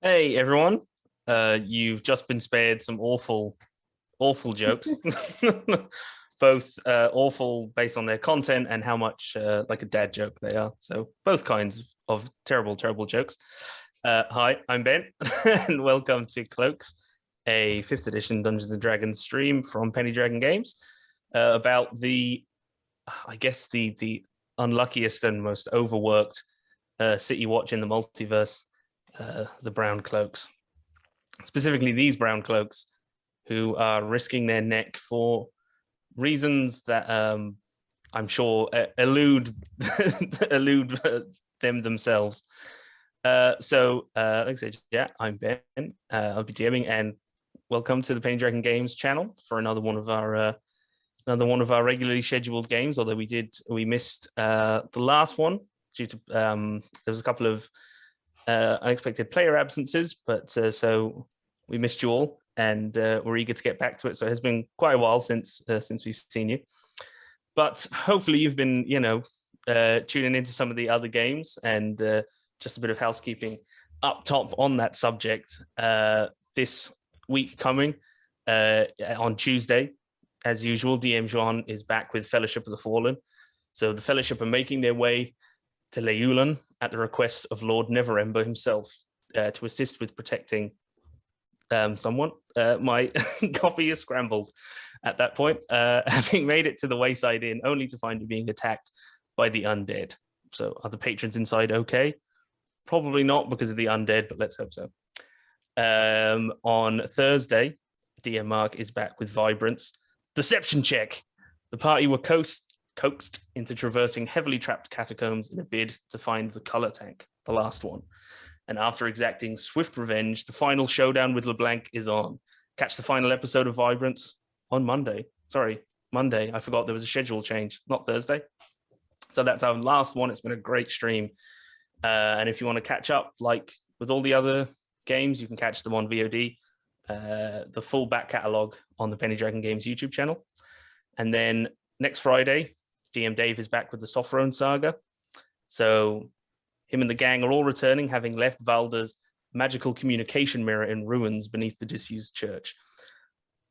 Hey everyone, you've just been spared some awful jokes, both awful based on their content and how much like a dad joke they are. So both kinds of terrible jokes. Hi, I'm Ben, and welcome to Cloaks, a fifth edition Dungeons and Dragons stream from Penny Dragon Games about I guess the unluckiest and most overworked city watch in the multiverse, the Browncloaks. Specifically, these Browncloaks who are risking their neck for reasons that I'm sure elude elude them themselves. Like I said, yeah, I'm Ben. I'll be DMing, and welcome to the Penny Dragon Games channel for another one of our regularly scheduled games. Although we missed the last one due to there was a couple of unexpected player absences, but so we missed you all, and we're eager to get back to it. So it has been quite a while since we've seen you, but hopefully you've been, tuning into some of the other games. And just a bit of housekeeping up top on that subject. This week coming on Tuesday, as usual, DM Juan is back with Fellowship of the Fallen. So the Fellowship are making their way to Leyulan at the request of Lord Neverember himself to assist with protecting someone. My coffee is scrambled at that point, having made it to the Wayside Inn only to find it being attacked by the undead. So are the patrons inside okay? Probably not because of the undead, but let's hope so. On Thursday, DM Mark is back with Vibrance. Deception check. The party were coaxed into traversing heavily trapped catacombs in a bid to find the color tank, the last one. And after exacting swift revenge, the final showdown with LeBlanc is on. Catch the final episode of Vibrance on Monday. Sorry, Monday. I forgot there was a schedule change, not Thursday. So that's our last one. It's been a great stream. And if you want to catch up, like with all the other games, you can catch them on VOD. The full back catalogue on the Penny Dragon Games YouTube channel. And then next Friday, DM Dave is back with the Sothrone saga. So him and the gang are all returning, having left Valda's magical communication mirror in ruins beneath the disused church.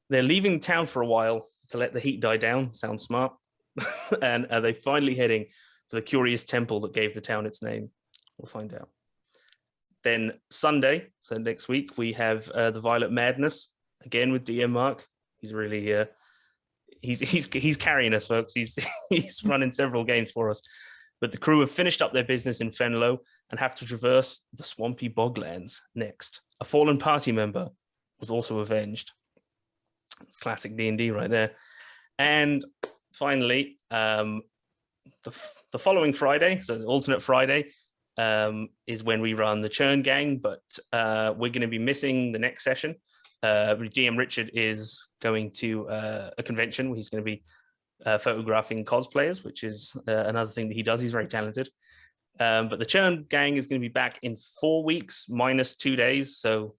They're leaving town for a while to let the heat die down. Sounds smart. And are they finally heading for the curious temple that gave the town its name? We'll find out. Then Sunday, so next week, we have the Violet Madness, again with DM Mark. He's really... He's carrying us, folks. He's running several games for us. But the crew have finished up their business in Fenlo and have to traverse the swampy boglands next. A fallen party member was also avenged. It's classic D&D right there. And finally, the following Friday, so the alternate Friday, is when we run the Churn Gang, but we're going to be missing the next session. DM Richard is going to a convention where he's going to be photographing cosplayers, which is another thing that he does. He's very talented. But the Churn Gang is going to be back in 4 weeks minus 2 days. So,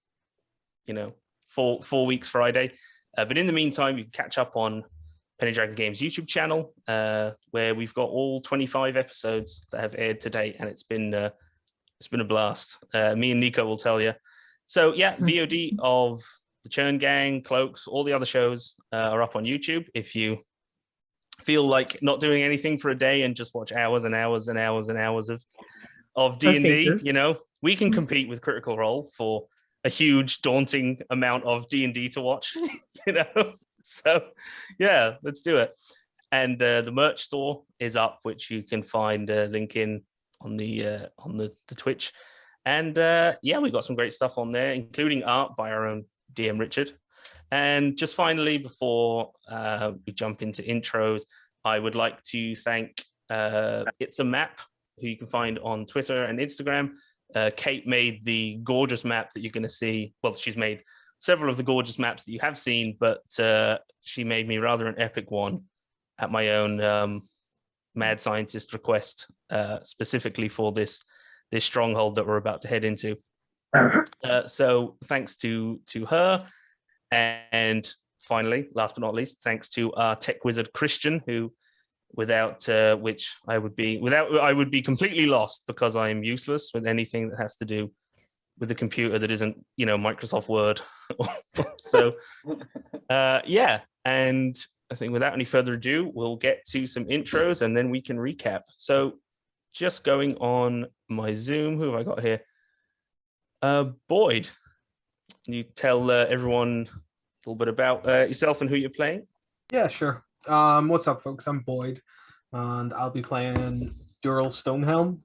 4 weeks Friday. But in the meantime, you can catch up on Penny Dragon Games YouTube channel, where we've got all 25 episodes that have aired to date, and it's been a blast. Me and Nico will tell you. So yeah, VOD of the Churn Gang, Cloaks, all the other shows are up on YouTube. If you feel like not doing anything for a day and just watch hours and hours and hours and hours of D&D, we can compete with Critical Role for a huge, daunting amount of D&D to watch. So yeah, let's do it. And the merch store is up, which you can find a link in on the Twitch. And yeah, we've got some great stuff on there, including art by our own DM Richard. And just finally, before we jump into intros, I would like to thank It's a Map, who you can find on Twitter and Instagram. Kate made the gorgeous map that you're going to see. Well, she's made several of the gorgeous maps that you have seen, but she made me rather an epic one at my own mad scientist request, specifically for this stronghold that we're about to head into. So thanks to her. And finally, last but not least, thanks to our tech wizard Christian, who without which I would be completely lost, because I am useless with anything that has to do with a computer that isn't, Microsoft Word. So, yeah. And I think without any further ado, we'll get to some intros and then we can recap. So, just going on my Zoom, who have I got here? Boyd, can you tell everyone a little bit about yourself and who you're playing? Yeah, sure. What's up, folks? I'm Boyd, and I'll be playing Dural Stonehelm.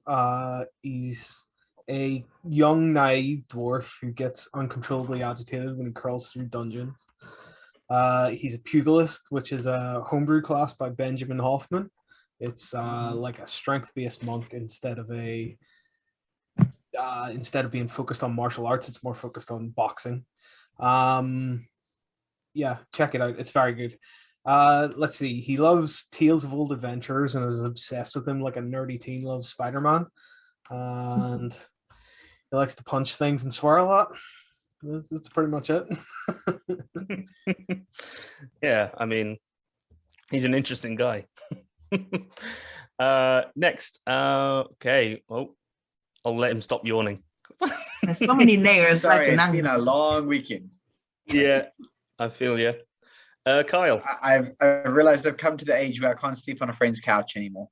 He's a young, naive dwarf who gets uncontrollably agitated when he crawls through dungeons. He's a pugilist, which is a homebrew class by Benjamin Hoffman. It's like a strength-based monk instead of being focused on martial arts. It's more focused on boxing. Yeah, check it out. It's very good. Let's see. He loves Tales of Old Adventures and is obsessed with them like a nerdy teen loves Spider-Man. And he likes to punch things and swear a lot. That's pretty much it. Yeah, I mean, he's an interesting guy. Next. Okay. Oh, I'll let him stop yawning. There's so many layers. Sorry, it's been a long weekend. Yeah, I feel you. Kyle. I've realized I've come to the age where I can't sleep on a friend's couch anymore.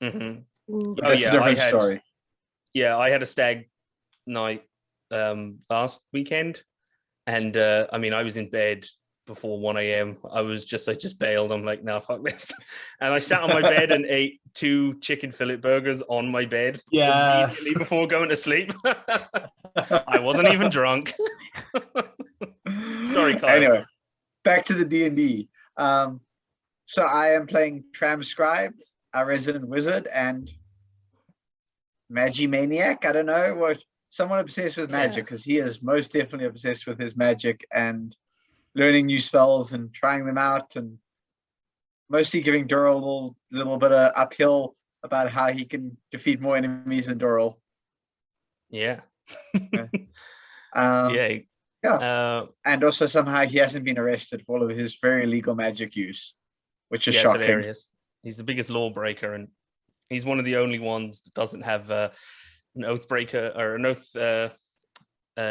Mm-hmm. That's a different story. Yeah, I had a stag night last weekend, and I mean, I was in bed before 1 a.m. I just bailed. I'm like, no, fuck this. And I sat on my bed and ate 2 chicken fillet burgers on my bed immediately before going to sleep. I wasn't even drunk. Sorry, Kyle. Anyway, back to the D&D. So I am playing Tramscribe, a resident wizard, and Magimaniac. I don't know, what someone obsessed with magic, because he is most definitely obsessed with his magic and learning new spells and trying them out, and mostly giving Dural a little bit of uphill about how he can defeat more enemies than Dural. Yeah. And also somehow he hasn't been arrested for all of his very illegal magic use, which is shocking. It's hilarious. He's the biggest lawbreaker, and he's one of the only ones that doesn't have an oathbreaker or an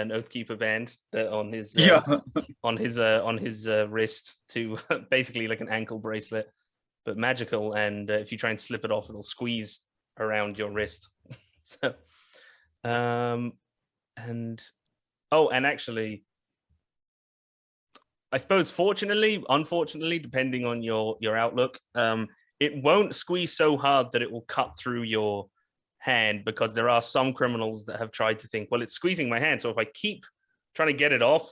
oathkeeper band that on his wrist to basically like an ankle bracelet, but magical. And if you try and slip it off, it'll squeeze around your wrist. So, and actually, I suppose unfortunately, depending on your outlook, it won't squeeze so hard that it will cut through your hand, because there are some criminals that have tried to think, well, it's squeezing my hand, so if I keep trying to get it off,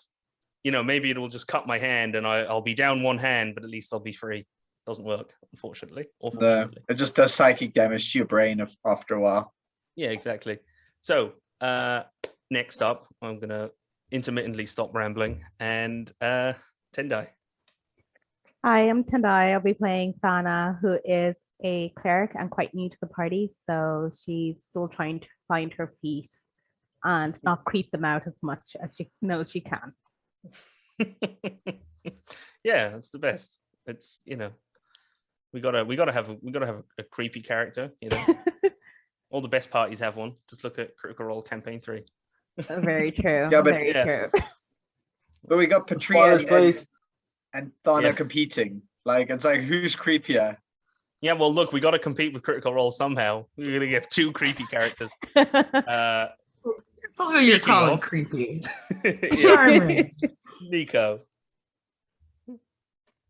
maybe it will just cut my hand and I'll be down one hand, but at least I'll be free. Doesn't work, unfortunately. It just does psychic damage to your brain after a while. Yeah, exactly. So next up, I'm gonna intermittently stop rambling, and Tendai. Hi, I'm Tendai. I'll be playing Thana, who is a cleric and quite new to the party, so she's still trying to find her feet and not creep them out as much as she knows she can. Yeah, that's the best. It's we gotta have a creepy character. All the best parties have one. Just look at Critical Role Campaign 3. Very true. Yeah, but very true. But we got Patri and Thana competing. Like, it's like, who's creepier? Yeah, well, look, we got to compete with Critical Role somehow. We're going to get 2 creepy characters. Who you're calling creepy? Nico.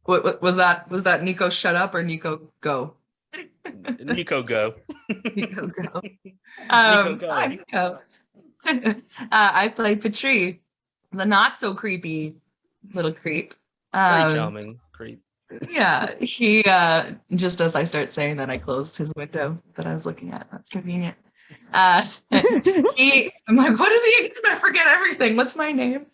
What was that? Was that Nico shut up or Nico go? Nico go. Nico go. Nico go. I'm Nico. I play Patri, the not so creepy little creep. Very charming creep. Yeah, he just as I start saying that, I closed his window that I was looking at. That's convenient. I'm like, what is he? I forget everything. What's my name?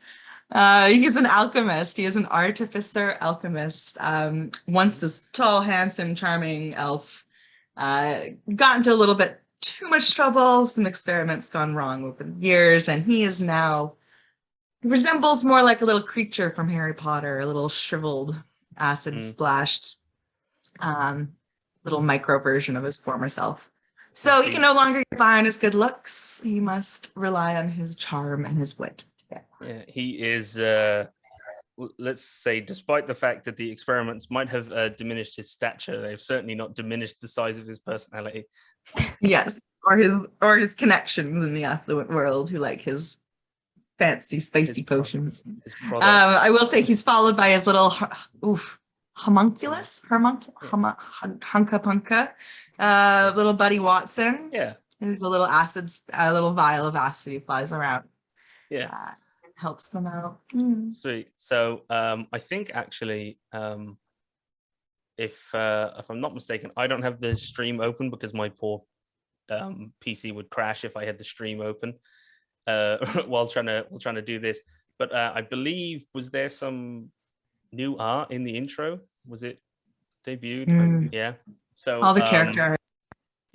He's an alchemist. He is an artificer alchemist. Once this tall, handsome, charming elf got into a little bit too much trouble. Some experiments gone wrong over the years, and he is now resembles more like a little creature from Harry Potter, a little shriveled, acid splashed little micro version of his former self. So he can no longer rely on his good looks. He must rely on his charm and his wit. Yeah, he is. Let's say, despite the fact that the experiments might have diminished his stature, they've certainly not diminished the size of his personality. Yes, or his connections in the affluent world, who like his fancy spicy potions. His product. I will say he's followed by his little homunculus, hunka punka, little buddy Watson. Yeah. There's a little vial of acid he flies around. Yeah. Helps them out. Sweet. So I think actually, if I'm not mistaken, I don't have the stream open because my poor PC would crash if I had the stream open while trying to do this. But I believe, was there some new art in the intro? Was it debuted? Yeah. So all the character art.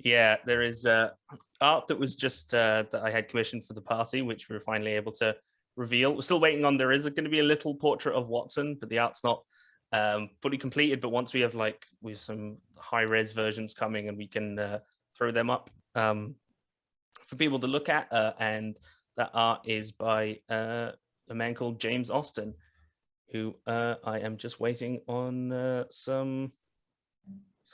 Yeah, there is art that was just that I had commissioned for the party, which we were finally able to reveal. We're still waiting on. There is going to be a little portrait of Watson, but the art's not fully completed. But once we have some high res versions coming, and we can throw them up for people to look at, and that art is by a man called James Austin, who I am just waiting on some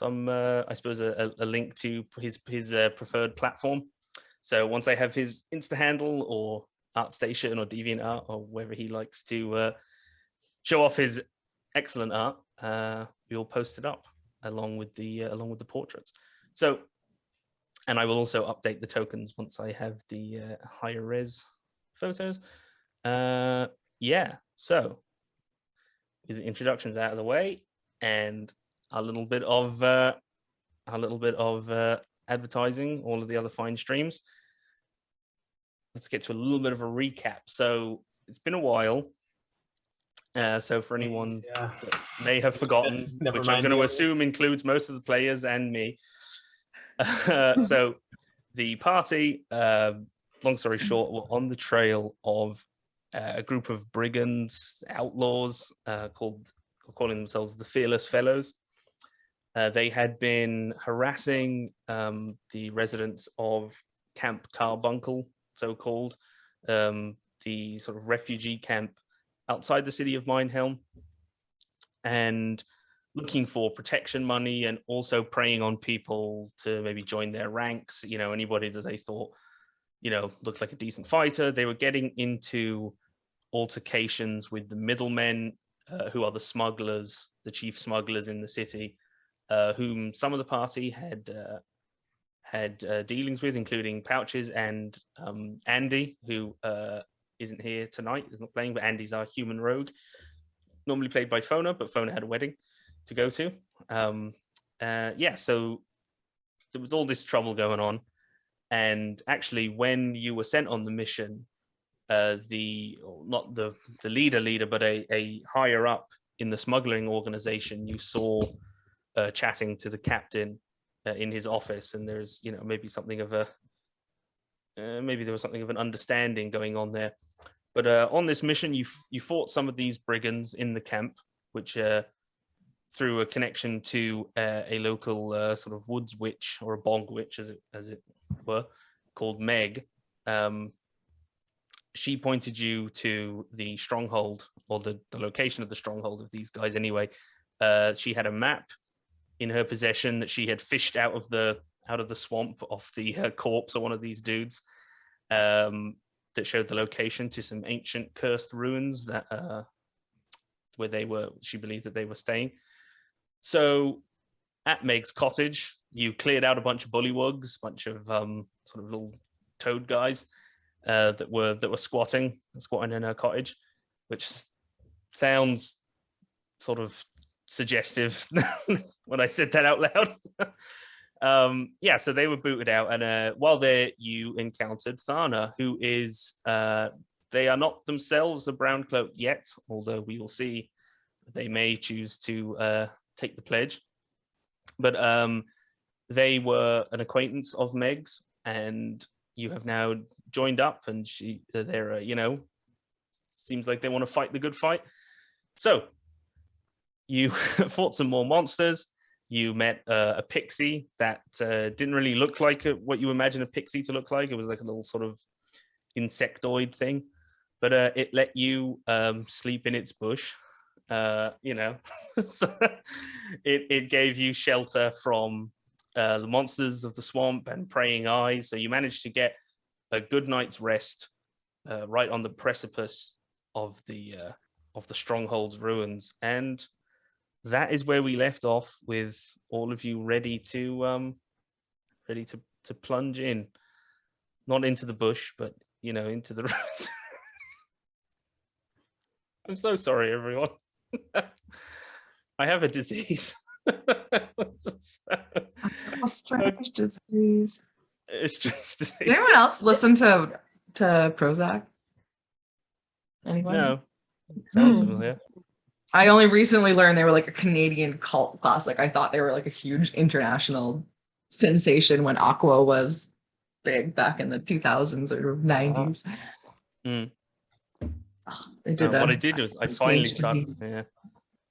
I suppose a link to his preferred platform. So once I have his Insta handle or ArtStation or DeviantArt or wherever he likes to show off his excellent art, we'll post it up along with the portraits. So, and I will also update the tokens once I have the higher res photos. Yeah. So with the introductions out of the way and a little bit of advertising, all of the other fine streams, let's get to a little bit of a recap. So it's been a while. So for anyone that may have forgotten, which I'm going to assume includes most of the players and me. So the party, long story short, were on the trail of a group of brigands, outlaws, calling themselves the Fearless Fellows. They had been harassing the residents of Camp Carbuncle, so-called, the sort of refugee camp outside the city of Mindhelm, and looking for protection money, and also preying on people to maybe join their ranks. Anybody that they thought, looked like a decent fighter. They were getting into altercations with the middlemen, who are the smugglers, the chief smugglers in the city, whom some of the party had dealings with, including Pouches and Andy, who isn't here tonight, is not playing, but Andy's our human rogue, normally played by Fona, but Fona had a wedding to go to. So there was all this trouble going on. And actually, when you were sent on the mission, not the leader, but a higher up in the smuggling organization, you saw chatting to the captain in his office, and there's maybe there was something of an understanding going on there. But on this mission, you fought some of these brigands in the camp, which through a connection to a local sort of woods witch, or a bog witch, as it were, called Meg. She pointed you to the stronghold, or the location of the stronghold of these guys. Anyway, she had a map in her possession that she had fished out of the swamp off the corpse of one of these dudes, that showed the location to some ancient cursed ruins that where she believed that they were staying. So at Meg's cottage, you cleared out a bunch of bullywugs, a bunch of sort of little toad guys that were squatting in her cottage, which sounds sort of suggestive when I said that out loud. So they were booted out, and while there, you encountered Thana, who is they are not themselves a Browncloak yet, although we will see they may choose to take the pledge. But they were an acquaintance of Meg's, and you have now joined up, and they're seems like they want to fight the good fight. So you fought some more monsters. you met a pixie that didn't really look like what you imagine a pixie to look like. It was like a little sort of insectoid thing, but it let you sleep in its bush. You know, so it gave you shelter from the monsters of the swamp and praying eyes. So you managed to get a good night's rest right on the precipice of the stronghold's ruins, and that is where we left off, with all of you ready to plunge in, not into the bush, but you know, into the ruins. I'm so sorry, everyone. I have a disease. A strange disease. A strange disease. Did anyone else listen to Prozac? Anyone? No. Sounds Hmm. familiar. I only recently learned they were like a Canadian cult classic. I thought they were like a huge international sensation when Aqua was big back in the 2000s or 90s. Mm. They did What I did was I finally started. PhD. Yeah,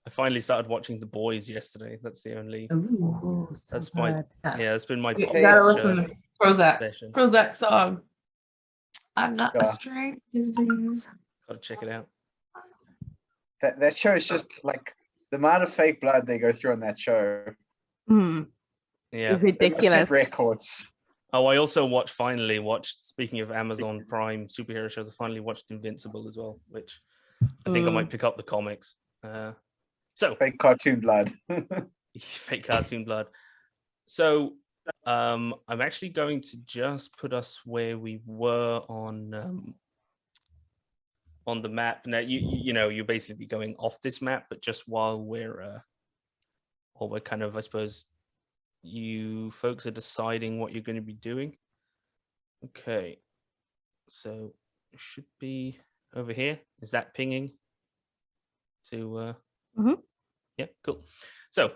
I finally started watching The Boys yesterday. That's the only. Ooh. Ooh, so That's my. good. Yeah, that's been my. You pop gotta culture listen to Prozac. session. Prozac song. I'm not Yeah. a strange disease. Gotta check it out. That show is just like the amount of fake blood they go through on that show. Hmm, Yeah. it's They must set ridiculous. records. Oh, I also finally watched, speaking of Amazon Prime superhero shows, I finally watched Invincible as well, which I think I might pick up the comics. So Fake cartoon blood. fake cartoon blood. So I'm actually going to just put us where we were on the map. Now you know, you'll basically be going off this map, but just while we're kind of, I suppose, you folks are deciding what you're going to be doing. Okay, so it should be over here. Is that pinging to yeah, cool. So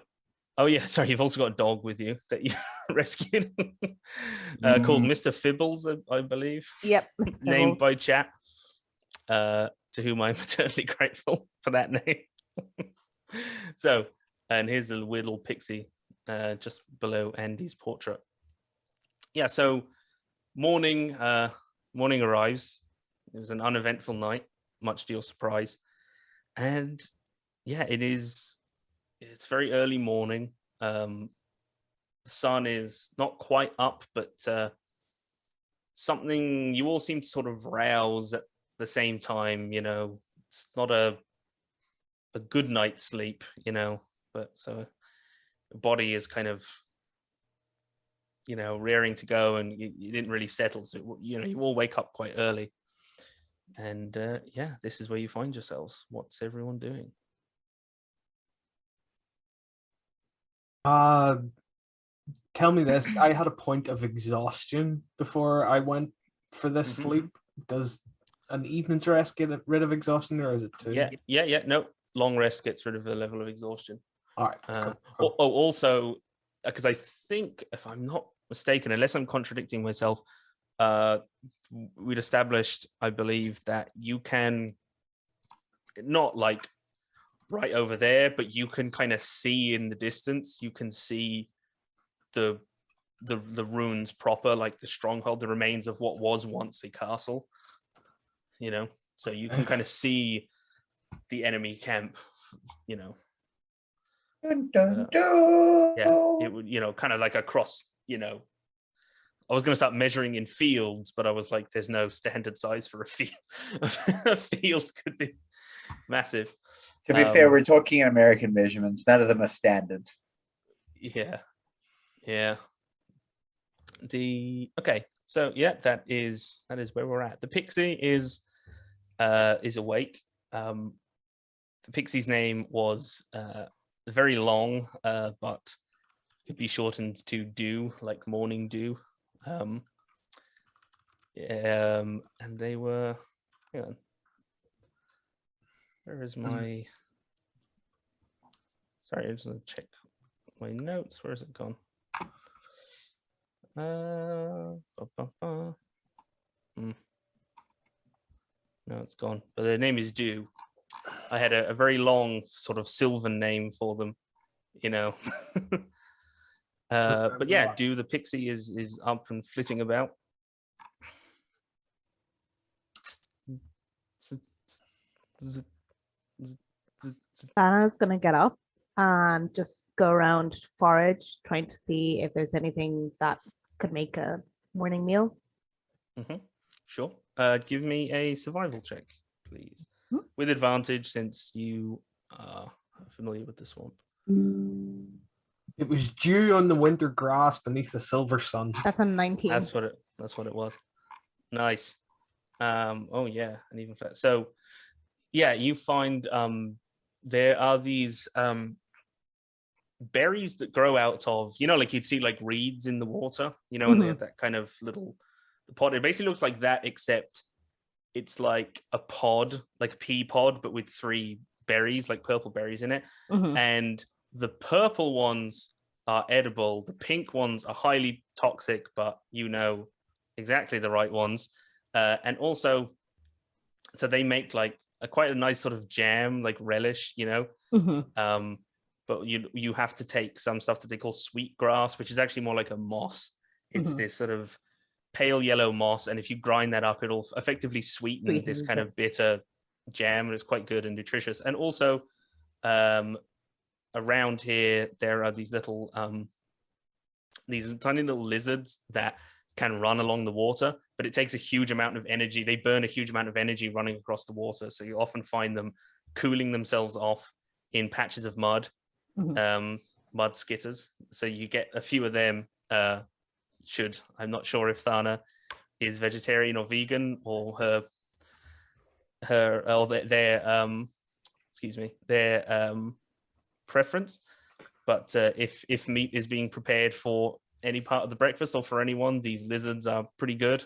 oh yeah, sorry, you've also got a dog with you that you rescued called Mr. Fibbles, I believe. Yep. Named by chat, to whom I'm eternally grateful for that name. So, and here's the weird little pixie just below Andy's portrait. Yeah, so morning arrives. It was an uneventful night, much to your surprise. And yeah, it's very early morning. The sun is not quite up, but something you all seem to sort of rouse at the same time. You know, it's not a good night's sleep, you know, but so the body is kind of, you know, rearing to go, and you didn't really settle, so you know, you all wake up quite early. And yeah, this is where you find yourselves. What's everyone doing? Tell me this. I had a point of exhaustion before I went for this Mhm. sleep. Does an evening's rest get rid of exhaustion, or is it two? Yeah. No, long rest gets rid of a level of exhaustion. All right. Cool. Oh, also, because I think, if I'm not mistaken, unless I'm contradicting myself, we'd established, I believe, that you can not like right over there, but you can kind of see in the distance. You can see the ruins proper, like the stronghold, the remains of what was once a castle. You know, so you can kind of see the enemy camp. You know. Dun, dun, dun. Yeah, it would, you know, kind of like across, you know, I was going to start measuring in fields, but I was like, there's no standard size for a field. A field could be massive. To be fair, we're talking in American measurements. None of them are standard. Yeah. Okay, so yeah, that is where we're at. The pixie is awake. The pixie's name was very long, but could be shortened to Dew, like morning dew. And they were, hang on, where is my, sorry, I'm just gonna check my notes. Where is it gone? No, it's gone, but their name is Dew. I had a very long sort of Sylvan name for them, you know. But yeah, the pixie is up and flitting about. Anna's gonna get up and just go around forage, trying to see if there's anything that could make a morning meal. Sure. Give me a survival check, please, with advantage since you are familiar with the swamp. It was dew on the winter grass beneath the silver sun. That's a 19. That's what it was. Nice. Oh yeah, and even so. Yeah, you find there are these berries that grow out of, like you'd see like reeds in the water, and they have that kind of little pod. It basically looks like that, except it's like a pod, like a pea pod, but with 3 berries, like purple berries in it. And the purple ones are edible. The pink ones are highly toxic, but exactly the right ones. And also, so they make like quite a nice sort of jam, like relish, but you have to take some stuff that they call sweet grass, which is actually more like a moss. It's this sort of pale yellow moss, and if you grind that up, it'll effectively sweeten this kind of bitter jam, and it's quite good and nutritious. And also, around here there are these little these tiny little lizards that can run along the water, but it takes a huge amount of energy. They burn a huge amount of energy running across the water, so you often find them cooling themselves off in patches of mud, mud skitters. So you get a few of them. I'm not sure if Thana is vegetarian or vegan, or their preference. But if meat is being prepared for any part of the breakfast or for anyone, these lizards are pretty good,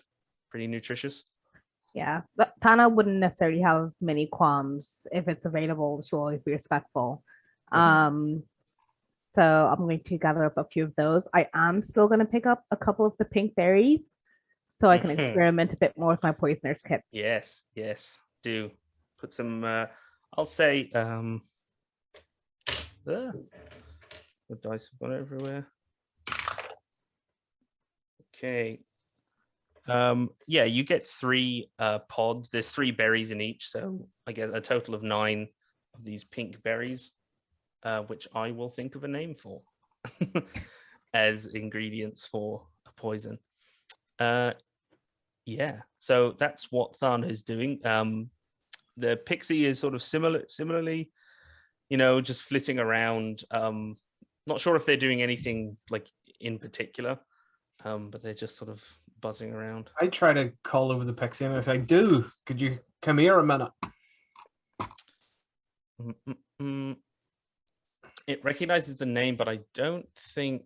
pretty nutritious. Yeah, but Tana wouldn't necessarily have many qualms. If it's available, she'll always be respectful. So I'm going to gather up a few of those. I am still going to pick up a couple of the pink berries so I can experiment a bit more with my poisoner's kit. Yes, do put some. I'll say the dice have gone everywhere. Okay. Yeah, you get 3 pods. There's 3 berries in each, so I guess a total of 9 of these pink berries, which I will think of a name for as ingredients for a poison. Yeah, so that's what Thana is doing. The pixie is sort of similarly, just flitting around. Not sure if they're doing anything like in particular, but they're just sort of buzzing around. I try to call over the pixie and I say, could you come here a minute? It recognizes the name, but I don't think,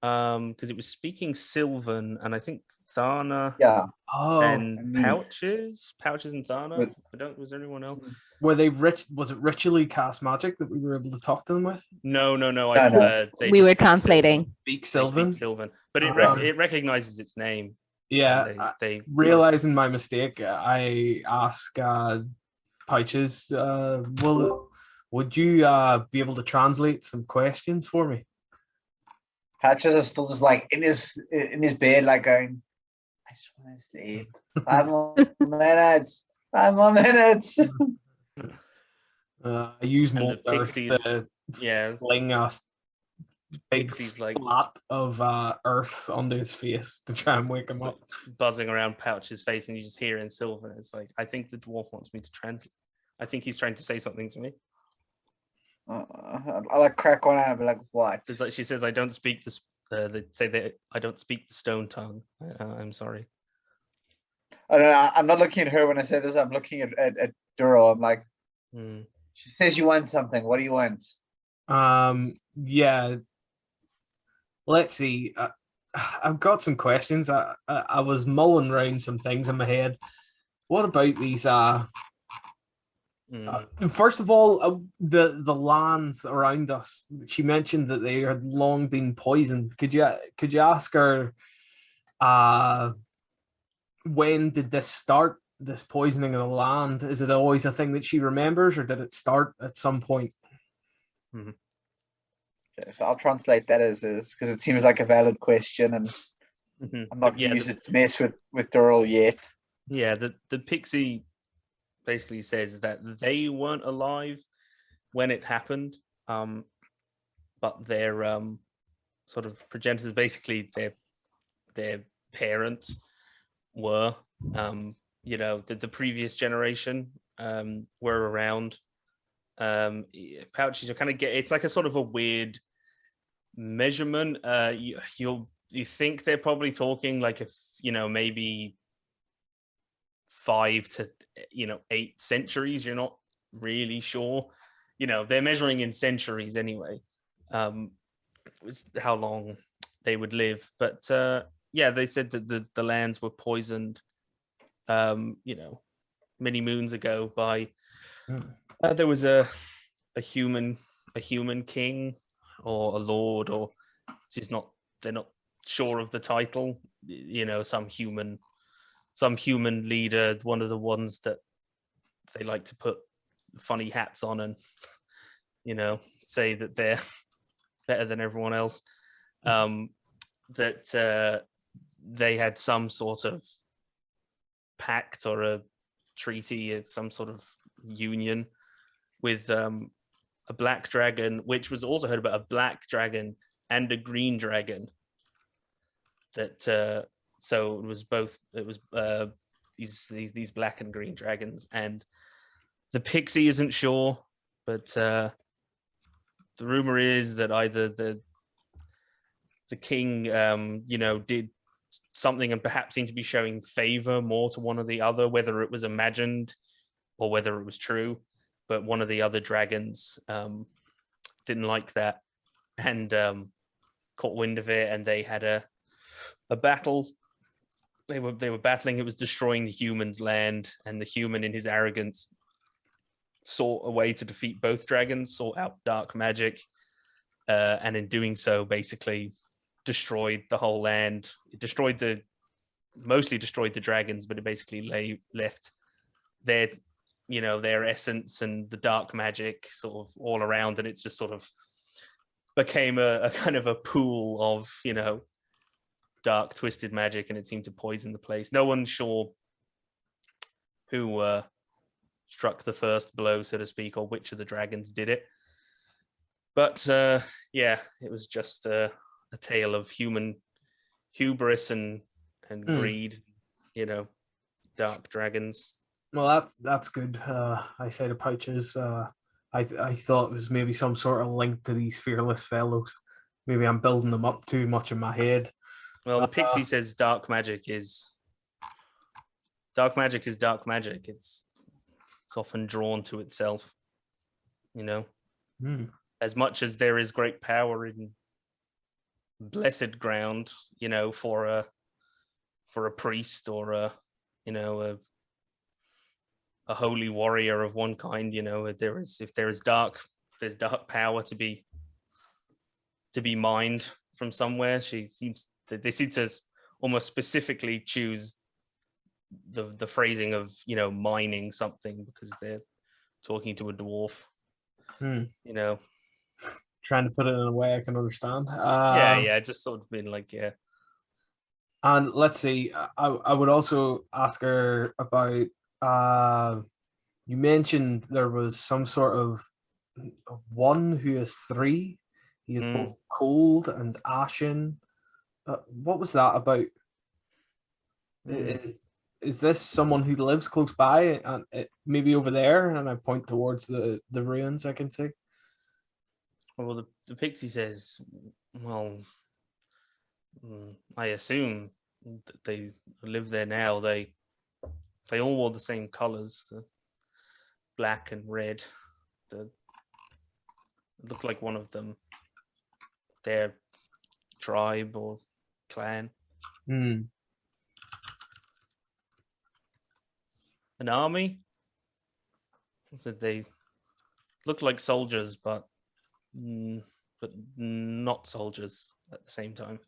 because it was speaking Sylvan, and I think Thana and Pouches and Thana. Was there anyone else? Were they rich? Was it ritually cast magic that we were able to talk to them with? No. We were translating. Speak Sylvan, but it recognizes its name. Yeah, realizing my mistake, I ask Pouches, would you be able to translate some questions for me? Patches is still just like in his bed, like going, I just want to sleep. 5 more minutes. 5 more minutes. I use more earth to fling a big splat of earth onto his face to try and wake him up. Buzzing around Pouch's face, and you just hear in Sylvan, it's like, I think the dwarf wants me to translate. I think he's trying to say something to me. I like crack one out and be like, what? It's like she says, I don't speak they say that I don't speak the stone tongue. I'm sorry. I'm not looking at her when I say this. I'm looking at Duro. I'm like, she says you want something. What do you want? Yeah. Let's see. I've got some questions. I was mulling around some things in my head. What about these? First of all, the lands around us. She mentioned that they had long been poisoned. Could you ask her? When did this start? This poisoning of the land? Is it always a thing that she remembers, or did it start at some point? Okay, so I'll translate that as is because it seems like a valid question, and Mhm. I'm not But going to yeah, use it to mess with Dural yet. Yeah, the pixie basically says that they weren't alive when it happened, but their sort of progenitors, basically their parents, were. The previous generation were around. Pouches are kind of it's like a sort of a weird measurement. You think they're probably talking like if maybe 5 to 8 centuries. You're not really sure. They're measuring in centuries anyway. Was how long they would live, but they said that the lands were poisoned. Many moons ago by there was a human king or a lord, or they're not sure of the title. Some human leader, one of the ones that they like to put funny hats on and say that they're better than everyone else. That they had some sort of pact or a treaty, some sort of union with a black dragon, which was also heard about a black dragon and a green dragon. That so it was both. It was these black and green dragons, and the pixie isn't sure, but the rumor is that either the king, did something and perhaps seemed to be showing favor more to one or the other, whether it was imagined or whether it was true. But one of the other dragons didn't like that and caught wind of it, and they had a battle. They were battling. It was destroying the human's land, and the human, in his arrogance, sought a way to defeat both dragons, sought out dark magic, and in doing so, basically destroyed the whole land. It mostly destroyed the dragons, but it basically left their essence and the dark magic sort of all around, and it's just sort of became a kind of a pool of dark twisted magic, and it seemed to poison the place. No one's sure who struck the first blow, so to speak, or which of the dragons did it. But it was just a tale of human hubris and greed, dark dragons. Well, that's good. I say the pouches. I thought it was maybe some sort of link to these fearless fellows. Maybe I'm building them up too much in my head. Well, the pixie says dark magic is dark magic. It's often drawn to itself. As much as there is great power in blessed ground, for a priest or a holy warrior of one kind, if there's dark power to be mined from somewhere. They seem to almost specifically choose the phrasing of mining something because they're talking to a dwarf. Trying to put it in a way I can understand. Just sort of been like, yeah. And let's see, I would also ask her about, you mentioned there was some sort of one who is 3. He is both cold and ashen. What was that about? Is this someone who lives close by and maybe over there? And I point towards the ruins I can see. Well, the pixie says, well, I assume that they live there now. They all wore the same colors, the black and red. It looked like one of them, their tribe or clan. An army? So they looked like soldiers, but not soldiers at the same time.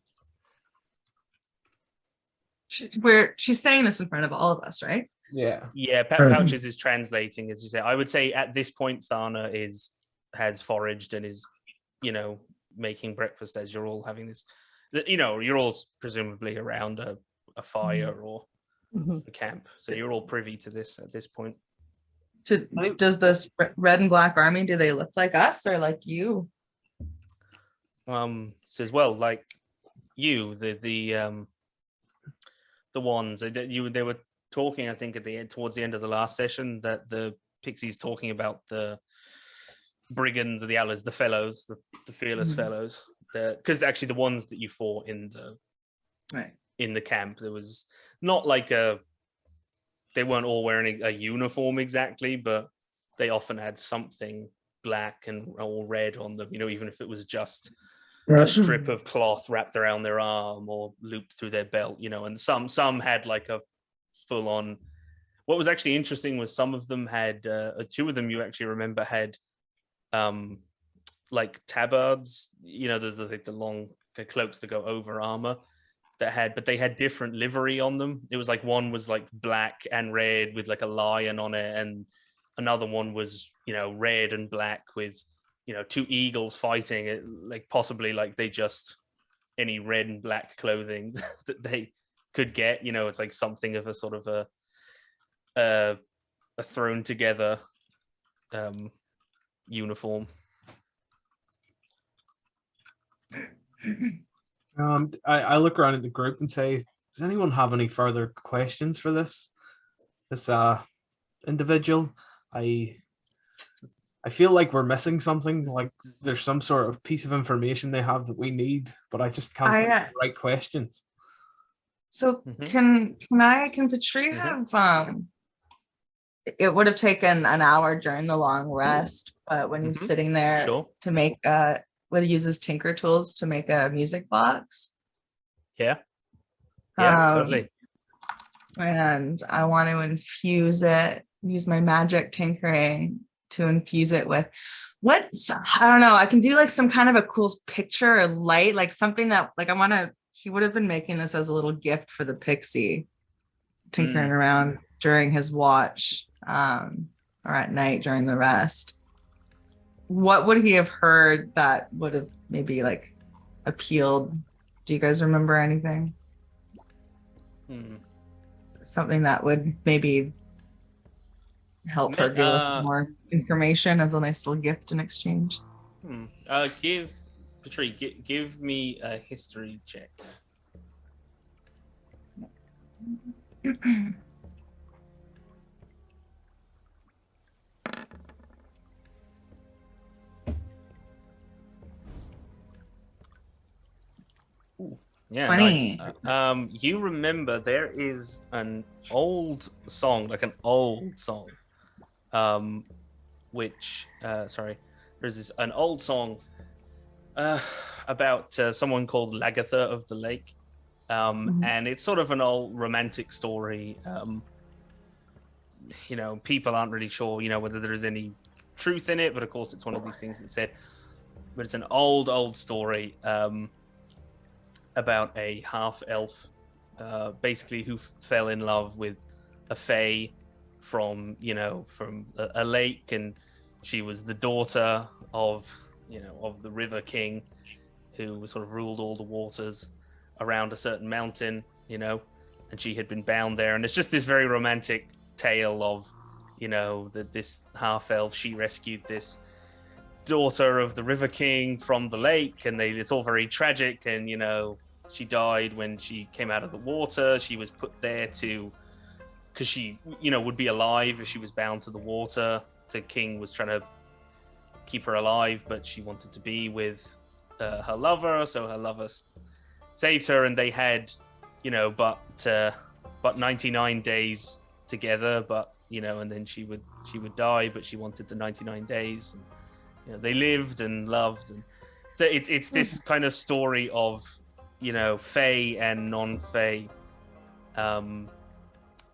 She's saying this in front of all of us, right? Yeah. Yeah, Pouches is translating, as you say. I would say at this point, Thana is has foraged and is, making breakfast as you're all having this. You're all presumably around a fire or a camp, so you're all privy to this at this point. Does this red and black army, do they look like us or like you? Says, well, like you, the ones they were talking, I think, towards the end of the last session, that the pixies talking about the brigands or the allies, the fellows, the fearless fellows, because actually the ones that you fought in the camp, there was not like they weren't all wearing a uniform exactly, but they often had something black and all red on them, even if it was just a strip of cloth wrapped around their arm or looped through their belt, and some had like a full on. What was actually interesting was some of them had, two of them you actually remember had like tabards, the long cloaks that go over armor, but they had different livery on them. It was like one was like black and red with like a lion on it, and another one was red and black with two eagles fighting it, like possibly like they just any red and black clothing that they could get. It's like something of a sort of a thrown together uniform. I look around at the group and say, does anyone have any further questions for this individual? I feel like we're missing something, like there's some sort of piece of information they have that we need, but I just can't think of the right questions. So can Patri have it would have taken an hour during the long rest, but when he's sitting there to make what he uses tinker tools to make a music box. Yeah, totally. And I want to use my magic tinkering to infuse it with I don't know, I can do like some kind of a cool picture or light, like something that like he would have been making this as a little gift for the pixie, tinkering around during his watch, or at night during the rest. What would he have heard that would have maybe like appealed? Do you guys remember anything? Something that would maybe help her give us more information as a nice little gift in exchange. Give me a history check. Yeah, 20. Nice. You remember there is an old song, which there's an old song about someone called Lagatha of the Lake, and it's sort of an old romantic story. People aren't really sure, whether there is any truth in it, but of course it's one of these things that said. But it's an old story. About a half-elf, basically, who fell in love with a fae from a lake, and she was the daughter of the River King, who sort of ruled all the waters around a certain mountain, and she had been bound there. And it's just this very romantic tale of, that this half-elf, she rescued this daughter of the River King from the lake, and it's all very tragic, and she died when she came out of the water. She was put there because she would be alive if she was bound to the water. The king was trying to keep her alive, but she wanted to be with her lover, so her lover saved her, and they had but 99 days together, but and then she would die, but she wanted the 99 days, and they lived and loved. And so it's this kind of story of fae and non-fae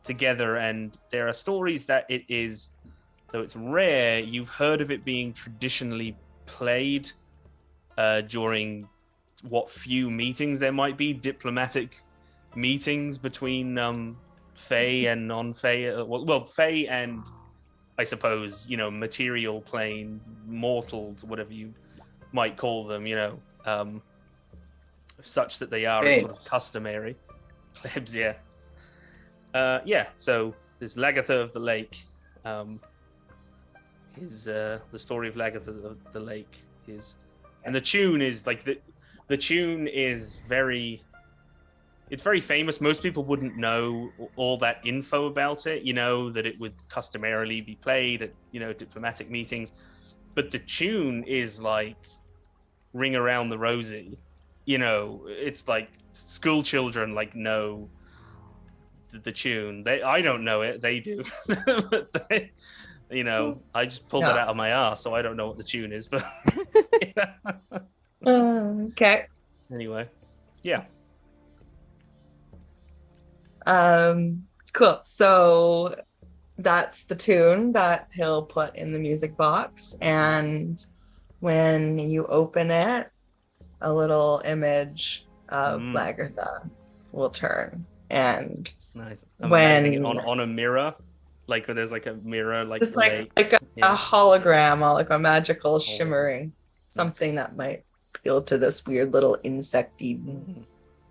together. And there are stories that it is, though it's rare, you've heard of it being traditionally played during what few meetings there might be, diplomatic meetings between fae and non-fae, fae and I suppose, material plane mortals, whatever you might call them, such that they are. It's sort of Plebs. customary. Plebs, yeah. So there's Lagatha of the Lake. Is the story of Lagatha of the Lake is, and the tune is like the tune is it's very famous. Most people wouldn't know all that info about it, that it would customarily be played at, diplomatic meetings. But the tune is like Ring Around the Rosie. It's like school children like know the tune. I don't know it. They do. But I just pulled that out of my ass, so I don't know what the tune is. But Okay. Anyway, yeah. Cool. So that's the tune that he'll put in the music box, and when you open it, a little image of Lagartha will turn. And Nice. I'm when imagining it on a mirror, like where there's like a mirror, like just the like lake. a Yeah. hologram, or like a magical shimmering, something that might appeal to this weird little insecty,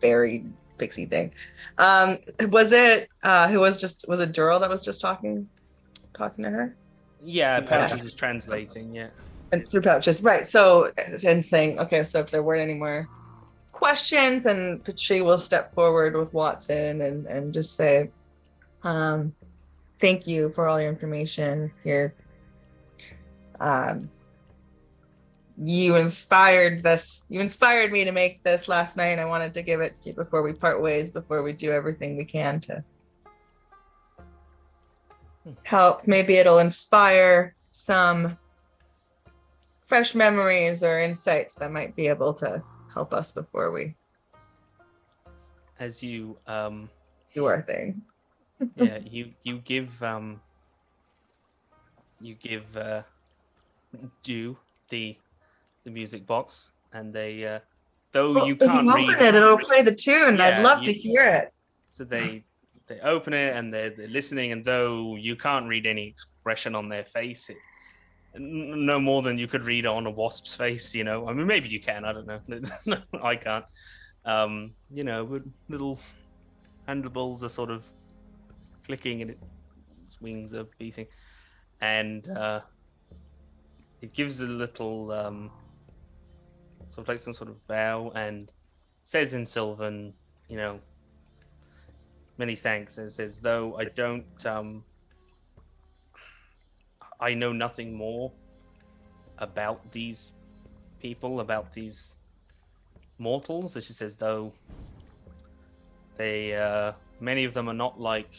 fairy pixie thing. Was it Dural that was just talking to her? Yeah, Pouches was translating. Yeah. And through Pouches, right? So, and saying, okay, so if there weren't any more questions, and Patri will step forward with Watson and just say, thank you for all your information here. You inspired me to make this last night. I wanted to give it to you before we part ways, before we do everything we can to help. Maybe it'll inspire some fresh memories or insights that might be able to help us before we As you do our thing. yeah, you give do the music box, and they though you can't if you read open it, it'll play the tune. Yeah, I'd love to hear it. So they open it and they're listening, and though you can't read any expression on their face, no more than you could read on a wasp's face, I mean, maybe you can, I don't know. I can't. But little mandibles are sort of clicking and its wings are beating, and it gives a little sort of like some sort of bow and says in Sylvan, many thanks, and says, though I don't I know nothing more about these people, about these mortals, as she says, though they many of them are not like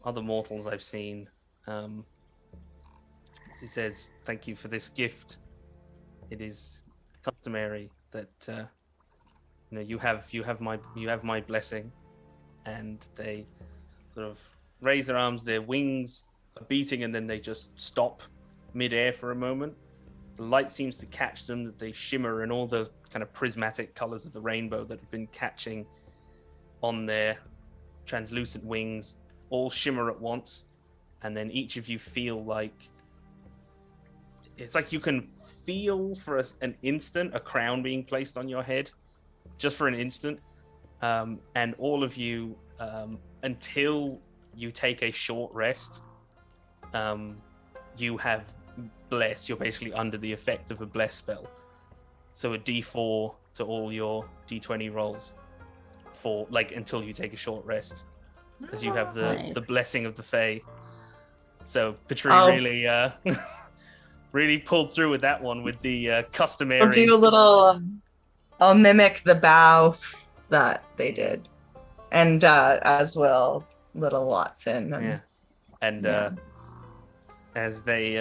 other mortals I've seen. She says, thank you for this gift. It is customary that you have my blessing. And they sort of raise their arms, their wings are beating, and then they just stop mid-air for a moment. The light seems to catch them, that they shimmer in all the kind of prismatic colors of the rainbow that have been catching on their translucent wings, all shimmer at once, and then each of you feel like it's like you can feel for an instant a crown being placed on your head, just for an instant. And all of you, until you take a short rest, you have bless. You're basically under the effect of a bless spell. So a D4 to all your D20 rolls for until you take a short rest, as you have the blessing of the Fae. So Patri really really pulled through with that one with the customary. I'll do a little. I'll mimic the bow that they did, and as will little Watson. As they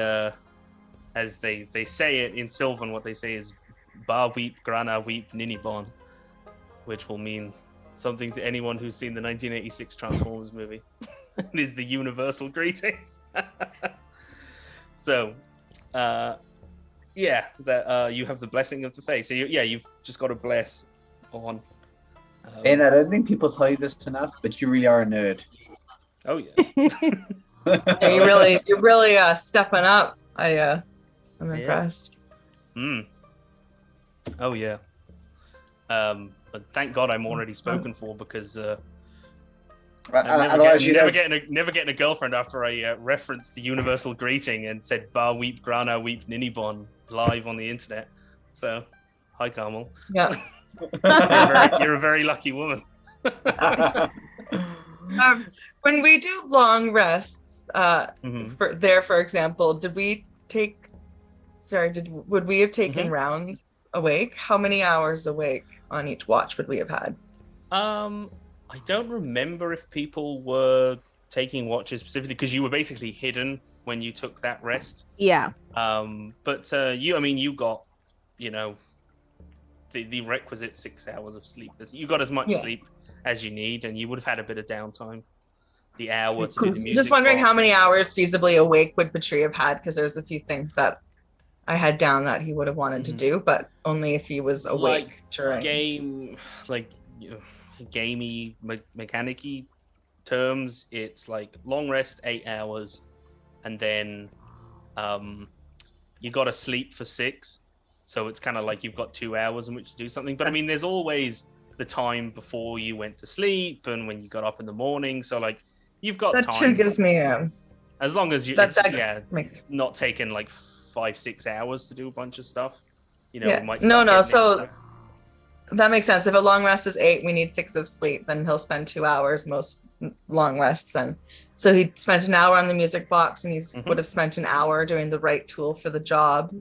say it in Sylvan, what they say is "Ba weep, Grana weep, Ninibon," which will mean something to anyone who's seen the 1986 Transformers movie. It is the universal greeting. So, you have the blessing of the Fae. So you've just got to bless on. And I don't think people tell you this enough, but you really are a nerd. Oh yeah. Yeah, you're really stepping up. I'm impressed. Oh yeah. But thank God I'm already spoken for, because Otherwise, you'd never have getting a girlfriend after I referenced the universal greeting and said "Bar weep grana weep ninibon" live on the internet. So, hi Carmel. Yeah. You're a very lucky woman. When we do long rests, Mhm. for example, would we have taken rounds awake? How many hours awake on each watch would we have had? I don't remember if people were taking watches specifically, because you were basically hidden when you took that rest. Yeah. But you got, the requisite 6 hours of sleep. You got as much sleep as you need, and you would have had a bit of downtime. The hour to do the music. Just wondering box. how many hours feasibly awake would Patri have had, because there's a few things that I had down that he would have wanted to do, but only if he was awake during. Gamey, mechanic-y terms, it's like long rest 8 hours, and then you got to sleep for 6. So it's kind of like you've got 2 hours in which to do something. But I mean, there's always the time before you went to sleep and when you got up in the morning. So like you've got that time. Too gives me as long as you makes... not taking like 5-6 hours to do a bunch of stuff. So that makes sense. If a long rest is 8, we need 6 of sleep, then he'll spend 2 hours most long rests then. So he spent an hour on the music box, and he would have spent an hour doing the right tool for the job.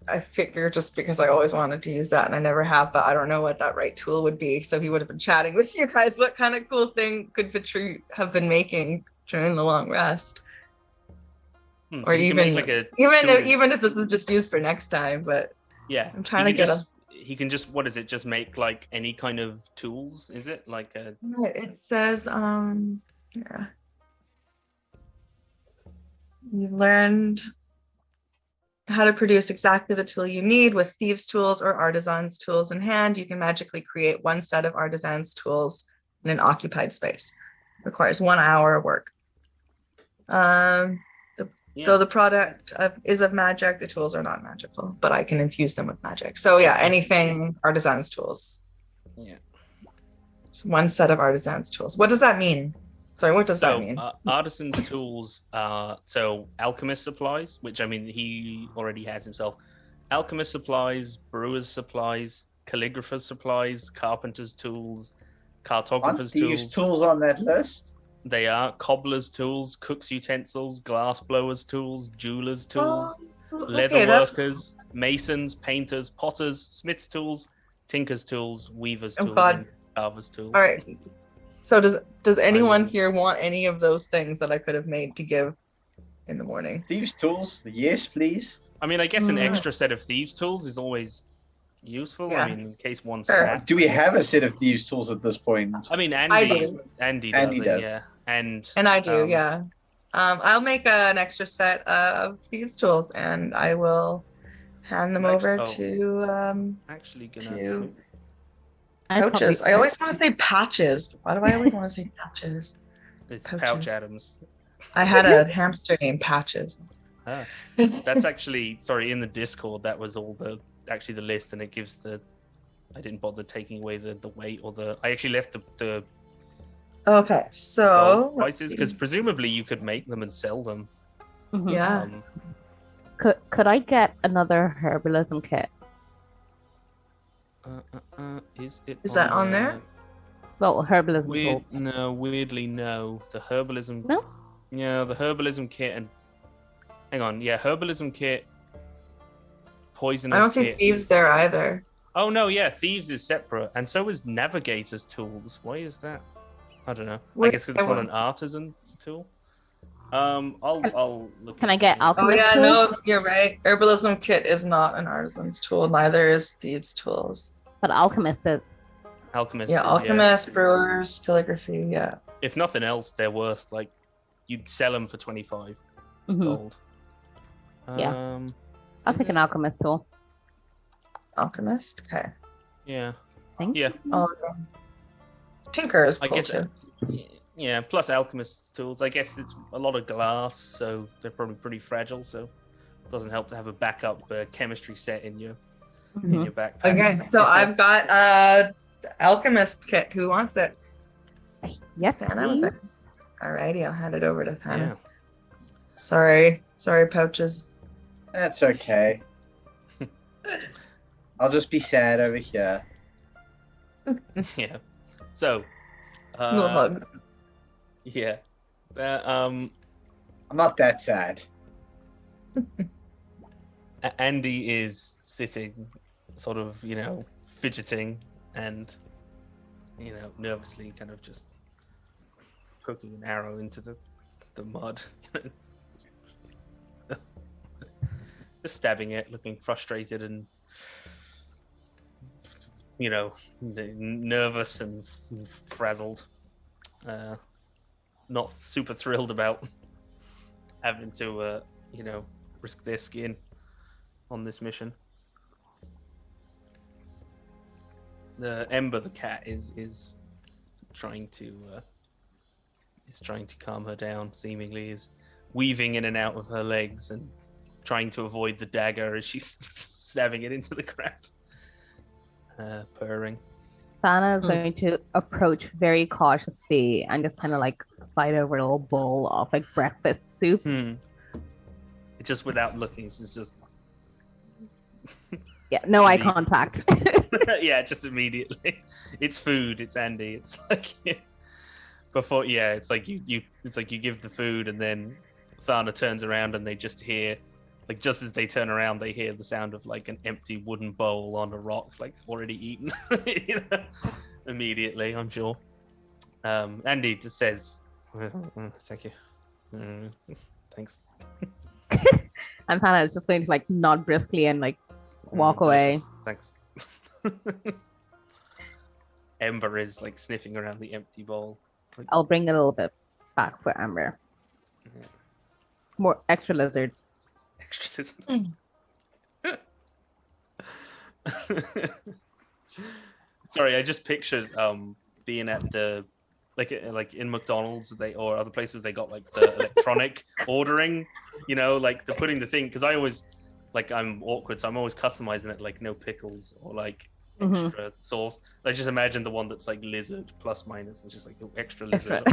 I figure, just because I always wanted to use that and I never have, but I don't know what that right tool would be. So he would have been chatting with you guys. What kind of cool thing could Patri have been making during the long rest? Or even if this is just used for next time, but yeah, I'm trying to get him. He can just, what is it? Just make like any kind of tools? Is it like a? It says you've learned how to produce exactly the tool you need with thieves' tools or artisans' tools in hand. You can magically create one set of artisans' tools in an occupied space. Requires 1 hour of work. Though the product is of magic, the tools are not magical, but I can infuse them with magic. So yeah, anything artisans' tools. Yeah. So 1 set of artisans' tools. What does that mean? Sorry, what does that mean? Artisans' tools are alchemist supplies, which I mean he already has himself. Alchemist supplies, brewer's supplies, calligrapher's supplies, carpenter's tools, cartographer's tools. Aren't these tools on that list? They are cobbler's tools, cook's utensils, glass blower's tools, jeweler's tools, leather workers, masons, painters, potters, smith's tools, tinker's tools, weaver's tools, and carver's tools. All right. So does anyone here want any of those things that I could have made to give in the morning? Thieves' tools? Yes, please. I mean, I guess an extra set of thieves' tools is always useful. Yeah. I mean, in case one Sure. snaps. Do we have a set of thieves' tools at this point? I mean, I do. Andy Andy does. does. Yeah. And I do, yeah. I'll make an extra set of thieves' tools, and I will hand them over to actually gonna pouches. I always want to say patches. Why do I always want to say patches? It's Pouch Adams. I had a hamster named Patches. That's actually in the Discord. That was all the list, and it gives I didn't bother taking away the weight or I actually left the Okay, so prices, because presumably you could make them and sell them. Yeah. Could I get another herbalism kit? Is that on there? Well, herbalism. No, weirdly, no. The herbalism. No. Yeah, the herbalism kit and. Hang on, yeah, herbalism kit. Poisonous. I don't see thieves there either. Oh no, yeah, thieves is separate, and so is navigator's tools. Why is that? I don't know. I guess because it's not an artisan's tool. I'll look. Can I get alchemist? Oh yeah, tool? no, you're right. Herbalism kit is not an artisan's tool. Neither is thieves' tools. But alchemist is. Alchemist. Yeah, alchemist, brewers, calligraphy. Yeah. If nothing else, they're worth you'd sell them for 25 gold. Yeah. I'll take an alchemist tool. Alchemist. Okay. Yeah. Thank you. Tinker is cool I guess. too. Yeah, plus alchemist's tools. I guess it's a lot of glass, so they're probably pretty fragile. So it doesn't help to have a backup chemistry set in your backpack. Okay, so I've got alchemist kit. Who wants it? Yes, Thana was please. it? Alrighty, I'll hand it over to Thana. Yeah. Sorry, pouches. That's okay. I'll just be sad over here. Yeah. So. Little hug. Yeah. I'm not that sad. Andy is sitting, sort of, fidgeting and, nervously kind of just poking an arrow into the mud. Just stabbing it, looking frustrated and, nervous and frazzled. Not super thrilled about having to, risk their skin on this mission. The Ember, the cat, is trying to calm her down. Seemingly, is weaving in and out of her legs and trying to avoid the dagger as she's stabbing it into the ground. Purring. Sana is going to approach very cautiously and just kind of like slide over a little bowl of like breakfast soup. It's just without looking. It's just Yeah, no eye contact. yeah, just immediately. It's food. It's Andy. It's like before. Yeah, it's like you. It's like you give the food, and then Thana turns around, and they just hear, like, just as they turn around, they hear the sound of like an empty wooden bowl on a rock, like already eaten. Immediately, I'm sure. Andy just says, "Thank you, thanks." And Hannah is just going to like nod briskly and like walk away. Thanks. Ember is like sniffing around the empty bowl. Like, I'll bring a little bit back for Amber. Yeah. More extra lizards. Extra. Sorry, I just pictured being at the like in McDonald's or other places they got like the electronic ordering, like the putting the thing, because I always I'm awkward, so I'm always customizing it like no pickles or like extra sauce. I just imagine the one that's like lizard plus minus. It's just like extra lizard.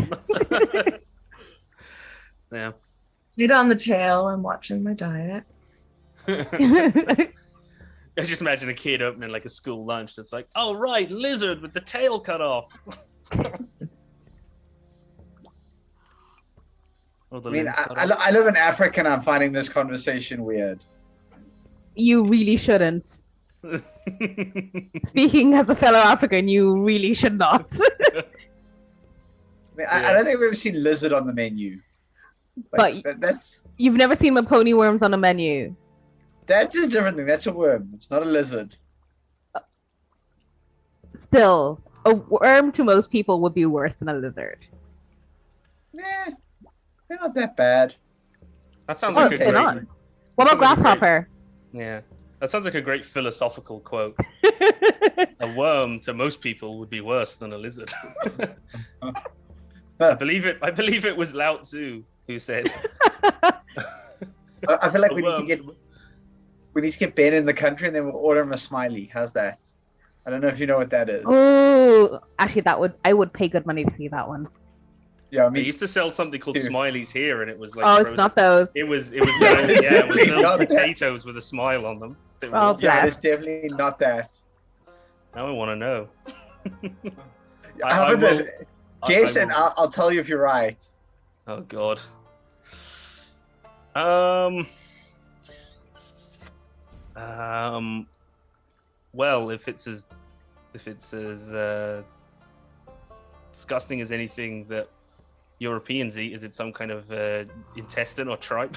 Yeah. Feet on the tail. I'm watching my diet. I just imagine a kid opening like a school lunch that's like, oh right, lizard with the tail cut off. I mean, I live in Africa and I'm finding this conversation weird. You really shouldn't. Speaking as a fellow African, you really should not. I mean, I don't think I've ever seen lizard on the menu. Like, But that's you've never seen the pony worms on a menu. a different thing. That's a worm. It's not a lizard. Still, a worm to most people would be worse than a lizard. Nah, they're not that bad. That sounds Oh, like a they're great. not. What about Sounds like a great- grasshopper? Yeah, that sounds like a great philosophical quote. A worm to most people would be worse than a lizard. I believe it was Lao Tzu who said. I feel like "A we need to get Ben in the country and then we'll order him a smiley. How's that? I don't know if you know what that is. Oh, actually, I would pay good money to see that one. Yeah, I They mean, used to sell something called Too. Smileys here, and it was like Oh, frozen- it's not those. It was little Not that. potatoes with a smile on them. They were Oh, awful. yeah, bless. it's definitely not that. Now I want to know. How about this? Guess I and will- I'll tell you if you're right. Oh God. Well, if it's as disgusting as anything that Europeans eat, is it some kind of intestine or tripe?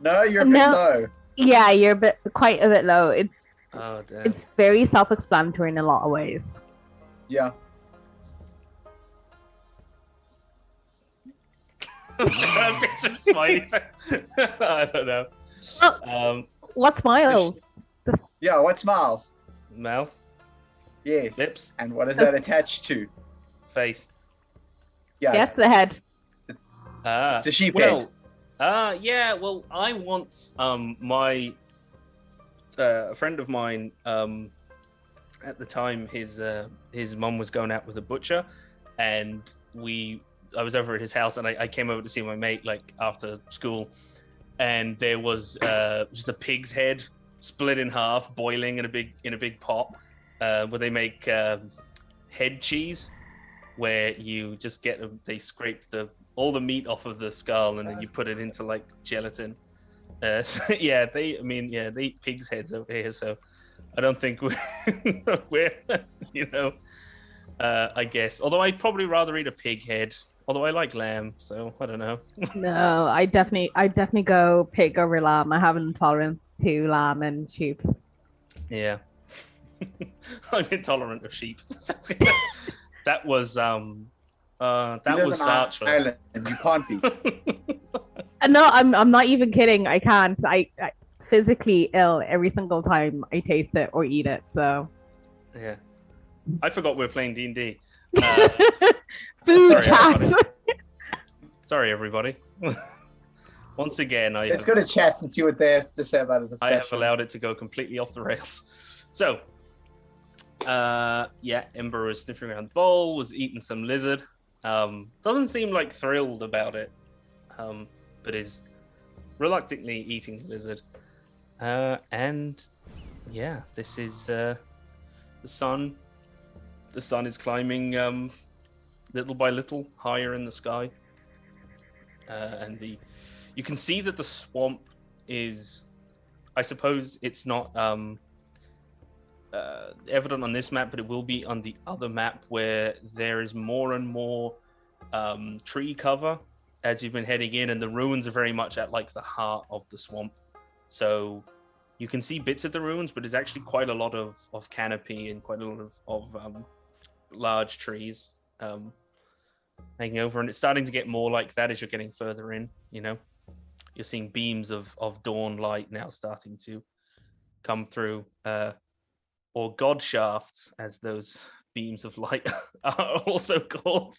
No, you're a bit No. low. Yeah, you're quite a bit low. It's Oh damn. it's very self-explanatory in a lot of ways. Yeah. I'm trying to picture a smiley face. I don't know. Oh. What smiles? Yeah, what smiles? Mouth, Yes. lips, And what is that attached to? face. Yeah, Gets ahead. it's a sheep well, head. yeah. Well, I want my a friend of mine at the time his mum was going out with a butcher, and I was over at his house, and I came over to see my mate like after school, and there was just a pig's head split in half, boiling in a big pot, where they make head cheese, where you just they scrape all the meat off of the skull, and then you put it into like gelatin. So, yeah, they eat pigs' heads over here, so I don't think we're I guess. Although I'd probably rather eat a pig head. Although I like lamb, so I don't know. No, I definitely go pig over lamb. I have an intolerance to lamb and sheep. Yeah. I'm intolerant of sheep. That was You live on Sartre. Ireland, you can't be. No, I'm not even kidding. I can't. I physically ill every single time I taste it or eat it. So Yeah. I forgot we were playing D&D. food Sorry, chat. everybody. Sorry, everybody. Once again, Let's go to chat and see what they have to say about it. I have allowed it to go completely off the rails. So, yeah, Ember was sniffing around the bowl, was eating some lizard. Doesn't seem like thrilled about it, but is reluctantly eating lizard. And yeah, this is the sun. The sun is climbing little by little higher in the sky, and you can see that the swamp is. I suppose it's not evident on this map, but it will be on the other map where there is more and more tree cover as you've been heading in, and the ruins are very much at like the heart of the swamp. So you can see bits of the ruins, but there's actually quite a lot of canopy and quite a lot of large trees hanging over, and it's starting to get more like that as you're getting further in. You're seeing beams of dawn light now starting to come through, or god shafts, as those beams of light are also called,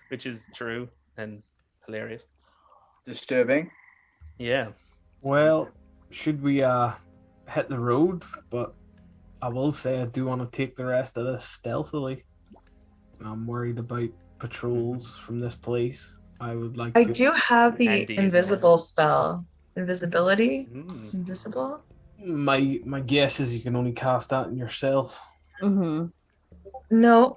which is true and hilarious. Disturbing. Yeah. Well, should we hit the road? But I will say I do want to take the rest of this stealthily. I'm worried about patrols from this place. I would like I to. do have the Andy is invisible one. spell. Invisibility? Mm. Invisible? My guess is you can only cast that in yourself. Mm-hmm. No,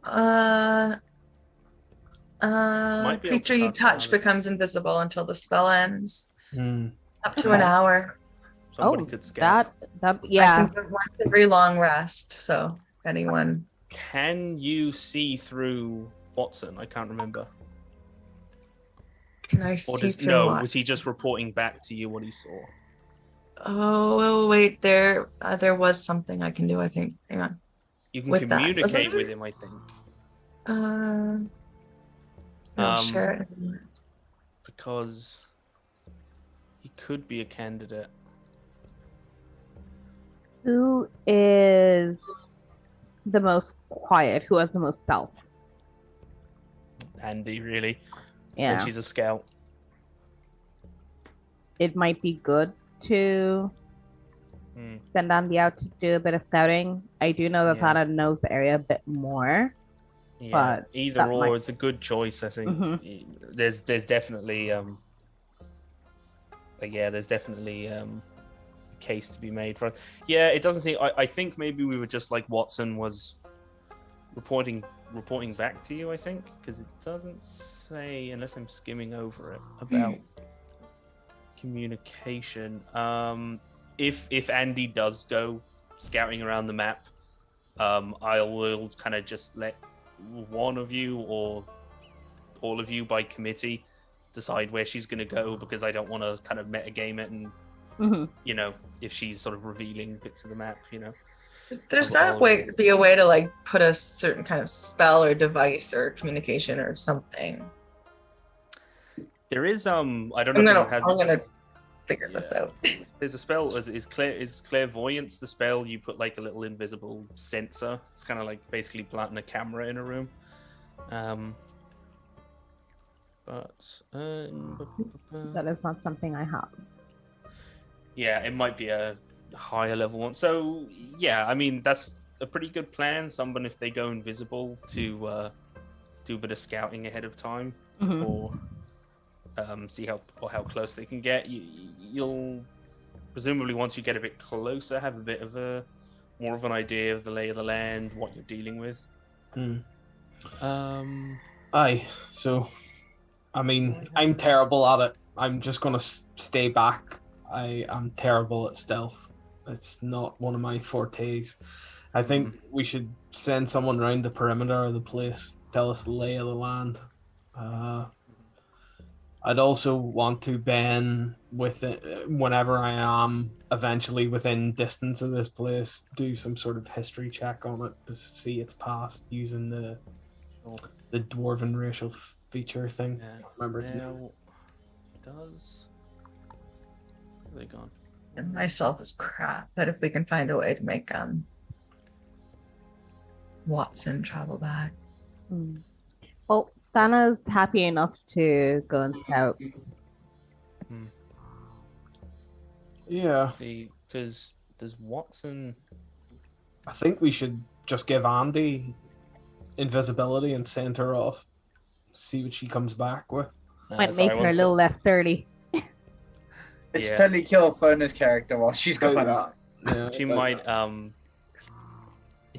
Might be able to creature you cast touch that. becomes invisible until the spell ends. Hmm. Up to an hour. Somebody could scout. that I yeah. can do it once every long rest. So if anyone. Can you see through Watson? I can't remember. Can I Or see through no, what? was he just reporting back to you what he saw? Oh wait, there was something I can do, I think. Hang on. You can With that, communicate wasn't with there? him, I think. No, sure. Because he could be a candidate. Who is the most quiet? Who has the most stealth? Andy, really. Yeah. And she's a scout. It might be good to send Andy out to do a bit of scouting. I do know that Yeah. Thana knows the area a bit more. Yeah, But either that or might- is a good choice, I think. Mhm. There's definitely there's definitely a case to be made for. Yeah, it doesn't seem. I think maybe we were just like Watson was reporting back to you. I think because it doesn't say, unless I'm skimming over it, about communication. If Andy does go scouting around the map, I will kind of just let one of you or all of you by committee decide where she's going to go, because I don't want to kind of metagame it and if she's sort of revealing bits of the map, There's Of gotta all- be a way to like put a certain kind of spell or device or communication or something. There is I don't know if I'm it has gonna figure this Yeah. out. There's a spell is clairvoyance the spell you put like a little invisible sensor. It's kind of like basically planting a camera in a room. But That is not something I have. yeah, it might be a higher level one. So yeah, I mean that's a pretty good plan. Someone if they go invisible to do a bit of scouting ahead of time, Mhm. or see how close they can get. You'll presumably once you get a bit closer, have a bit of a more of an idea of the lay of the land, what you're dealing with. Hmm. Um, Aye. So, I mean, I'm terrible at it. I'm just gonna stay back. I am terrible at stealth. It's not one of my fortes. I think we should send someone around the perimeter of the place, tell us the lay of the land. I'd also want to Ben with it whenever I am eventually within distance of this place, do some sort of history check on it to see its past using the dwarven racial feature thing. yeah. Remember its name. Now, does where are they gone? And myself is crap, but if we can find a way to make Watson travel back. Mm. Well, Thana's happy enough to go and scout. Yeah, Because does Watson? I think we should just give Andy invisibility and send her off. See what she comes back with. Might make her a little less surly. It's Yeah. totally kill Fona's character while she's Tell you gone. that. Yeah, She tell you might that.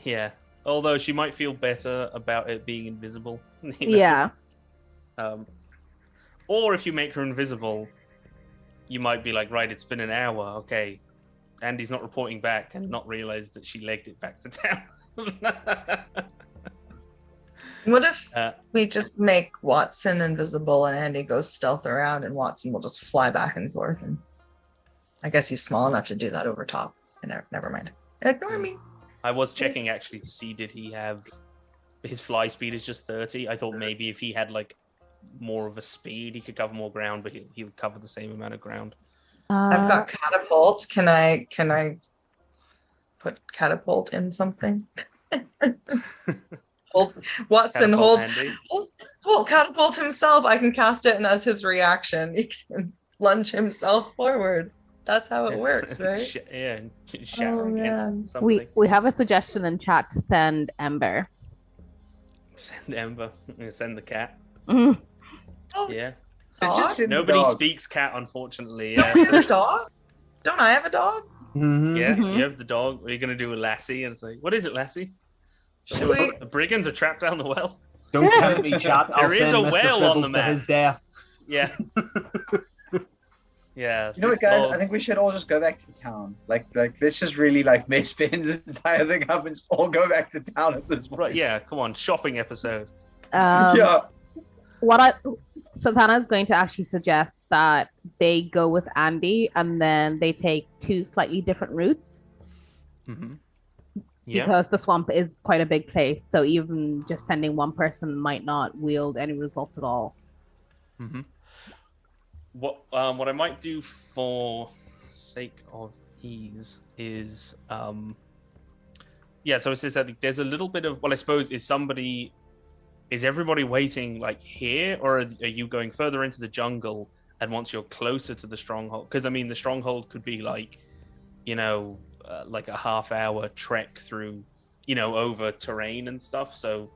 yeah. Although she might feel better about it being invisible. you know? Yeah. Or if you make her invisible, you might be like, right, it's been an hour. Okay, Andy's not reporting back, and not realize that she legged it back to town. What if Uh, we just make Watson invisible and Andy goes stealth around and Watson will just fly back and forth? And I guess he's small enough to do that over top. And never mind. Ignore me. I was checking actually to see did he have his fly speed is just 30. I thought maybe if he had like more of a speed, he could cover more ground, but he would cover the same amount of ground. I've got catapults. Can I put catapult in something? Watson, hold catapult himself. I can cast it, and as his reaction, he can lunge himself forward. That's how it works, right? Yeah, shatter against something. We have a suggestion in chat to send Ember. Send Ember. Send the cat. Mhm. Yeah. It's just in Nobody the dog. speaks cat, unfortunately. Don't Yeah, we have a dog? Don't I have a dog? Mhm. yeah. Mhm. You have the dog. What are you gonna do with Lassie? And it's like, what is it, Lassie? Should we? The brigands are trapped down the well. Don't tempt me, chat. I'll There is send a Mr. whale on the Fibbles to map. his death. Yeah. Yeah. You know what, this guys? dog- I think we should all just go back to town. Like let's just really like mess the entire thing up and just all go back to town at this point. Right. Yeah. Come on. Shopping episode. Yeah. So Thana's going to actually suggest that they go with Andy and then they take two slightly different routes Mm-hmm. Yeah. because the swamp is quite a big place. So even just sending one person might not wield any results at all. Mm-hmm. What I might do for sake of ease is yeah. So it says that there's a little bit of I suppose is everybody waiting like here, or are you going further into the jungle? And once you're closer to the stronghold, because I mean the stronghold could be like, like a half-hour trek through, over terrain and stuff. So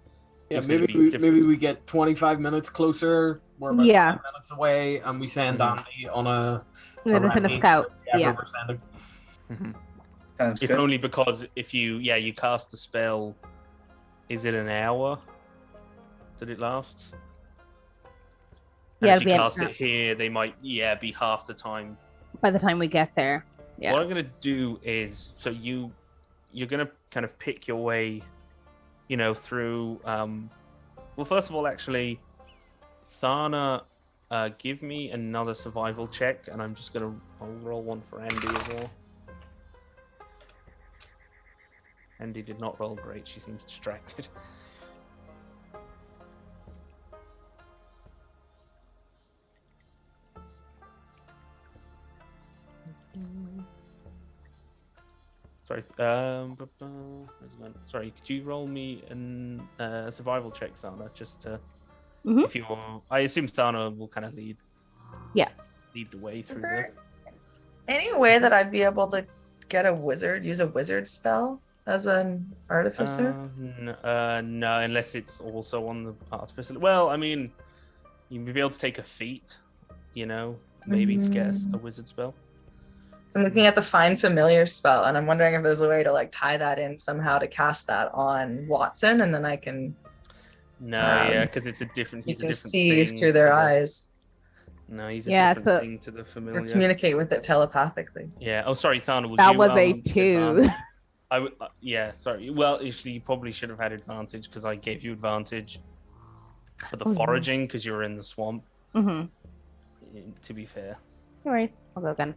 Yeah, seems to be maybe different. we get 25 minutes closer. We're about 5 minutes away, and we send Andy on a a scout. Yeah. we're sending. Mm-hmm. Sounds If good. only because if you cast the spell, is it an hour that it lasts? And Yeah, if you we have- cast it here, they might be half the time. By the time we get there. Yeah. What I'm gonna do is so you're gonna kind of pick your way, through. Well, first of all, actually, Thana, give me another survival check, and I'll roll one for Andy as well. Andy did not roll great. She seems distracted. Sorry. Sorry. Could you roll me a survival check, Thana, just to Mhm. If you, I assume Thana will kind of lead the way Is through there there. any way that I'd be able to get use a wizard spell as an artificer? No, unless it's also on the artificer. Well, I mean, you'd be able to take a feat, maybe to get a wizard spell. So I'm looking at the find familiar spell, and I'm wondering if there's a way to like tie that in somehow to cast that on Watson, and then I can No, because it's a different. you He's a can different see thing through their to the- eyes No, he's a Yeah, different so- thing to the or familiar. communicate with it telepathically. Yeah. Oh, sorry, Thana. Would That you, was a get 2. advantage? I would. Yeah. Sorry. Well, actually, you probably should have had advantage because I gave you advantage for the Oh, yeah. foraging because you were in the swamp. Mm-hmm. To be fair. No worries. I'll go again.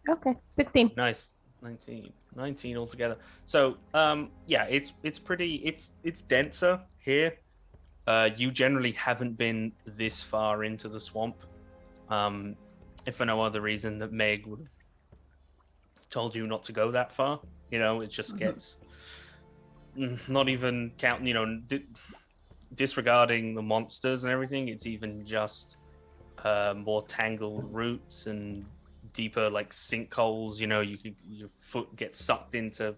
Okay, 16. Nice. 19 altogether. So, yeah, it's pretty. It's denser here. You generally haven't been this far into the swamp. If for no other reason that Meg would have told you not to go that far. It just gets not even counting. Disregarding the monsters and everything. It's even just more tangled roots and deeper like sinkholes. Your foot gets sucked into,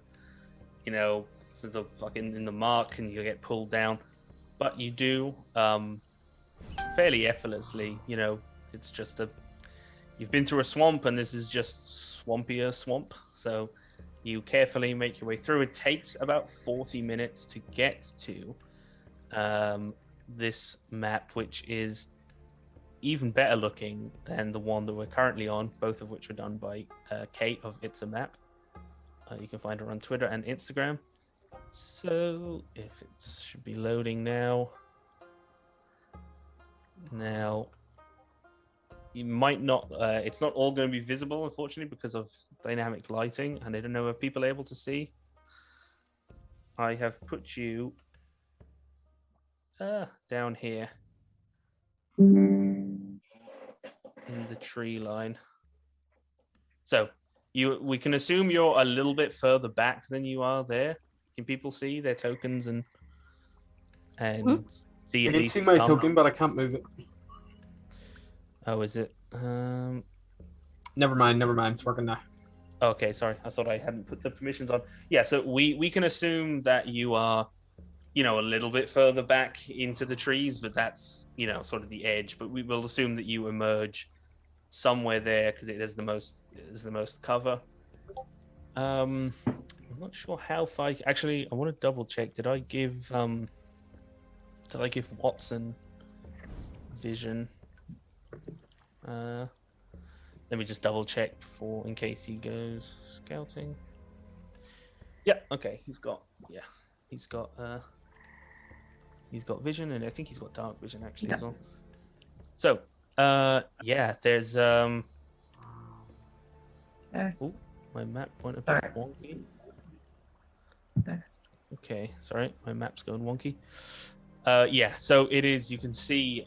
to the fucking in the mark, and you get pulled down. But you do fairly effortlessly. It's just you've been through a swamp, and this is just swampier swamp. So you carefully make your way through. It takes about 40 minutes to get to this map, which is even better looking than the one that we're currently on, both of which were done by Kate of It's a Map. You can find her on Twitter and Instagram. So if it should be loading now. Now, you might not, it's not all going to be visible, unfortunately, because of dynamic lighting, and I don't know if people are able to see. I have put you down here in the tree line. So we can assume you're a little bit further back than you are there. Can people see their tokens and see I at can least see my some? token, but I can't move it. Oh, is it? Never mind. It's working now. Okay, sorry. I thought I hadn't put the permissions on. Yeah, so we can assume that you are, a little bit further back into the trees, but that's, sort of the edge. But we will assume that you emerge somewhere there because it is the most cover. I'm not sure how far. Actually, I want to double check. Did I give Watson vision? Let me just double check in case he goes scouting. Yeah, okay. He's got vision, and I think he's got dark vision actually as well. So, yeah, there's Oh, my map went a bit wonky. Okay, sorry, my map's going wonky. Yeah, so it is. You can see,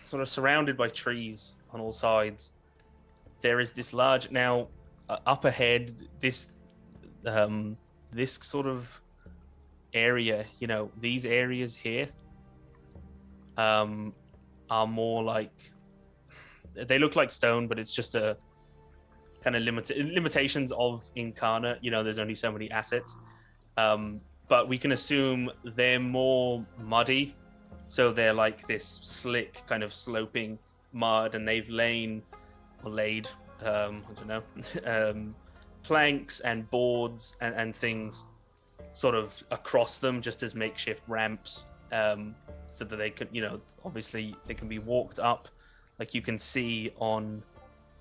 sort of surrounded by trees on all sides. There is this large up ahead. This sort of area. These areas here are more like, they look like stone, but it's just a kind of limitations of Incarna. There's only so many assets, but we can assume they're more muddy, so they're like this slick kind of sloping mud, and they've laid I don't know, planks and boards and things sort of across them just as makeshift ramps, so that they could, obviously they can be walked up. Like you can see on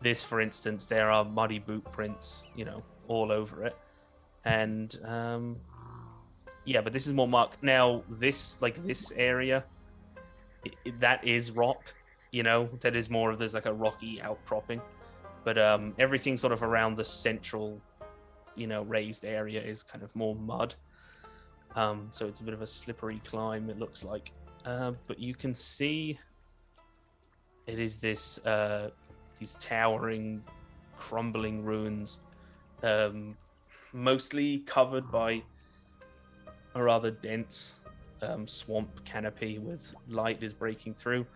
this, for instance, there are muddy boot prints, all over it. And yeah, but this is more marked. Now, this area, that is rock, that is more of, there's like a rocky outcropping. But everything sort of around the central, raised area is kind of more mud. So it's a bit of a slippery climb, it looks like. But you can see it is this these towering crumbling ruins, mostly covered by a rather dense swamp canopy with light is breaking through.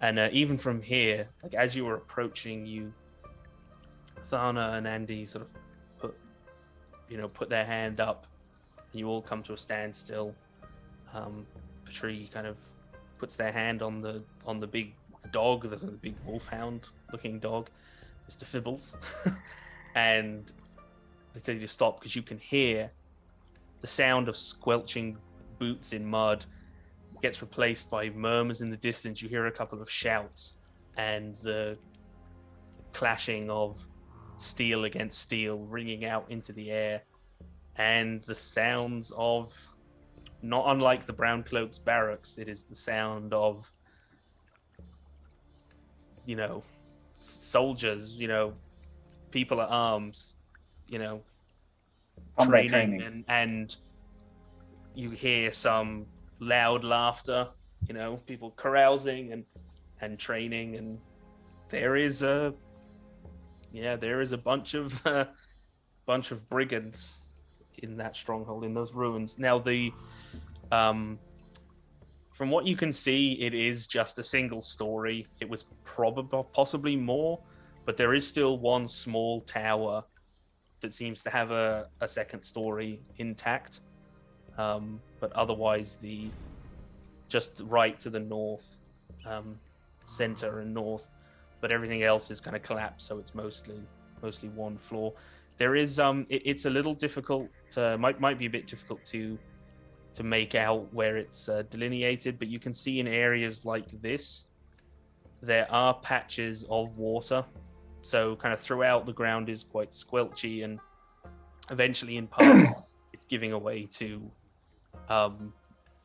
And even from here, like as you were approaching, Thana and Andy sort of put their hand up, and you all come to a standstill. Patri kind of puts their hand on the big dog, the big wolfhound-looking dog, Mr. Fibbles, and they tell you to stop because you can hear the sound of squelching boots in mud. Gets replaced by murmurs in the distance. You hear a couple of shouts and the clashing of steel against steel ringing out into the air, and the sounds of, not unlike the Browncloaks barracks, it is the sound of soldiers, people at arms, Combat training. And you hear some loud laughter, people carousing and training, and there is a bunch of brigands in that stronghold, in those ruins. Now from what you can see, it is just a single story. It was possibly more, but there is still one small tower that seems to have a second story intact. But otherwise, just right to the north, center and north, but everything else is kind of collapsed, so it's mostly one floor. There is it's a little difficult. Might be a bit difficult to make out where it's delineated, but you can see in areas like this, there are patches of water. So kind of throughout, the ground is quite squelchy, and eventually in parts it's giving away to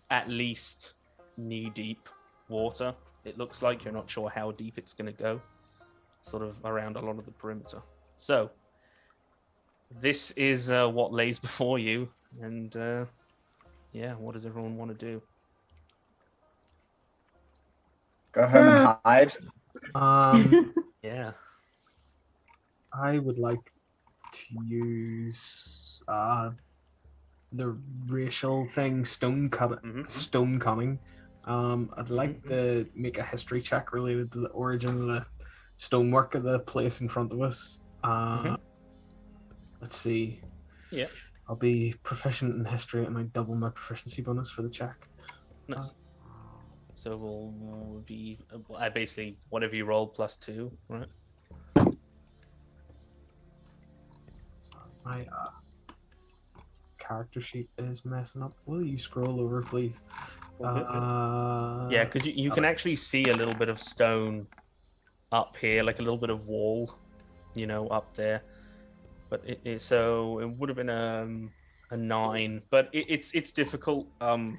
at least knee-deep water. It looks like. You're not sure how deep it's going to go, sort of around a lot of the perimeter. So this is what lays before you, and what does everyone want to do? Go home and hide. Yeah. I would like to use the racial thing, stone cunning. I'd like to make a history check related to the origin of the stonework of the place in front of us. Let's see. Yeah. I'll be proficient in history, and I double my proficiency bonus for the check. Nice. So we'll be basically whatever you roll +2, right? My character sheet is messing up. Will you scroll over, please? Yeah, because you can actually see a little bit of stone up here, like a little bit of wall, up there. But so it would have been a 9, but it's difficult from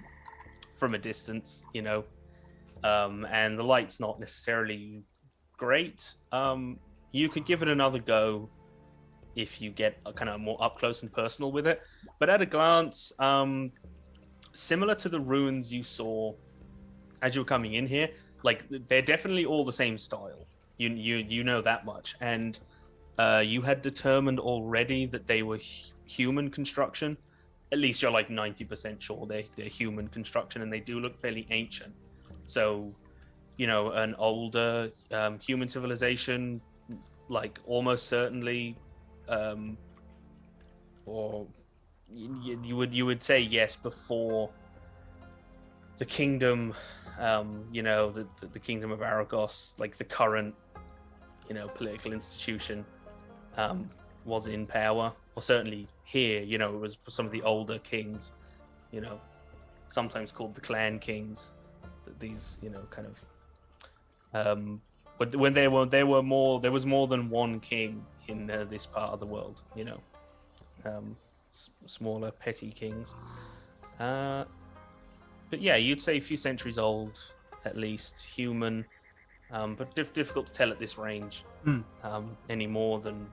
a distance, and the light's not necessarily great. You could give it another go if you get kind of more up close and personal with it. But at a glance, similar to the ruins you saw as you were coming in here, like they're definitely all the same style. You know that much, and you had determined already that they were human construction. At least you're like 90% sure they're human construction, and they do look fairly ancient. So, an older human civilization, like almost certainly, or you would say yes before the kingdom, the kingdom of Aragos, like the current, political institution, was in power, or certainly here, it was some of the older kings, sometimes called the clan kings. These, kind of, but when there was more than one king in this part of the world, smaller petty kings. But yeah, you'd say a few centuries old, at least, human, but difficult to tell at this range, any more than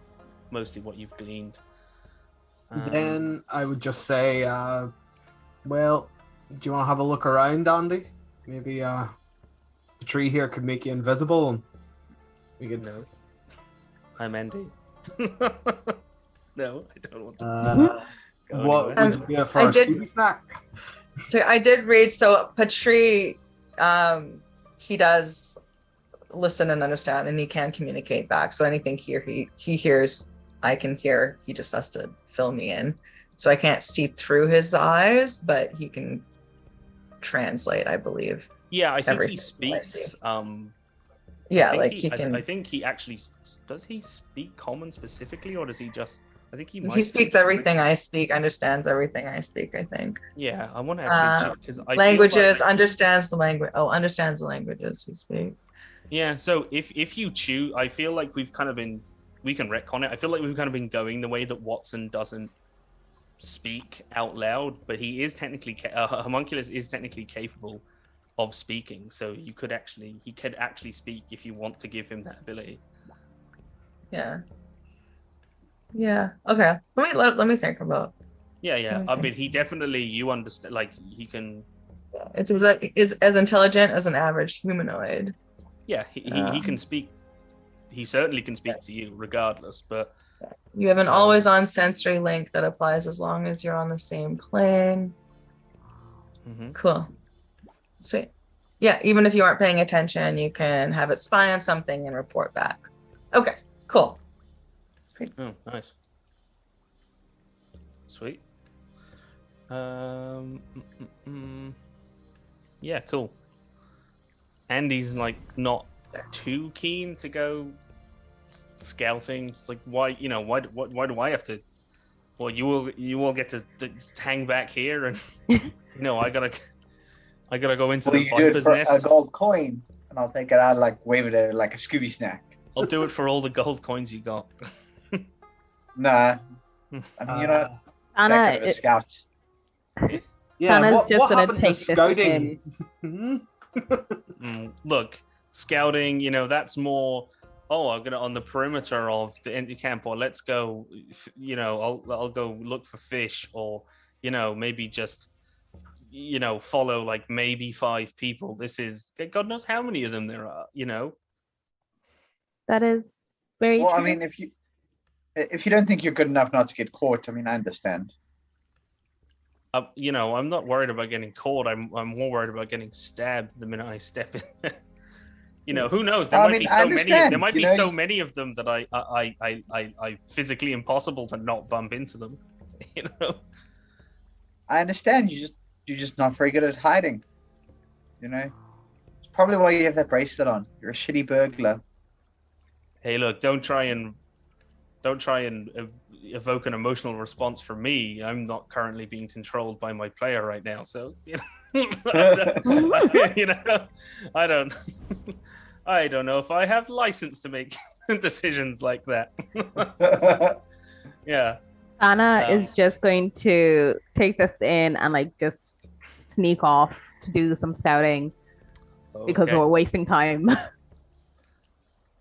mostly what you've gleaned. Then I would just say, well, do you want to have a look around, Andy? Maybe the tree here could make you invisible, and we could. No, I'm Andy. No, I don't want to go What anywhere. would you get for I a did- Scooby snack? So I did read. So Patri, he does listen and understand, and he can communicate back. So anything he hears, I can hear. He just has to fill me in. So I can't see through his eyes, but he can translate, I believe. Yeah, I think he everything I see. speaks. Yeah, I think like he can. I think he actually does. He speak common specifically, or does he just? I think he might. He speaks everything I speak, understands everything I speak, I think. Yeah, I want to actually because I Languages, feel like, understands the language. Oh, understands the languages we speak. yeah. So if you choose, I feel like we've kind of been. We can retcon it. I feel like we've kind of been going the way that Watson doesn't speak out loud, but he is technically homunculus is technically capable of speaking. So he could actually speak if you want to give him that ability. Yeah. Yeah. Okay. Let me think about. Yeah. I Okay. mean, he definitely you understand. Like he can. It's is as intelligent as an average humanoid. Yeah, he can speak. He certainly can speak to you, regardless. But You have an always-on sensory link that applies as long as you're on the same plane. mhm. Cool. Sweet. Yeah, even if you aren't paying attention, you can have it spy on something and report back. Okay, cool. Oh, nice. Sweet. Yeah, cool. Andy's like not too keen to go scouting. It's like why why do I have to? Well, you will get to hang back here, and I gotta go into Well, the you do it viper's for nest. a gold coin, and I'll take it out, like wave it at it like a Scooby snack. I'll do it for all the gold coins you got. Nah, I mean you're not that Anna, kind of a scout. Yeah, Santa's just what gonna happened to take this scouting? Look, scouting, that's more. Oh, I'm gonna on the perimeter of the empty camp, or let's go. I'll go look for fish, or maybe just follow like maybe 5 people. This is God knows how many of them there are. That is very Well, I true. mean, if you don't think you're good enough not to get caught, I mean, I understand. I'm not worried about getting caught. I'm more worried about getting stabbed the minute I step in. Who knows? There I might mean, be I so many. There understand, might you be know, so many of them that I physically impossible to not bump into them. I understand. You're just not very good at hiding. It's probably why you have that bracelet on. You're a shitty burglar. Hey, look! Don't try and evoke an emotional response from me. I'm not currently being controlled by my player right now, so I don't. I don't know if I have license to make decisions like that. Yeah. Anna is just going to take this in and like just sneak off to do some scouting because Okay. we're wasting time.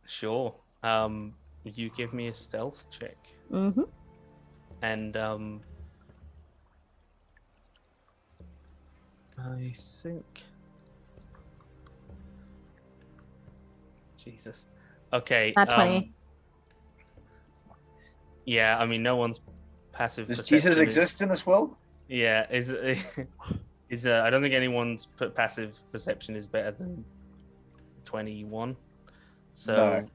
Sure. You give me a stealth check, Mm-hmm. and I think. Jesus. Okay. Not 20. Yeah, I mean, no one's passive. Does perception Jesus is- exist in this world? Yeah, I don't think anyone's passive perception is better than 21. So No.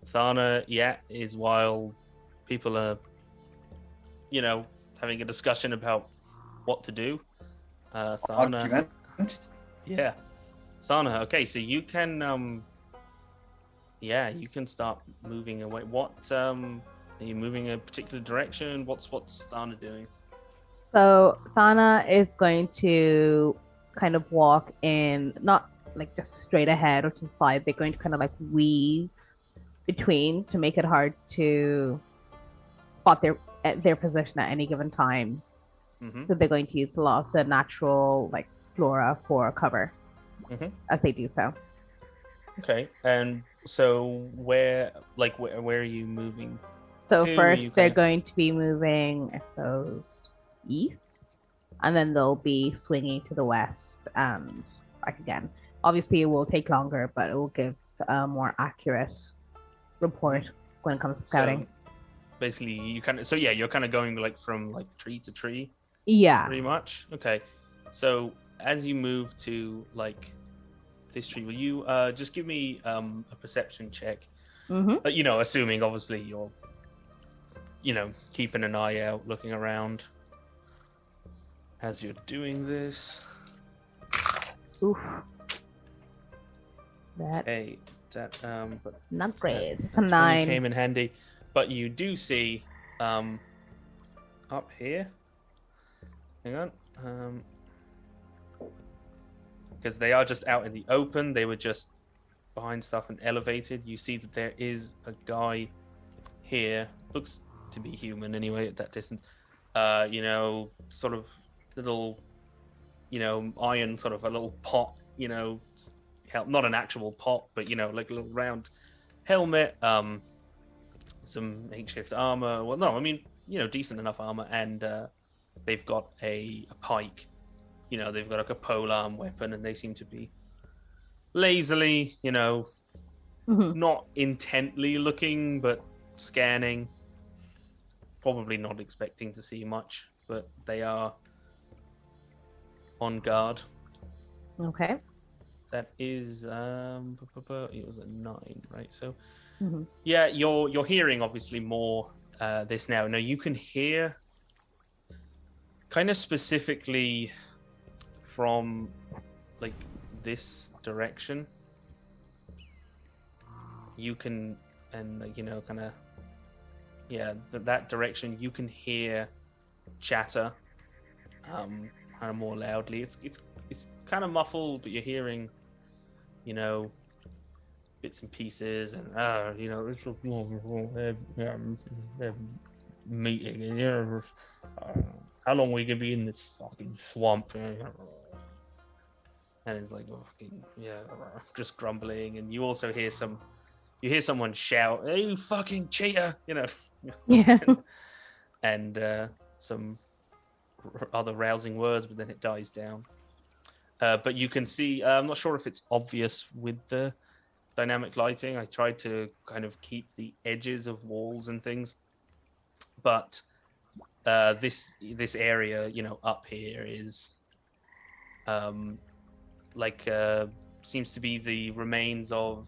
Thana, is while people are, having a discussion about what to do. Thana, Argument. yeah, Thana. Okay, so you can, you can start moving away. What are you moving a particular direction? What's Thana doing? So Thana is going to kind of walk in, not like just straight ahead or to the side. They're going to kind of like weave between to make it hard to spot their position at any given time. Mm-hmm. So they're going to use a lot of the natural like flora for cover as they do so. Okay, and so where are you moving? So to, first you they're kinda- going to be moving, I suppose, east, and then they'll be swinging to the west and back again. Obviously, it will take longer, but it will give a more accurate report when it comes to scouting. basically you kind of you're kind of going like from like tree to tree Yeah. pretty much. Okay, so as you move to like this tree, will you just give me a perception check? Mm-hmm. Assuming obviously you're keeping an eye out, looking around as you're doing this. Oof. That Okay, that but not great. It's a 20 9. came in handy, but you do see up here. Hang on, because they are just out in the open. They were just behind stuff and elevated. You see that there is a guy here. Looks to be human anyway at that distance. Sort of little, iron, sort of a little pot. Not an actual pot, but like a little round helmet. Some makeshift armor. Well, no, I mean, decent enough armor, and they've got a pike. They've got like a polearm weapon, and they seem to be lazily, Mm-hmm. not intently looking, but scanning. Probably not expecting to see much, but they are on guard. Okay. That is, it was a 9, right? So, Mm-hmm. yeah, you're hearing obviously more this now. Now you can hear kind of specifically from like this direction. You can kind of that direction. You can hear chatter, kind of more loudly. It's kind of muffled, but you're hearing, bits and pieces, and it's a meeting, and how long we gonna be in this fucking swamp? And it's like just grumbling, and you also hear someone shout, "Hey, you fucking cheater!" Yeah. and some other rousing words, but then it dies down. But you can see, I'm not sure if it's obvious with the dynamic lighting. I tried to kind of keep the edges of walls and things, but this area, up here is seems to be the remains of,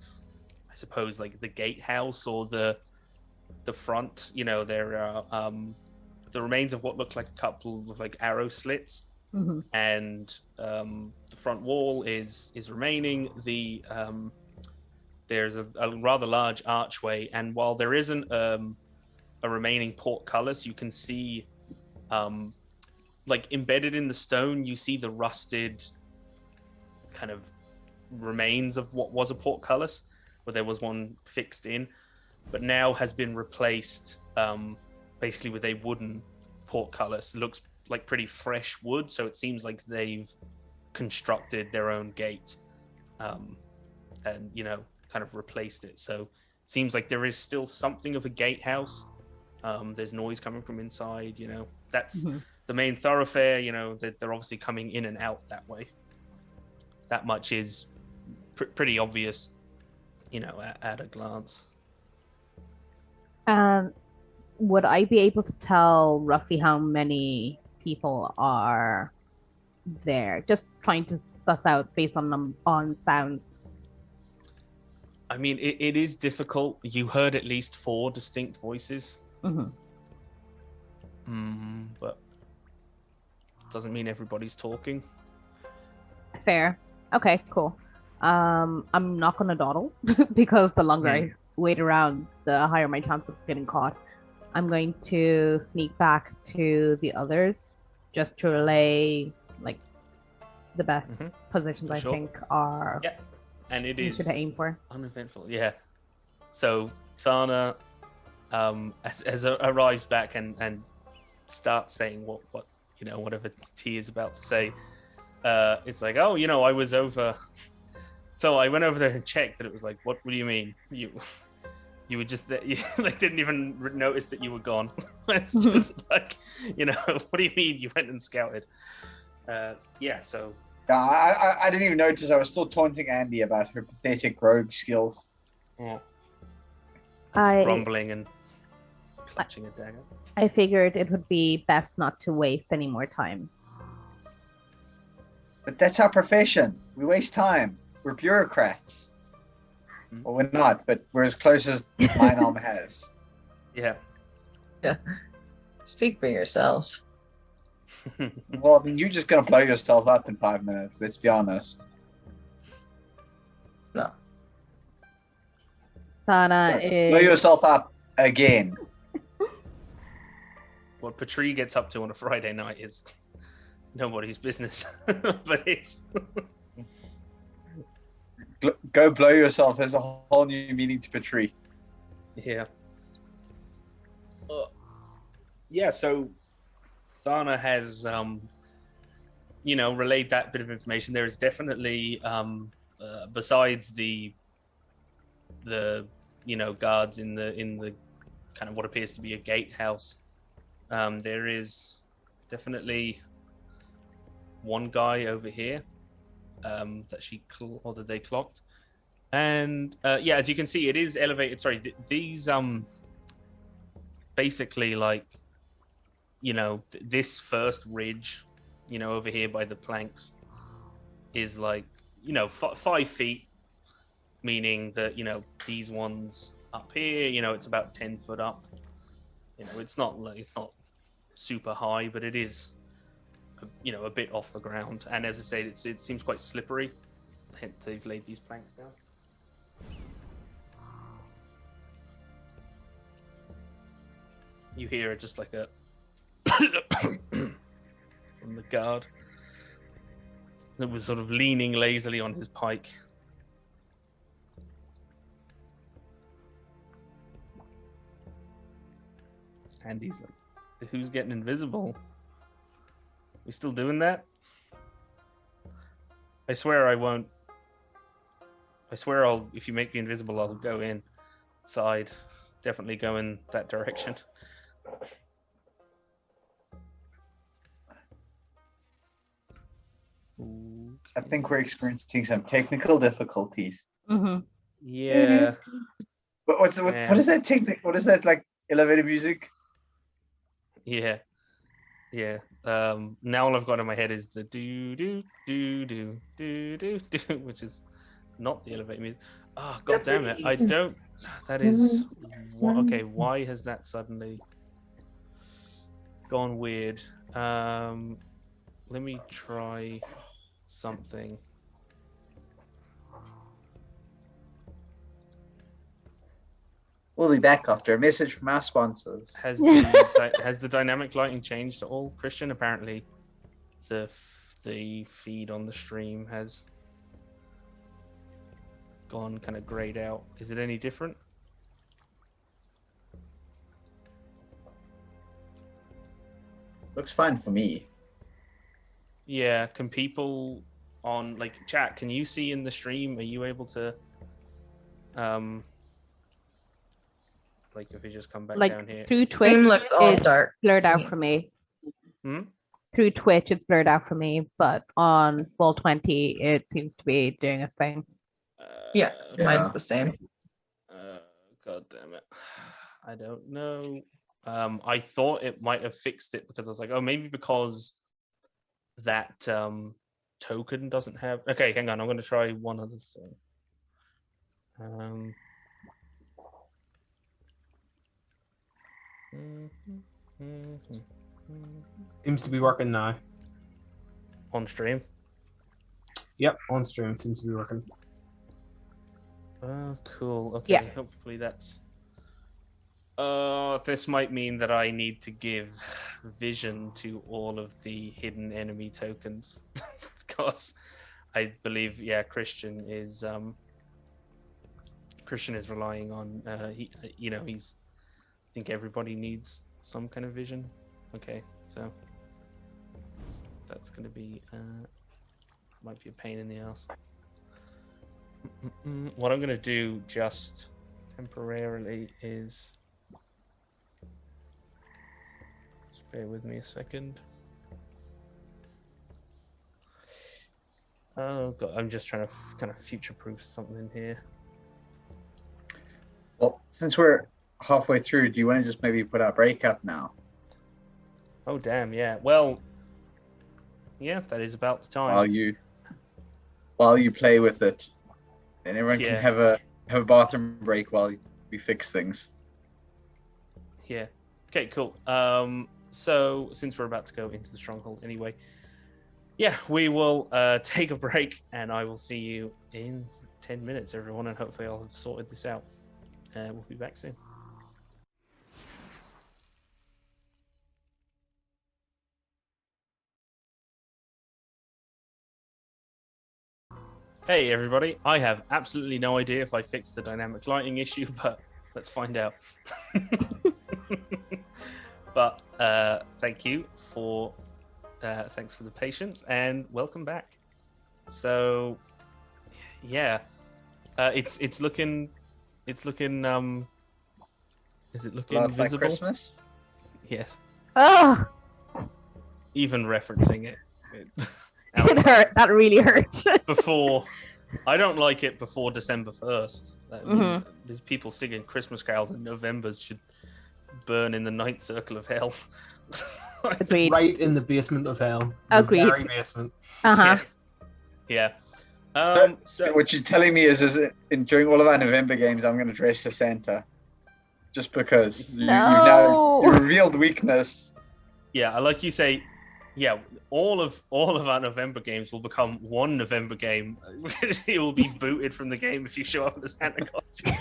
I suppose, like the gatehouse or the front. There are the remains of what look like a couple of like arrow slits, Mm-hmm. and the front wall is remaining. There's a rather large archway, and while there isn't a remaining portcullis, you can see like embedded in the stone, you see the rusted kind of remains of what was a portcullis, where there was one fixed in, but now has been replaced basically with a wooden portcullis. It looks like pretty fresh wood, so it seems like they've constructed their own gate and kind of replaced it. So it seems like there is still something of a gatehouse. There's noise coming from inside. That's Mm-hmm. the main thoroughfare. They're obviously coming in and out that way. That much is pretty obvious, at a glance. Would I be able to tell roughly how many people are there? Just trying to suss out based on sounds. I mean, it is difficult. You heard at least 4 distinct voices. Mm-hmm. But doesn't mean everybody's talking. Fair. Okay, cool. I'm not gonna dawdle because the longer I wait around, the higher my chance of getting caught. I'm going to sneak back to the others just to relay like the best positions For I sure. think are And it we is should aim for. uneventful. Yeah. So Thana has arrived back and starts saying what whatever T is about to say. It's like, oh, I was over. So I went over there and checked, and it was like, what do you mean? You were just there. You didn't even notice that you were gone. It's just like, what do you mean you went and scouted? So. Yeah, I didn't even notice. I was still taunting Andy about her pathetic rogue skills. Yeah. I Grumbling and clutching a dagger. I figured it would be best not to waste any more time. But that's our profession. We waste time. We're bureaucrats. Well, we're not, but we're as close as mine arm has. Yeah. Speak for yourself. Well, I mean, you're just gonna blow yourself up in 5 minutes. Let's be honest. No. Sana Blow is yourself up again. What Patri gets up to on a Friday night is nobody's business. But it's Go blow yourself. There's a whole new meaning to Patri. yeah. Yeah, so Sana has relayed that bit of information. There is definitely besides the guards in the kind of what appears to be a gatehouse, there is definitely one guy over here that they clocked, and as you can see, it is elevated. Sorry, these basically like this first ridge, over here by the planks, is like 5 feet, meaning that these ones up here, it's about 10 foot up. It's not super high, but it is a bit off the ground. And as I say, it seems quite slippery. Hence they've laid these planks down. You hear just like a from the guard that was sort of leaning lazily on his pike. And he's like, who's getting invisible? We still doing that? I swear I won't. I swear if you make me invisible, I'll go inside. Definitely go in that direction. I think we're experiencing some technical difficulties. Mm-hmm. Yeah. But what is that technique? What is that, like elevator music? Yeah. Yeah. Now all I've got in my head is the do do do do do do do, which is not the elevator music. Oh, god damn it! I don't. That is okay. Why has that suddenly gone weird? Let me try something. We'll be back after a message from our sponsors. Has the dynamic lighting changed at all, Christian? Apparently, the feed on the stream has gone kind of grayed out. Is it any different? Looks fine for me. Yeah. Can people on chat? Can you see in the stream? Are you able to if we just come back down here? Through Twitch, Stream looks all it's dark. blurred out for me. Through Twitch, it's blurred out for me, but on Roll20, it seems to be doing its thing. Yeah, mine's the same. God damn it. I don't know. I thought it might have fixed it because I was like, oh, maybe because that token doesn't have. Okay, hang on. I'm going to try one other thing. Seems to be working now. On stream? Yep, on stream it seems to be working. Oh, cool. Okay, Yeah. hopefully that's... this might mean that I need to give vision to all of the hidden enemy tokens. Because I believe, Christian is relying on, he's... I think everybody needs some kind of vision. Okay, so that's going to be might be a pain in the ass. What I'm going to do just temporarily is just bear with me a second. Oh god, I'm just trying to kind of future-proof something here. Well, since we're halfway through, do you want to just maybe put our break up now Oh damn, yeah. Well, yeah, that is about the time. while you play with it, and everyone Yeah. can have a bathroom break while we fix things. Yeah. Okay, cool. So since we're about to go into the stronghold anyway, yeah, we will take a break, and I will see you in 10 minutes, everyone, and hopefully I'll have sorted this out. We'll be back soon. Hey everybody, I have absolutely no idea if I fixed the dynamic lighting issue, but let's find out. But thank you for thanks for the patience and welcome back. So yeah, it's looking is it looking A lot like visible? Christmas. Yes, Oh, even referencing it. it hurt. That really hurt. Before, I don't like it before December 1st. Mhm. There's people singing Christmas carols in November's should burn in the ninth circle of hell. Agreed. Right in the basement of hell. The Agreed. very basement. Uh-huh. Yeah. So What you're telling me is during all of our November games, I'm going to dress as Santa, just because you've now No. revealed weakness. yeah, like you say, yeah, all of our November games will become one November game. It will be booted from the game if you show up in the Santa costume.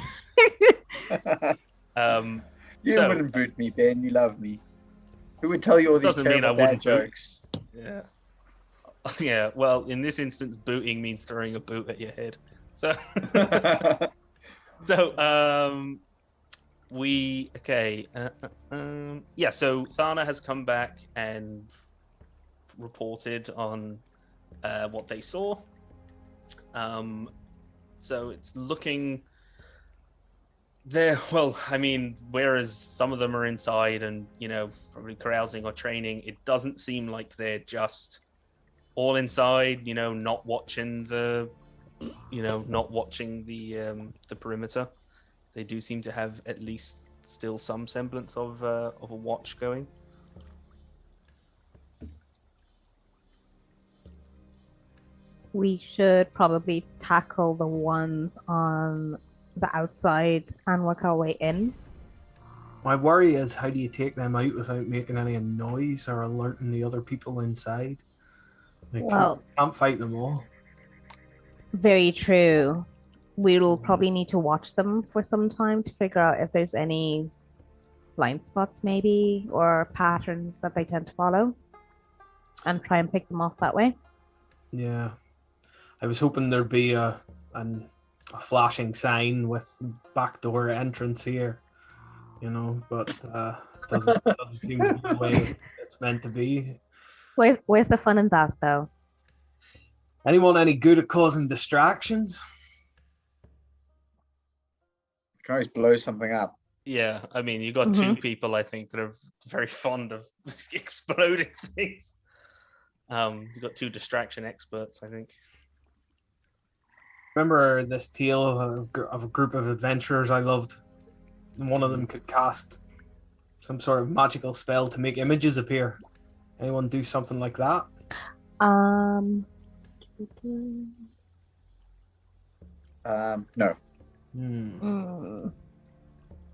You So- wouldn't boot me, Ben. You love me. Who would tell you all these Doesn't mean terrible I wouldn't dad boot. jokes? Yeah. Yeah, well, in this instance, booting means throwing a boot at your head. So, yeah. So Thana has come back and reported on what they saw. So it's looking there. Well, I mean, whereas some of them are inside and probably carousing or training, it doesn't seem like they're just all inside, not watching the perimeter. They do seem to have at least still some semblance of a watch going. We should probably tackle the ones on the outside and work our way in. My worry is, how do you take them out without making any noise or alerting the other people inside? Like, Well- can't fight them all. Very true. We'll probably need to watch them for some time to figure out if there's any blind spots, maybe, or patterns that they tend to follow, and try and pick them off that way. Yeah. I was hoping there'd be a flashing sign with backdoor entrance here, but doesn't seem to be the way it's meant to be. Where's the fun in that, though? Anyone any good at causing distractions? You can always blow something up. Yeah, I mean, you got two people I think that are very fond of exploding things. You got two distraction experts, I think. Remember this tale of a group of adventurers I loved? And one of them could cast some sort of magical spell to make images appear. Anyone do something like that? No.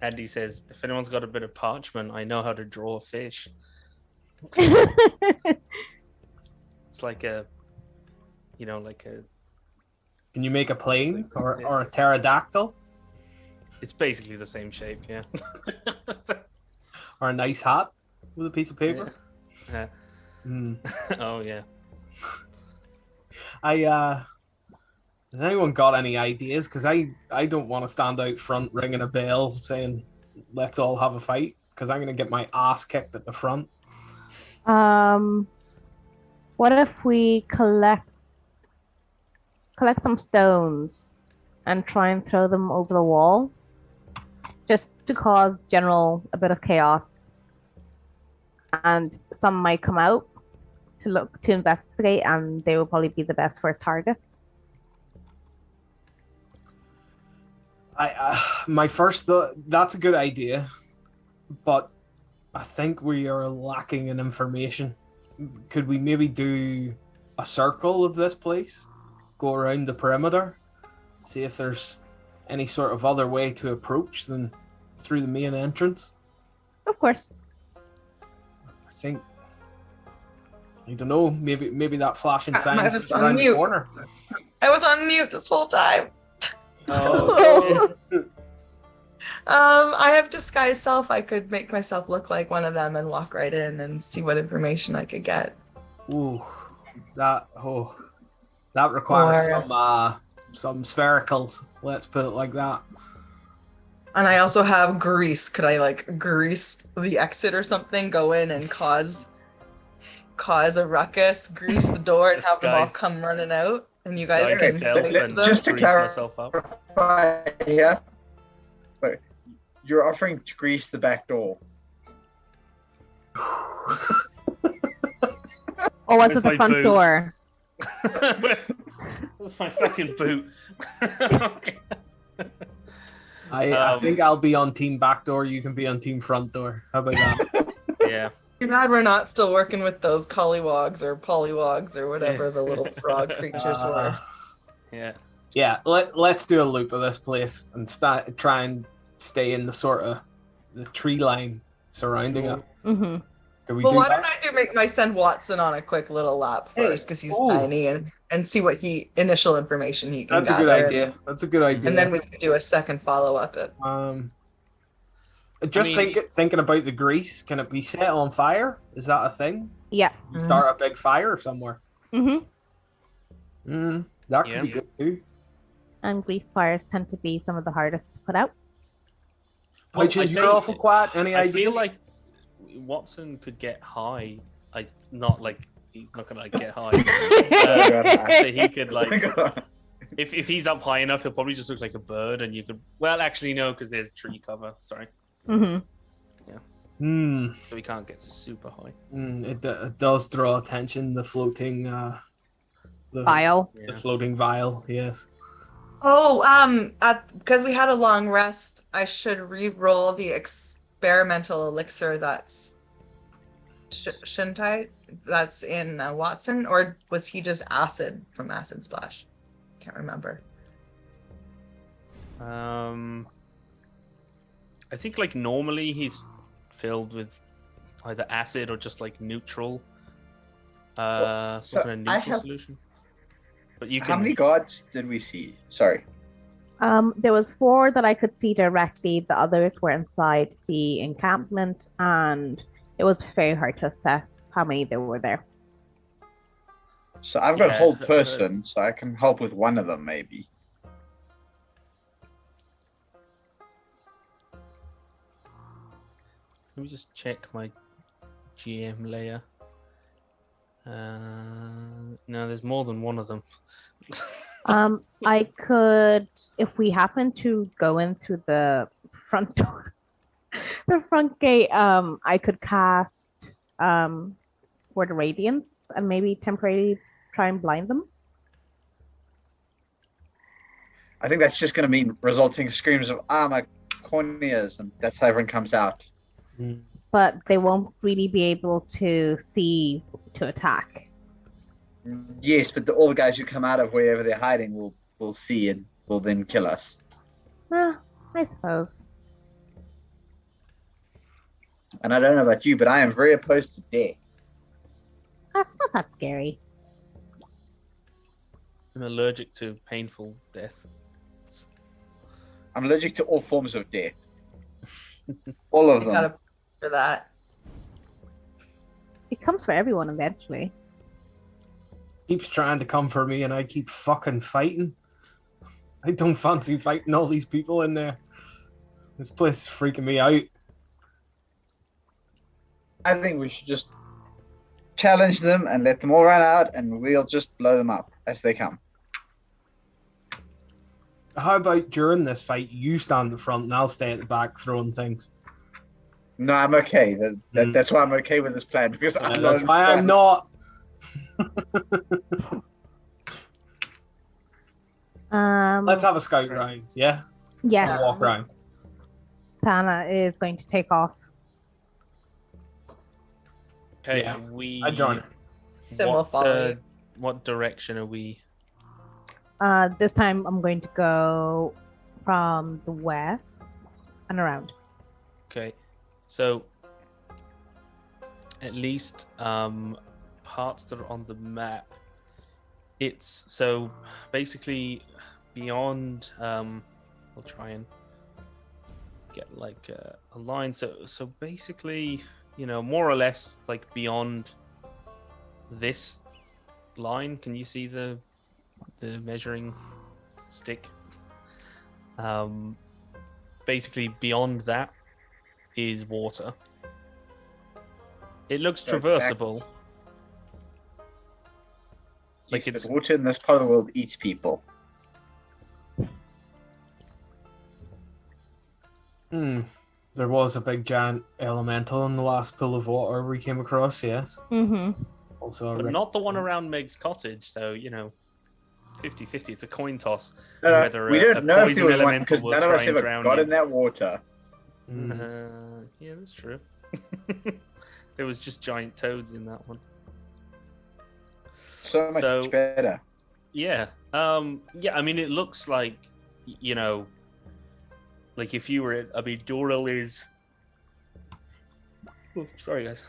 Andy says, if anyone's got a bit of parchment, I know how to draw a fish. It's like a. Can you make a plane or a pterodactyl It's basically the same shape, yeah. or a nice hat with a piece of paper? Yeah. Oh yeah. Has anyone got any ideas? Because I don't want to stand out front ringing a bell saying let's all have a fight, because I'm gonna get my ass kicked at the front. What if we collect some stones and try and throw them over the wall, just to cause a bit of chaos, and some might come out to investigate, and they will probably be the best first targets. My first thought, that's a good idea, but I think we are lacking in information. Could we maybe do a circle of this place, go around the perimeter, see if there's any sort of other way to approach than through the main entrance? Of course. I think, I don't know, maybe that flashing sign I is was just on around the mute. corner. I was on mute this whole time. Oh, I have disguise self. I could make myself look like one of them and walk right in and see what information I could get. ooh, that requires Or- some sphericals. Let's put it like that. And I also have grease. Could I like grease the exit or something? Go in and cause a ruckus, grease the door, and have them all Disguise. come running out, and you guys Disguise can self fix and them. Just to grease myself up. Yeah. But you're offering to grease the back door. Or was it Where's my the front boot? door? That's my fucking boot. I think I'll be on team back door. You can be on team front door. How about that? Yeah. Too bad we're not still working with those collywogs or polywogs or whatever the little frog creatures were. Yeah. Yeah, let's do a loop of this place and try and stay in the sort of the tree line surrounding it. Mm-hmm. Can we Well, do why that? don't I send Watson on a quick little lap first because he's tiny and see what initial information he can That's a gather. good idea. That's a good idea. And then we can do a second follow up. Just thinking about the grease. Can it be set on fire? Is that a thing? Yeah. Start a big fire somewhere. Mm-hmm. That could Yeah. be good too. And grease fires tend to be some of the hardest to put out. Which I'd is say- your awful quat? Any I idea? feel like Watson could get high. Not like he's not gonna like get high. So he could like if he's up high enough, he'll probably just look like a bird, and you could. Well, actually, no, because there's tree cover. Sorry, Mm-hmm. so he can't get super high. It does draw attention. The floating, the Vial. the floating vial. Yes. Oh, because we had a long rest, I should re-roll the experimental elixir that's Shintai, that's in Watson, or was he just acid from Acid Splash? Can't remember. I think like normally he's filled with either acid or just like neutral, some so kind of I neutral have- solution. But you How can. many gods did we see? Sorry. There was 4 that I could see directly. The others were inside the encampment, and it was very hard to assess how many there were there. So I've got Yeah, hold person, so I can help with one of them maybe. Let me just check my GM layer. No, there's more than one of them. I could, if we happen to go in through the front door, the front gate, I could cast Word of Radiance and maybe temporarily try and blind them. I think that's just going to mean resulting screams of my corneas, and that's how everyone comes out. But they won't really be able to see to attack. Yes, but all the guys who come out of wherever they're hiding will see and will then kill us. I suppose. And I don't know about you, but I am very opposed to death. That's not that scary. I'm allergic to painful death. I'm allergic to all forms of death. All of I them. gotta for that. It comes for everyone eventually. Keeps trying to come for me, and I keep fucking fighting. I don't fancy fighting all these people in there. This place is freaking me out. I think we should just challenge them and let them all run out, and we'll just blow them up as they come. How about during this fight, you stand in the front and I'll stay at the back throwing things? No, I'm okay. That's why I'm okay with this plan, because Yeah, I'm that's not. why I'm not. Let's have a scout round, yeah? Yes, I'll walk around. Tana is going to take off. Okay, Yeah, we. I join her. Sim will follow you. What direction are we? This time I'm going to go from the west and around. Okay, so at least parts that are on the map. It's so basically beyond. We'll try and get like a line. So basically, more or less like beyond this line. Can you see the measuring stick? Basically beyond that is water. It looks So it's traversable. Like Like it's water in this part of the world eats people. There was a big giant elemental in the last pool of water we came across, yes. Mm-hmm. Also, but not the one around Meg's cottage. So 50-50. It's a coin toss. No, no, Whether we a don't know if poison there was one elemental because will none of try us and ever drown got you. in that water. Yeah, that's true. There was just giant toads in that one. So much better. Yeah. Yeah, I mean, it looks like, like if you were, Doral is, oh, sorry guys,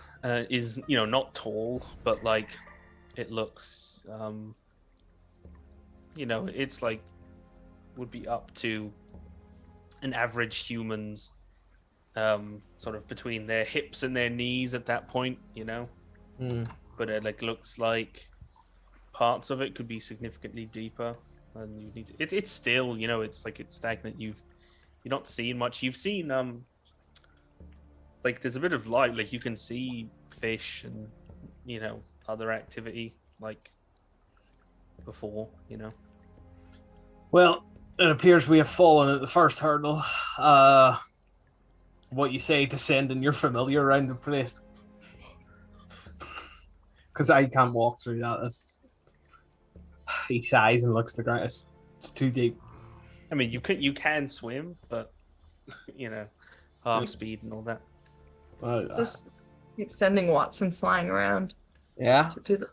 is, not tall, but like, it looks, it's like, would be up to an average human's, sort of between their hips and their knees at that point, But it like looks like parts of it could be significantly deeper, and you need to, it's still, it's like it's stagnant. You're not seeing much. You've seen like there's a bit of light, like you can see fish and other activity like before. Well, it appears we have fallen at the first hurdle. What you say to sending your familiar around the place? Because I can't walk through that. He sighs and looks at the ground. It's too deep. I mean, you can swim, but half speed and all that. Just keep sending Watson flying around Yeah. to do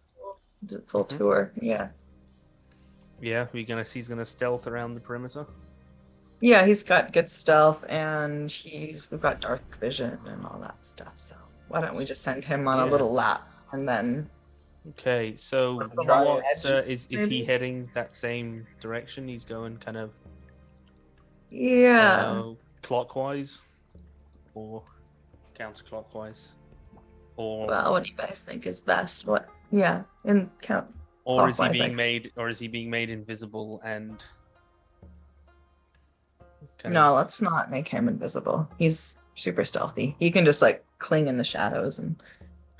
the full tour. Yeah. Yeah, he's gonna stealth around the perimeter. Yeah, he's got good stealth and we've got dark vision and all that stuff. So why don't we just send him on a little lap and then Okay, so Try what it. is he Maybe. heading that same direction? He's going kind of clockwise or counterclockwise, or well, what do you guys think is best? What? Yeah, in count. or is he clockwise, being made invisible and? No, let's not make him invisible. He's super stealthy. He can just like cling in the shadows and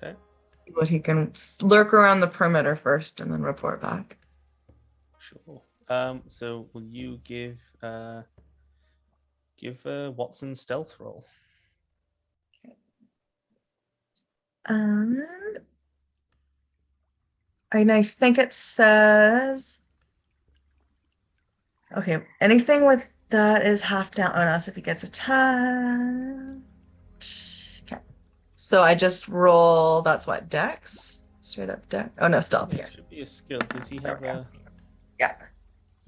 see what he can lurk around the perimeter first and then report back. Sure. So will you give Watson stealth roll? And I think it says okay. Anything with that is half down. Oh no, so if he gets attacked. Okay. So I just roll. That's what Dex. Straight up Dex. Oh no, stealth here. Should be a skill. Does he have a? Yeah.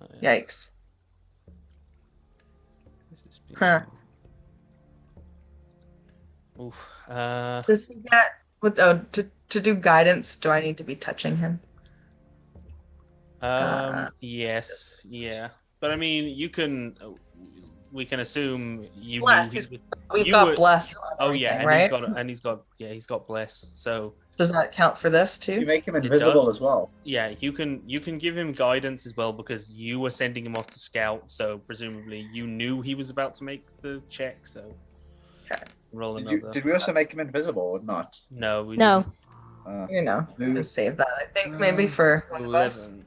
Oh, yeah. Yikes. Huh. Oof. Does he get with to do guidance? Do I need to be touching him? Yes, yeah, but I mean, we can assume you. Bless. We've got bless. Oh yeah, and right? he's got bless. So does that count for this too? You make him invisible as well. Yeah, you can give him guidance as well because you were sending him off to scout. So presumably you knew he was about to make the check. So okay. Roll another. Did we also make him invisible or not? No, we no. didn't. Just save that. I think maybe for 11.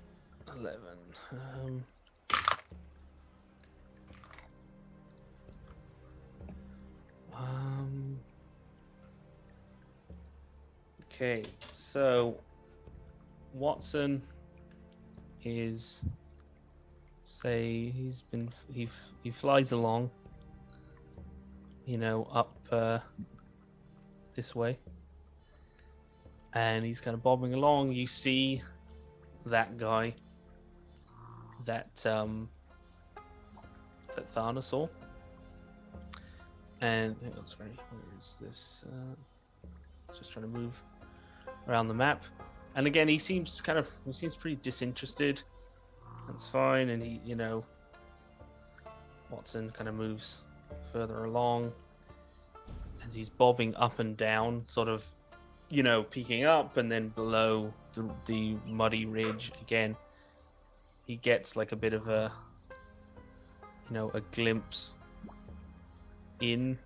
Okay, so Watson is say he flies along, up this way, and he's kind of bobbing along. You see that guy that Thana saw, and hang on, sorry, where is this? Just trying to move around the map, and again he seems pretty disinterested. That's fine, and he, Watson kind of moves further along as he's bobbing up and down, sort of, peeking up and then below the muddy ridge again. He gets like a bit of a glimpse in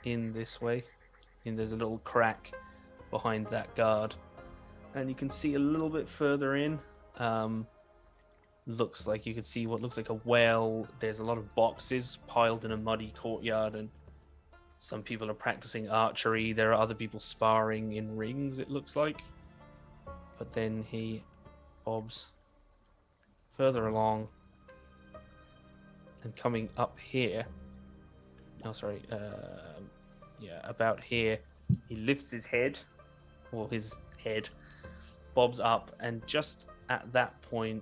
this way, and there's a little crack behind that guard, and you can see a little bit further in. Looks like you can see what looks like a well. There's a lot of boxes piled in a muddy courtyard, and some people are practicing archery. There are other people sparring in rings, it looks like. But then he bobs further along, and coming up here. Oh, sorry. About here. He lifts his head, or his head bobs up, and just at that point,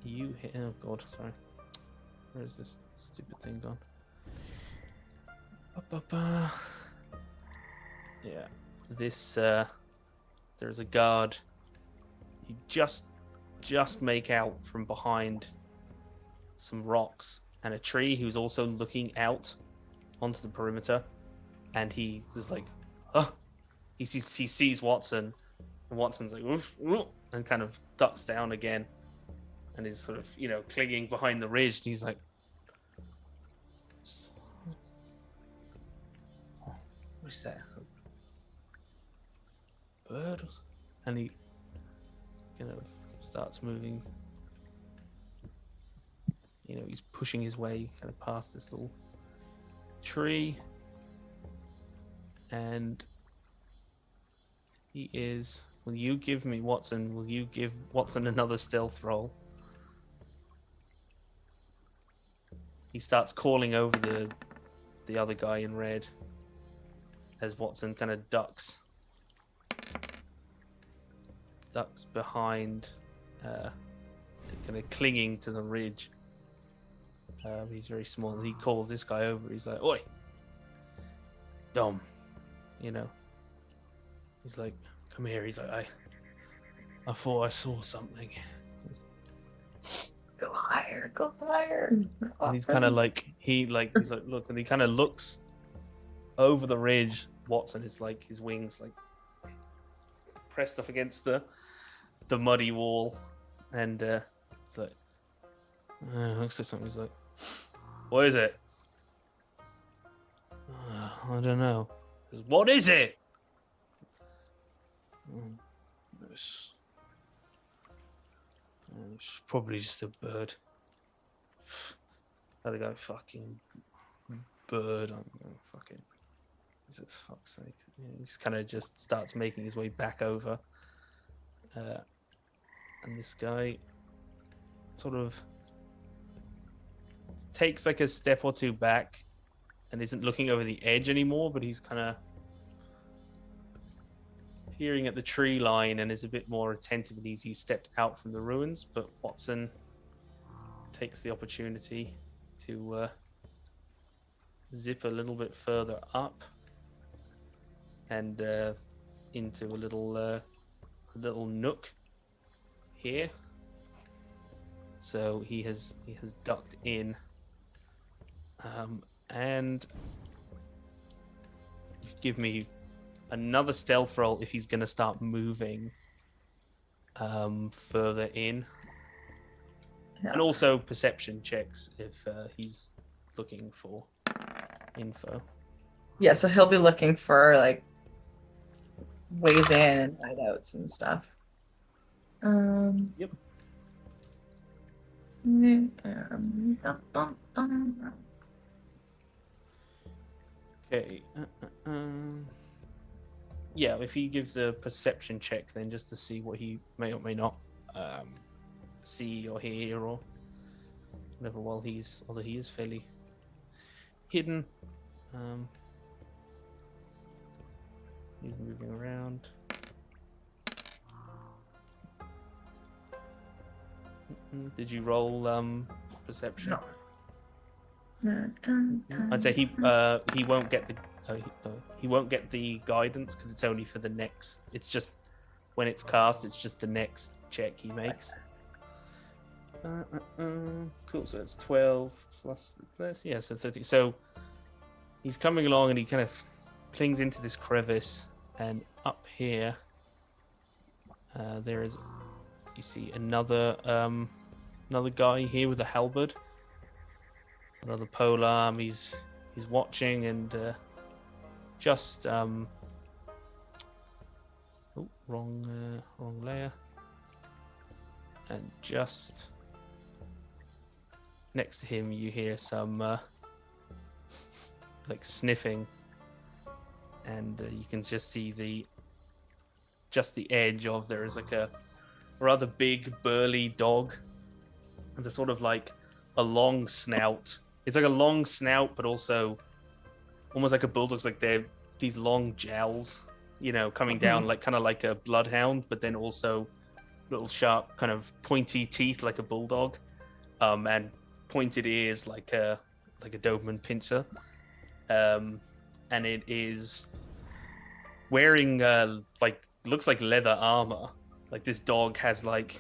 you hit. Oh god, sorry. Where is this stupid thing gone? Yeah, this. There's a guard. You just make out from behind some rocks and a tree who's also looking out onto the perimeter, and he is like, oh, he sees Watson, and Watson's like, oof, oof, and kind of ducks down again, and is sort of clinging behind the ridge. And he's like, what is that? A bird? And he kind of starts moving. He's pushing his way kind of past this little tree, and he is. Will you give me Watson? Will you give Watson another stealth roll? He starts calling over the other guy in red as Watson kind of ducks behind, kind of clinging to the ridge. He's very small, and he calls this guy over. He's like, "Oi, Dom," He's like, "Come here." He's like, I thought I saw something. Go higher, go higher. And he's kind of like, he's like, look, and he kind of looks over the ridge. Watson is like, his wings like pressed up against the muddy wall, and it's like, looks like something. He's like, what is it? I don't know. He goes, what is it? It's probably just a bird. Other guy, fucking bird. I'm fucking. For fuck's sake. He's kind of just starts making his way back over. And this guy sort of takes like a step or two back and isn't looking over the edge anymore, but he's kind of peering at the tree line and is a bit more attentive, and he's stepped out from the ruins. But Watson takes the opportunity to zip a little bit further up and into a little nook here. So he has ducked in, and give me another stealth roll if he's going to start moving further in. Yeah. And also perception checks if he's looking for info. Yeah, so he'll be looking for like ways in and hideouts and stuff. Yep. Okay. Yeah, if he gives a perception check, then just to see what he may or may not see or hear or whatever, although he is fairly hidden. He's moving around. Did you roll perception? No. Dun, dun, I'd say he won't get the he won't get the guidance because it's only for the next. It's just when it's cast. It's just the next check he makes. Cool. So it's 12 plus this. Yeah, so 30. So he's coming along and he kind of clings into this crevice, and up here there is. You see another guy here with a halberd. Another polearm. He's watching and just oh, wrong layer. And just next to him, you hear some like sniffing, and you can just see the edge of there is like a rather big burly dog, and a sort of like a long snout. It's like a long snout, but also almost like a bulldog's. Like they're these long jowls, coming down, like kind of like a bloodhound, but then also little sharp, kind of pointy teeth like a bulldog, and pointed ears like a Doberman Pinscher, and it is wearing like looks like leather armor. Like this dog has like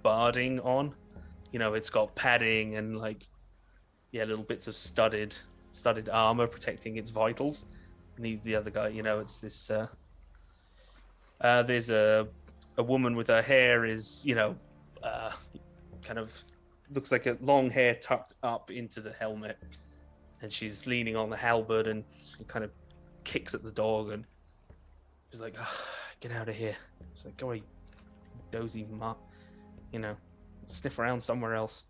barding on, it's got padding and like little bits of studded armor protecting its vitals. And he's the other guy, it's this there's a woman with her hair is kind of looks like a long hair tucked up into the helmet, and she's leaning on the halberd and she kind of kicks at the dog and she's like, get out of here. She's like, go away, dozy mutt, sniff around somewhere else.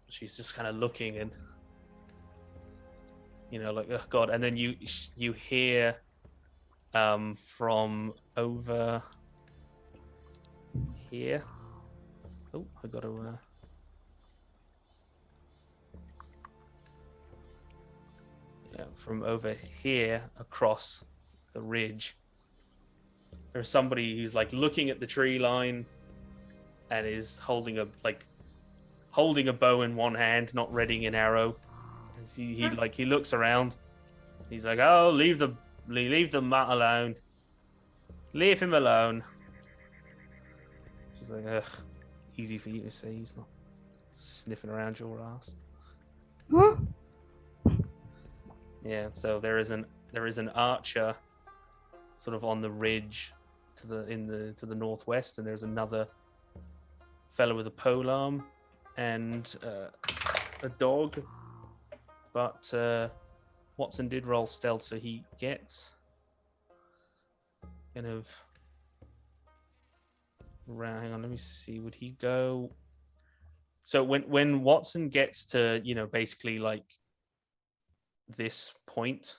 She's just kind of looking and like, oh god. And then you hear from over here. Oh, I got to from over here across the ridge, there's somebody who's like looking at the tree line and is holding a bow in one hand, not readying an arrow. He looks around. He's like, "Oh, leave the mutt alone. Leave him alone." She's like, "Ugh, easy for you to say. He's not sniffing around your ass." Yeah. So there is an archer, sort of on the ridge to the northwest, and there's another fellow with a polearm and a dog. But Watson did roll stealth, so he gets kind of around. Hang on, let me see. Would he go? So when Watson gets to basically like this point,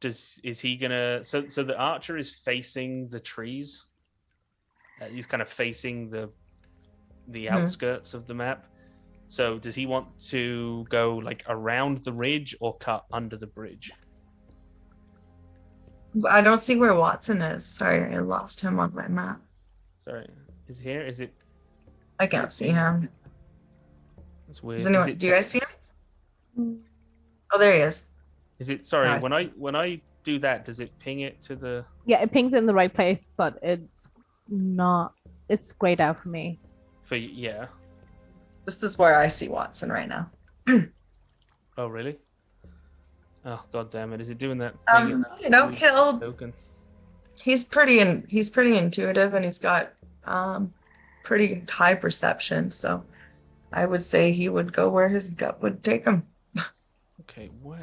is he gonna? So the archer is facing the trees. He's kind of facing the outskirts of the map. So does he want to go like around the ridge or cut under the bridge? I don't see where Watson is. Sorry, I lost him on my map. Sorry, is he here? Is it? I can't see him. That's weird. Does anyone, do you guys see him? Oh, there he is. Is it? Sorry, No, when I do that, does it ping it to the? Yeah, it pings in the right place, but it's not. It's grayed out for me. Yeah. This is where I see Watson right now. Oh really? Oh god damn it! Is it doing that thing? No kill. Token. He's pretty intuitive, and he's got pretty high perception. So I would say he would go where his gut would take him. Okay, why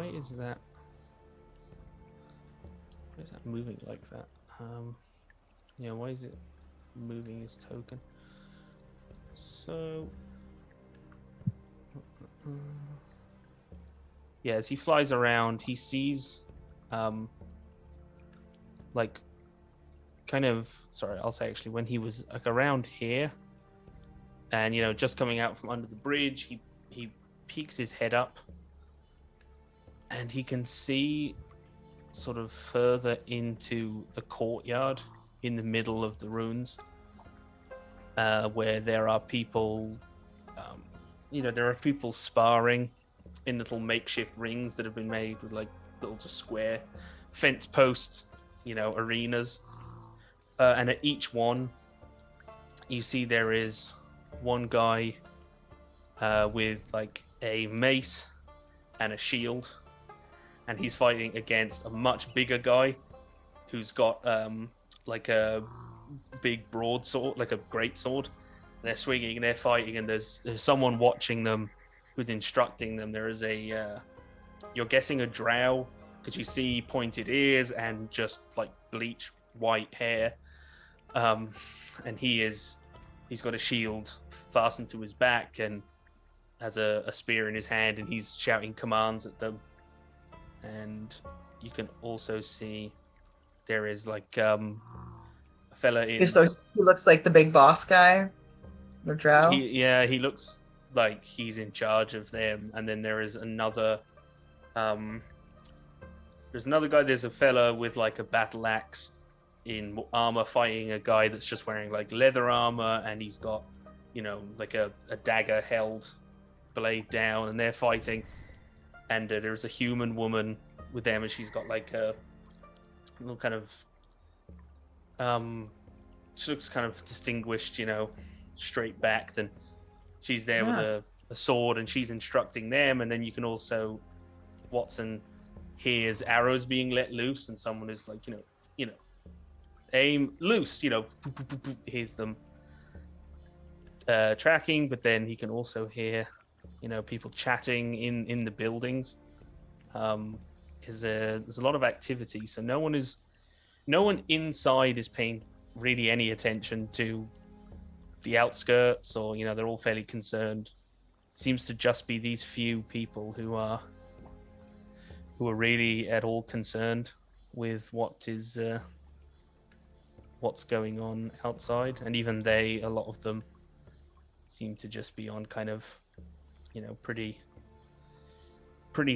is that? Why is that moving like that? Yeah, why is it moving his token? So, yeah, as he flies around, he sees like kind of sorry, I'll say actually when he was like around here, and just coming out from under the bridge, he peeks his head up, and he can see sort of further into the courtyard in the middle of the ruins, where there are people, there are people sparring in little makeshift rings that have been made with like little just square fence posts, arenas, and at each one, you see there is one guy with like a mace and a shield, and he's fighting against a much bigger guy who's got like a big broadsword, like a great sword. They're swinging and they're fighting, and there's someone watching them who's instructing them. There is you're guessing a drow, because you see pointed ears and just like bleach white hair, and he's got a shield fastened to his back and has a spear in his hand, and he's shouting commands at them. And you can also see there is like a fella in. So he looks like the big boss guy, the drow. He looks like he's in charge of them. And then there is another. There's another guy. There's a fella with like a battle axe in armor fighting a guy that's just wearing like leather armor, and he's got like a dagger held blade down, and they're fighting. And there's a human woman with them, and she's got like a little kind of she looks kind of distinguished, straight backed, and she's there with a sword, and she's instructing them. And then you can also, Watson hears arrows being let loose, and someone is like, aim loose, hears them tracking. But then he can also hear people chatting in the buildings. There's a lot of activity, so no one inside is paying really any attention to the outskirts, or they're all fairly concerned. It seems to just be these few people who are really at all concerned with what's going on outside. And even they, a lot of them, seem to just be on kind of pretty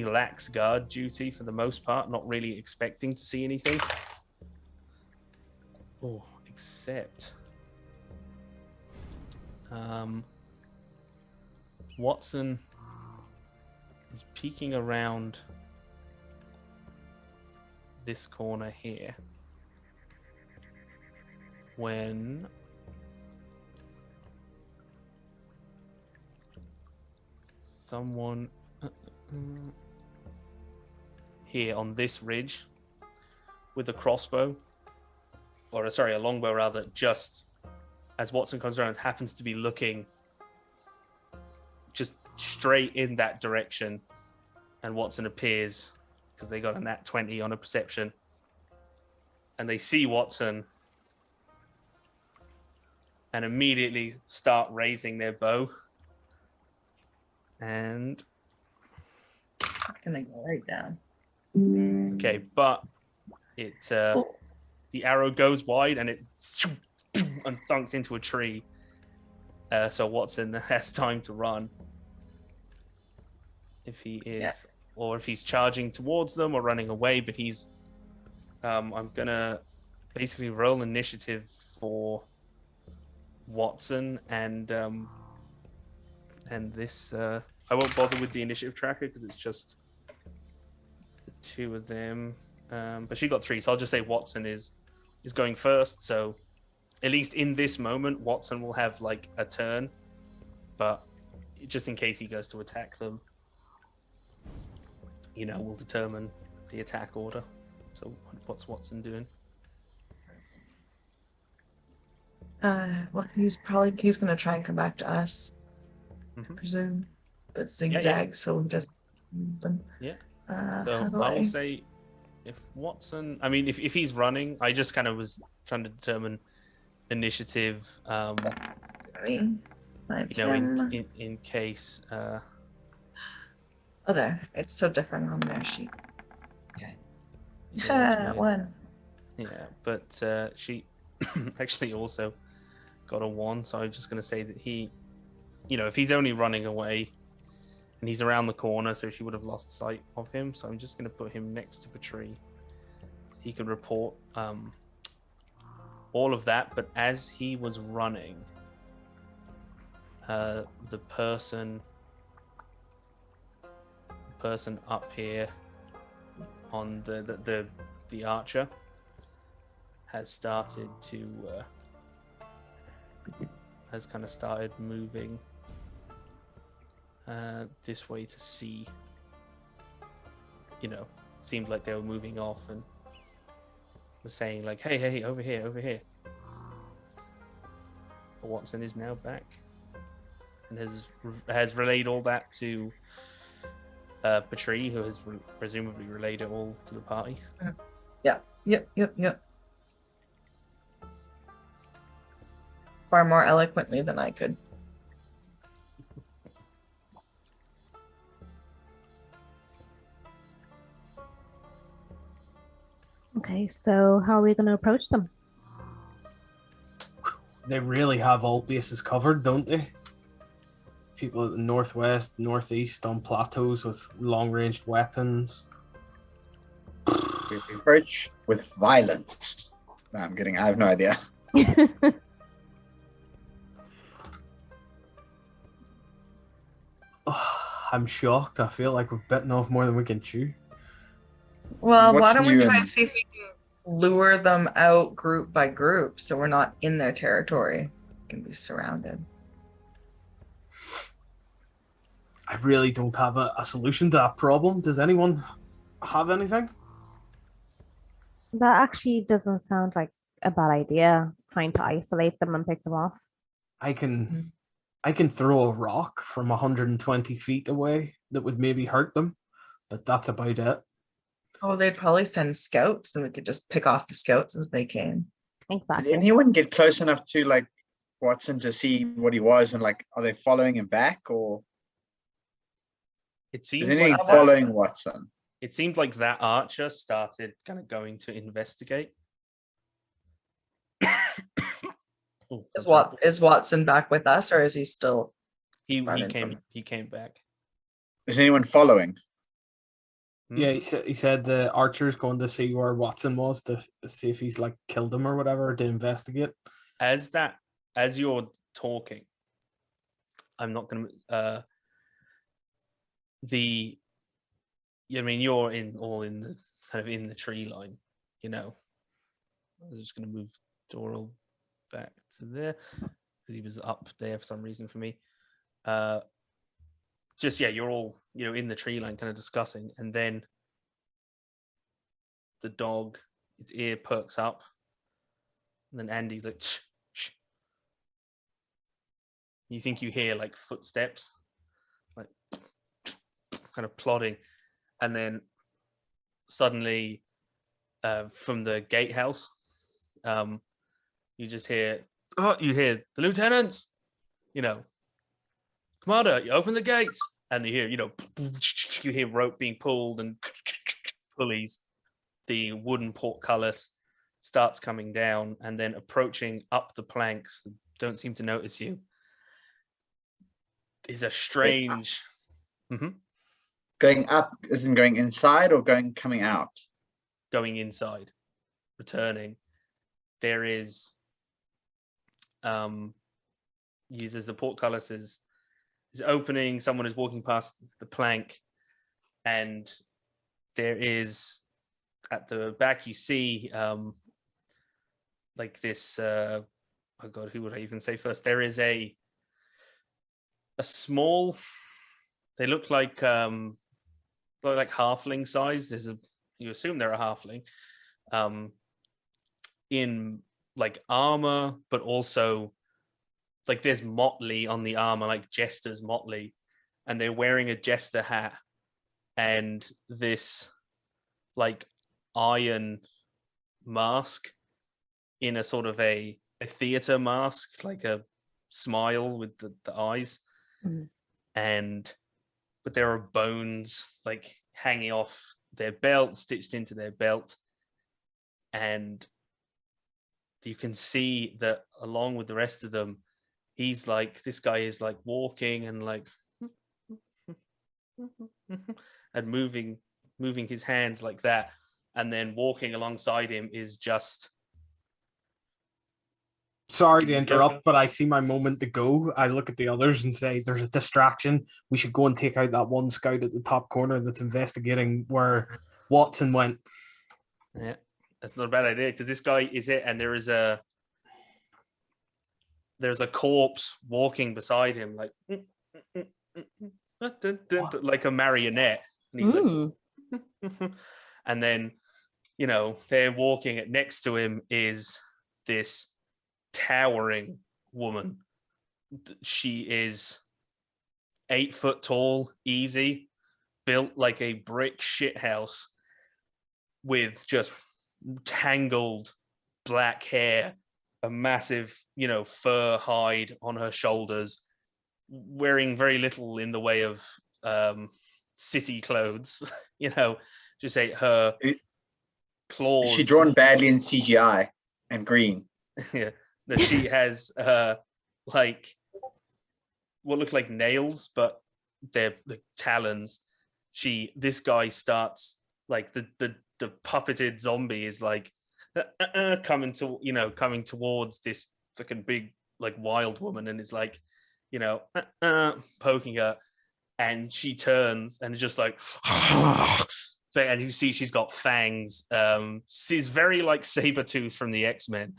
lax guard duty for the most part, not really expecting to see anything. Oh, except Watson is peeking around this corner here when someone here on this ridge with a crossbow, or sorry, a longbow rather, just as Watson comes around, happens to be looking just straight in that direction, and Watson appears because they got a nat 20 on a perception, and they see Watson and immediately start raising their bow. And It's gonna go right down. okay, but it the arrow goes wide and it and thunks into a tree. So Watson has time to run if he is, or if he's charging towards them or running away. But he's, I'm gonna basically roll initiative for Watson, and this I won't bother with the initiative tracker because it's just the two of them. But she got 3, so I'll just say Watson is going first. So at least in this moment, Watson will have like a turn, but just in case he goes to attack them, we'll determine the attack order. So what's Watson doing? Well, he's gonna try and come back to us, I presume. But zigzag, so just them. Yeah. So I will say, if Watson, I mean, if he's running, I just kind of was trying to determine initiative. In case. Oh, there. It's so different on their sheet. Okay. Yeah, it's weird. One. Yeah, but she actually also got a 1, so I'm just going to say that he, if he's only running away and he's around the corner, so she would have lost sight of him. So I'm just going to put him next to the tree. He can report all of that, but as he was running, the person up here on the archer has started to has kind of started moving this way to see. Seemed like they were moving off and was saying like, hey, over here. But Watson is now back and has relayed all that to Patri, who has presumably relayed it all to the party. Yep. Far more eloquently than I could. Okay, so how are we going to approach them? They really have all bases covered, don't they? People at the northwest, northeast on plateaus with long-ranged weapons. We approach with violence. No, I'm kidding. I have no idea. I'm shocked. I feel like we've bitten off more than we can chew. Well, What's why don't we new try in- and see if we can lure them out group by group so we're not in their territory. We can be surrounded. I really don't have a solution to that problem. Does anyone have anything? That actually doesn't sound like a bad idea, trying to isolate them and pick them off. I can throw a rock from 120 feet away that would maybe hurt them, but that's about it. Oh, they'd probably send scouts and we could just pick off the scouts as they came. Did Exactly. anyone get close enough to like Watson to see what he was and like, are they following him back or It is seemed anything like following Watson? It seemed like that archer started kind of going to investigate. Oh, Is Watson back with us or is he still he running came from- he came back. Is anyone following? Yeah, he said the archer's going to see where Watson was to see if he's like killed him or whatever to investigate. As you're talking, I'm not gonna you're in the kind of in the tree line, I'm just gonna move Doral back to there because he was up there for some reason for me. You're all in the tree line kind of discussing, and then the dog, its ear perks up, and then Andy's like, shh, shh. You think you hear like footsteps, like kind of plodding, and then suddenly from the gatehouse, you just hear, the lieutenants, Commander, you open the gates, and you hear, you hear rope being pulled and pulleys. The wooden portcullis starts coming down and then approaching up the planks that don't seem to notice you. Is a strange. Going up isn't going inside or coming out? Going inside, returning. There is uses the portcullis is opening. Someone is walking past the plank, and there is at the back you see like this oh god, who would I even say first? There is a small, they look like halfling size. You assume they're a halfling in like armor, but also like there's motley on the armor, like jester's motley, and they're wearing a jester hat and this like iron mask in a sort of a theater mask, like a smile with the eyes. But there are bones like hanging off their belt, stitched into their belt, and you can see that along with the rest of them, he's like, this guy is like walking and like and moving his hands like that, and then walking alongside him is just. Sorry to interrupt, but I see my moment to go. I look at the others and say, there's a distraction. We should go and take out that one scout at the top corner that's investigating where Watson went. Yeah, that's not a bad idea, because this guy is it, and there's a corpse walking beside him, like like a marionette. And he's like, and then, you know, they're walking. Next to him is this towering woman. She is 8 foot tall, easy, built like a brick shithouse, with just tangled black hair, a massive, you know, fur hide on her shoulders, wearing very little in the way of city clothes. You know, just say her claws. Is she drawn badly in CGI and green? Yeah, that she has like what look like nails, but they're the talons. This guy starts like the puppeted zombie is like coming towards this fucking big like wild woman, and is like, you know, poking her, and she turns and is just like and you see she's got fangs. She's very like Sabretooth from the X-Men.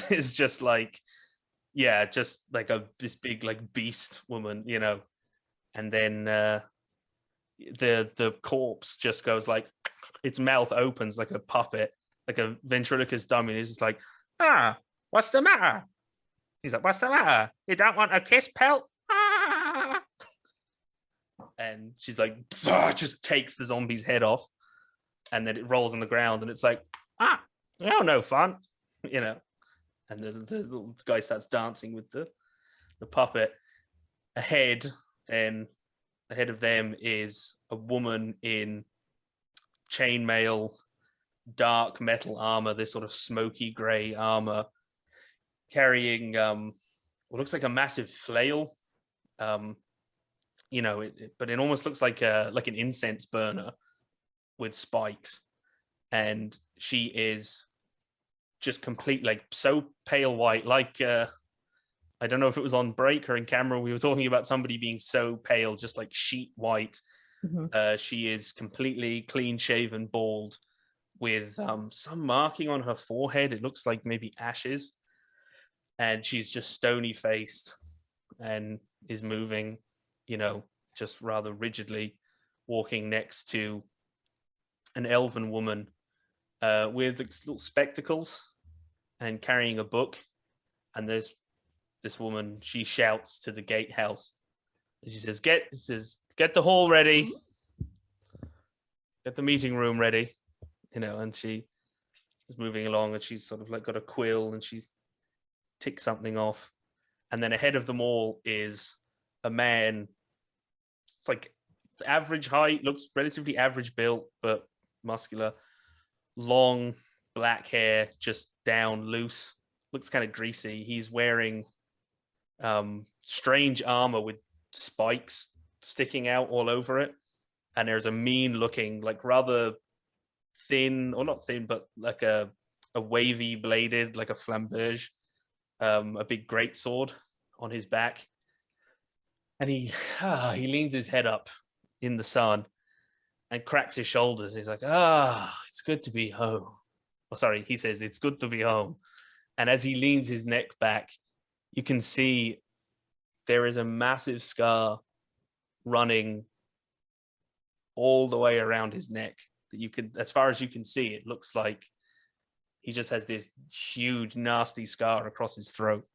It's just like, yeah, just like this big like beast woman, you know. And then the corpse just goes like, its mouth opens like a puppet, like a ventriloquist dummy. It's just like, what's the matter? He's like, what's the matter? You don't want a kiss, pelt? And she's like, just takes the zombie's head off, and then it rolls on the ground, and it's like, no fun, you know. And the little guy starts dancing with the puppet. Ahead of them is a woman in chainmail, dark metal armor, this sort of smoky gray armor, carrying what looks like a massive flail. You know, but it almost looks like an incense burner with spikes. And she is just complete, like, so pale white, like I don't know if it was on break or in camera, we were talking about somebody being so pale, just like sheet white. She is completely clean shaven, bald, with some marking on her forehead. It looks like maybe ashes. And she's just stony faced and is moving, you know, just rather rigidly, walking next to an elven woman with little spectacles and carrying a book. And there's this woman, she shouts to the gatehouse. She says, get the hall ready. Get the meeting room ready. You know, and she is moving along, and she's sort of like got a quill, and she's ticked something off. And then ahead of them all is a man. It's like average height, looks relatively average built, but muscular. Long black hair, just down loose. Looks kind of greasy. He's wearing strange armor with spikes sticking out all over it, and there's a mean looking, like rather thin, or not thin, but like a wavy bladed, like a flamberge, a big great sword on his back. And he leans his head up in the sun and cracks his shoulders. He's like, it's good to be home. Oh, sorry, he says, it's good to be home. And as he leans his neck back, you can see there is a massive scar running all the way around his neck. That you could, as far as you can see, it looks like he just has this huge, nasty scar across his throat.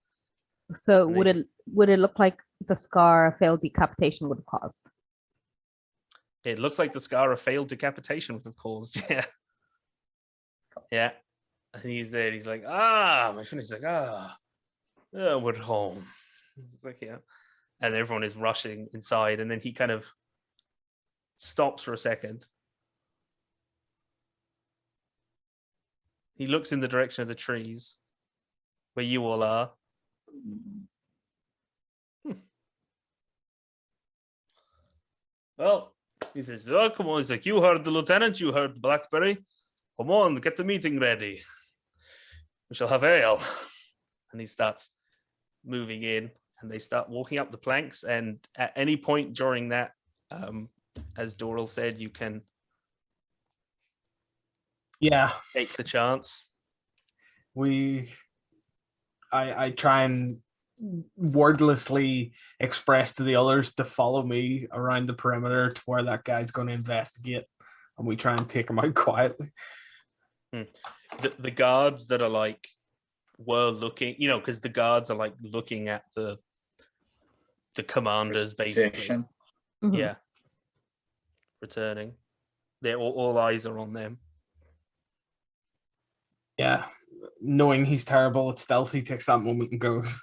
So would it look like the scar a failed decapitation would have caused? It looks like the scar a failed decapitation would have caused. Yeah, yeah. And he's there. He's like, my friend. He's like, we're home. It's like, yeah. And everyone is rushing inside, and then he kind of stops for a second, He looks in the direction of the trees, where you all are. Well, he says, "Oh, come on." He's like, "You heard the lieutenant. You heard Blackberry. Come on, get the meeting ready. We shall have ale." And he starts moving in, and they start walking up the planks. And at any point during that, as Doral said, you can take the chance. I try and wordlessly express to the others to follow me around the perimeter to where that guy's going to investigate, and we try and take him out quietly. The guards that are like were looking, because the guards are like looking at the commanders basically. Yeah, returning. They're all eyes are on them. Yeah, knowing he's terrible at stealth, he takes that moment and goes.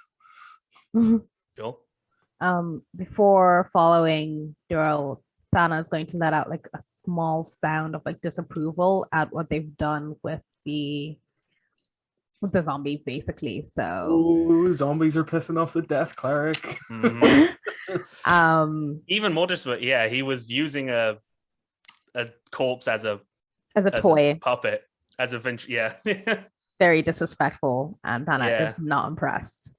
Sure. Before following Dural, Sana is going to let out like a small sound of like disapproval at what they've done with the zombies, basically. So Ooh, zombies are pissing off the death cleric. Even more just, yeah, he was using a corpse as a toy, puppet, as a venture. Yeah. Very disrespectful, and Sana Yeah. is not impressed.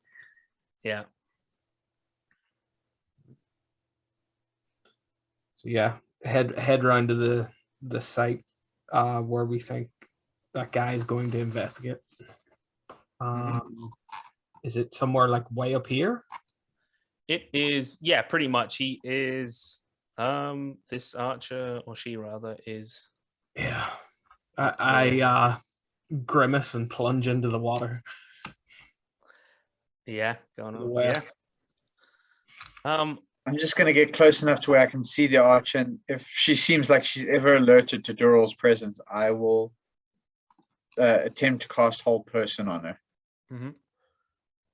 Yeah. So yeah, head round to the site where we think that guy is going to investigate. Is it somewhere like way up here? It is, yeah, pretty much. He is this archer, or she rather, is. Yeah. I grimace and plunge into the water. Yeah, going on. West. Yeah. I'm just gonna get close enough to where I can see the archer, and if she seems like she's ever alerted to Dural's presence, I will attempt to cast Hold Person on her.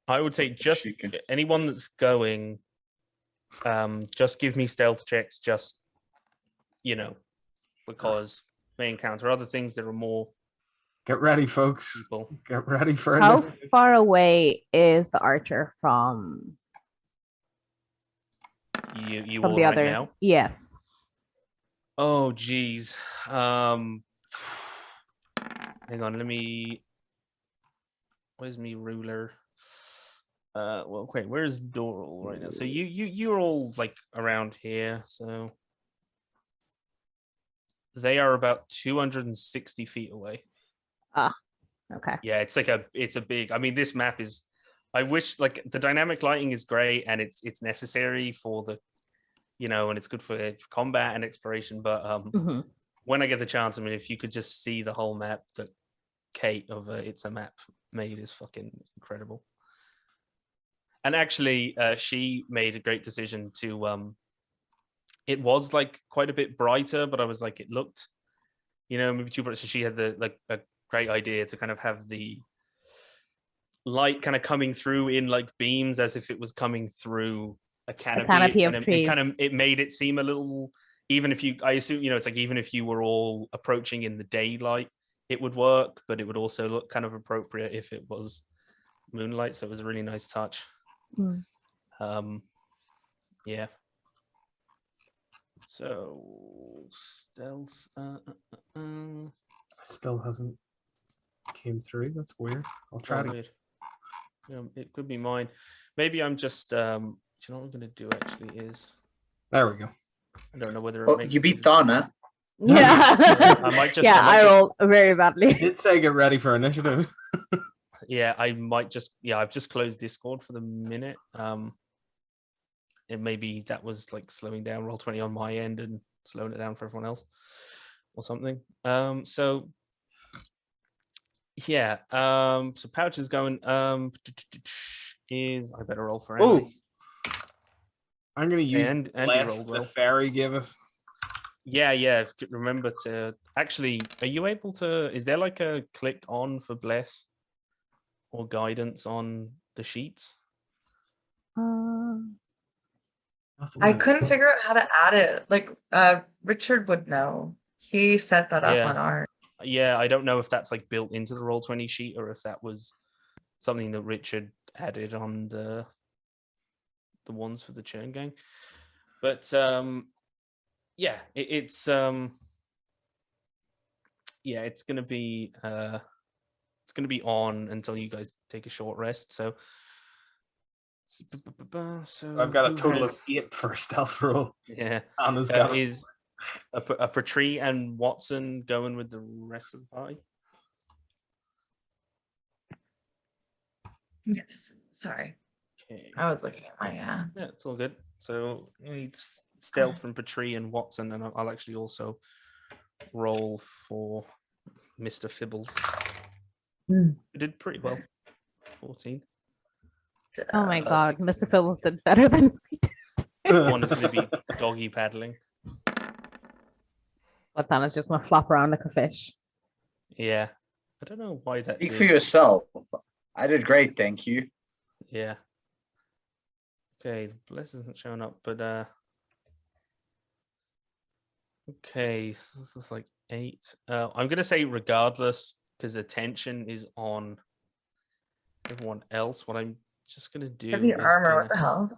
I would say just anyone that's going, just give me stealth checks, just because may encounter other things. There are more. Get ready, folks. People. Get ready for How it. far away is the archer from you from all the right others? now? Yes. Oh, geez. Hang on. Where's me ruler? Well, wait. Where's Doral right now? So you're all like around here. So they are about 260 feet away. Okay. Yeah, it's a big. I mean, this map is. I wish like the dynamic lighting is great and it's necessary for the, and it's good for combat and exploration. But when I get the chance, I mean, if you could just see the whole map that Kate of It's a Map made is fucking incredible. And actually, she made a great decision to. It was like quite a bit brighter, but I was like, it looked, maybe too bright. So she had a great idea to kind of have the light kind of coming through in like beams as if it was coming through a canopy, of trees. It made it seem a little, even if I assume, it's like even if you were all approaching in the daylight, it would work, but it would also look kind of appropriate if it was moonlight. So it was a really nice touch. Yeah. So stealth Still hasn't came through. That's weird. I'll try to. weird. It could be mine. Maybe I'm just. Do you know what I'm gonna do? Actually, is There we go. I don't know whether it Well, makes you beat Donna. Yeah. I might just. Yeah, I just, rolled very badly. I did say get ready for initiative. Yeah, I might just. Yeah, I've just closed Discord for the minute. And maybe that was like slowing down Roll20 on my end and slowing it down for everyone else, or something. So. Yeah. So Pouch is going. Is I better roll for Andy. I'm gonna use And the Andy bless rolled the well. fairy gave us. Yeah. Remember to actually. Are you able to? Is there like a click on for bless or guidance on the sheets? I couldn't figure out how to add it. Like Richard would know. He set that up on art. yeah, I don't know if that's like built into the Roll20 sheet or if that was something that Richard added on the ones for the Churn Gang. But yeah, it's gonna be on until you guys take a short rest. So I've got a who total has- of 8 for stealth roll. yeah. Anna's got Is a Patry and Watson going with the rest of the party? Yes. Sorry. Okay. I was looking at my Yeah, it's all good. So you need stealth from Patry and Watson, and I'll actually also roll for Mr. Fibbles. Hmm. You did pretty well. 14. Oh my god, 16. Mr. Phillips did better than me. One is going to be doggy paddling. But then it's just gonna flop around like a fish. Yeah. I don't know why that Speak did. for yourself. I did great, thank you. Yeah. Okay, the bless isn't showing up, but okay, so this is like 8. I'm gonna say regardless, because the tension is on everyone else. What I'm just gonna do Heavy is armor. What the hell?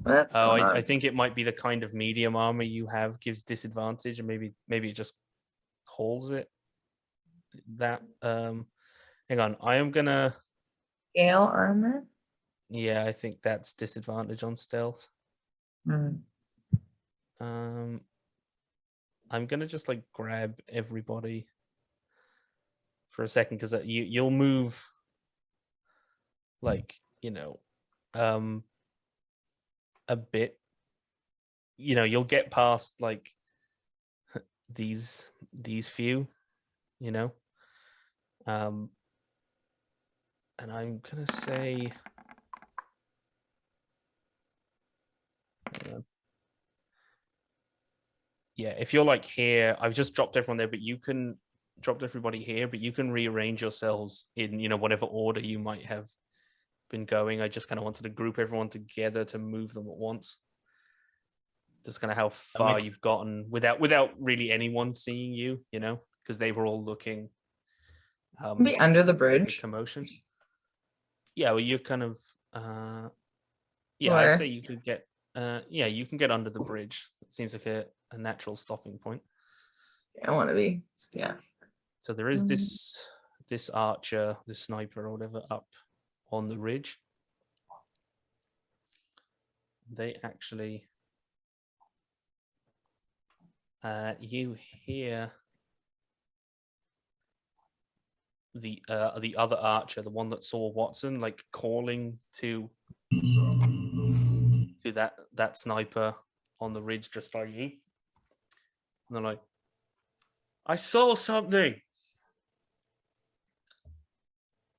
What's Oh, going on? I think it might be the kind of medium armor you have gives disadvantage, and maybe it just calls it that. Hang on, I am gonna. Scale armor. Yeah, I think that's disadvantage on stealth. Hmm. I'm gonna just like grab everybody for a second because you'll move like a bit. You'll get past like these few, and I'm gonna say. Yeah, if you're like here, I've just dropped everyone there, but you can dropped everybody here, but you can rearrange yourselves in whatever order you might have been going. I just kind of wanted to group everyone together to move them at once. Just kind of how far you've gotten without really anyone seeing you, because they were all looking. Be under the at bridge. commotion. Yeah, well, you're kind of. Yeah, Or- I'd say you could get. Yeah, you can get under the bridge. It seems like a natural stopping point. I want to be. Yeah. So there is this archer, this sniper or whatever up on the ridge. They actually you hear the other archer, the one that saw Watson, like calling to that sniper on the ridge just by you. And they're like, I saw something.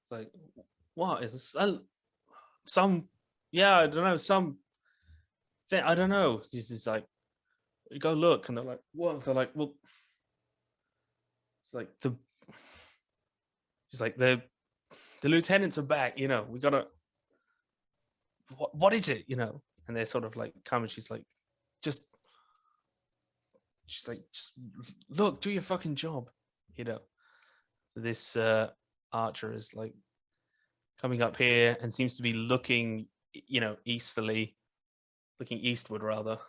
It's like, what is this? Some, yeah, I don't know, some thing, I don't know. He's just like, go look, and they're like, what? They're like, well, it's like the lieutenants are back. We gotta. What is it? And they're sort of like come, and she's like, just look, do your fucking job. This archer is like coming up here and seems to be looking, looking eastward rather,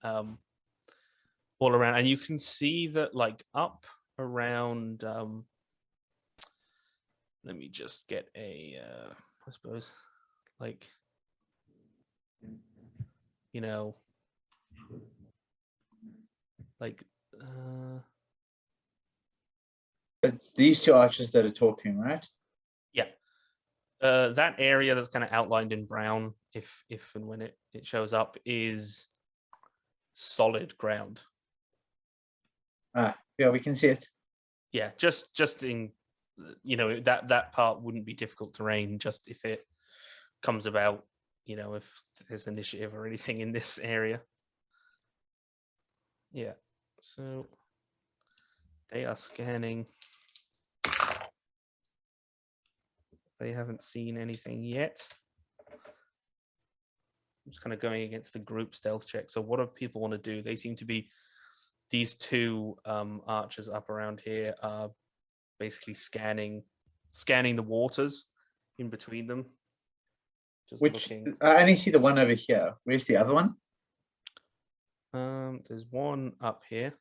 all around, and you can see that like up around. Let me just get a, I suppose, like, like. It's these two archers that are talking, right? Yeah. That area that's kind of outlined in brown, if and when it shows up, is solid ground. Yeah, we can see it. Yeah, just in that part wouldn't be difficult terrain, just if it comes about, if there's initiative or anything in this area. Yeah, so they are scanning. They haven't seen anything yet. I'm just kind of going against the group stealth check. So what do people want to do? They seem to be these two archers up around here are basically scanning the waters in between them. Just Which looking. I only see the one over here. Where's the other one? There's one up here.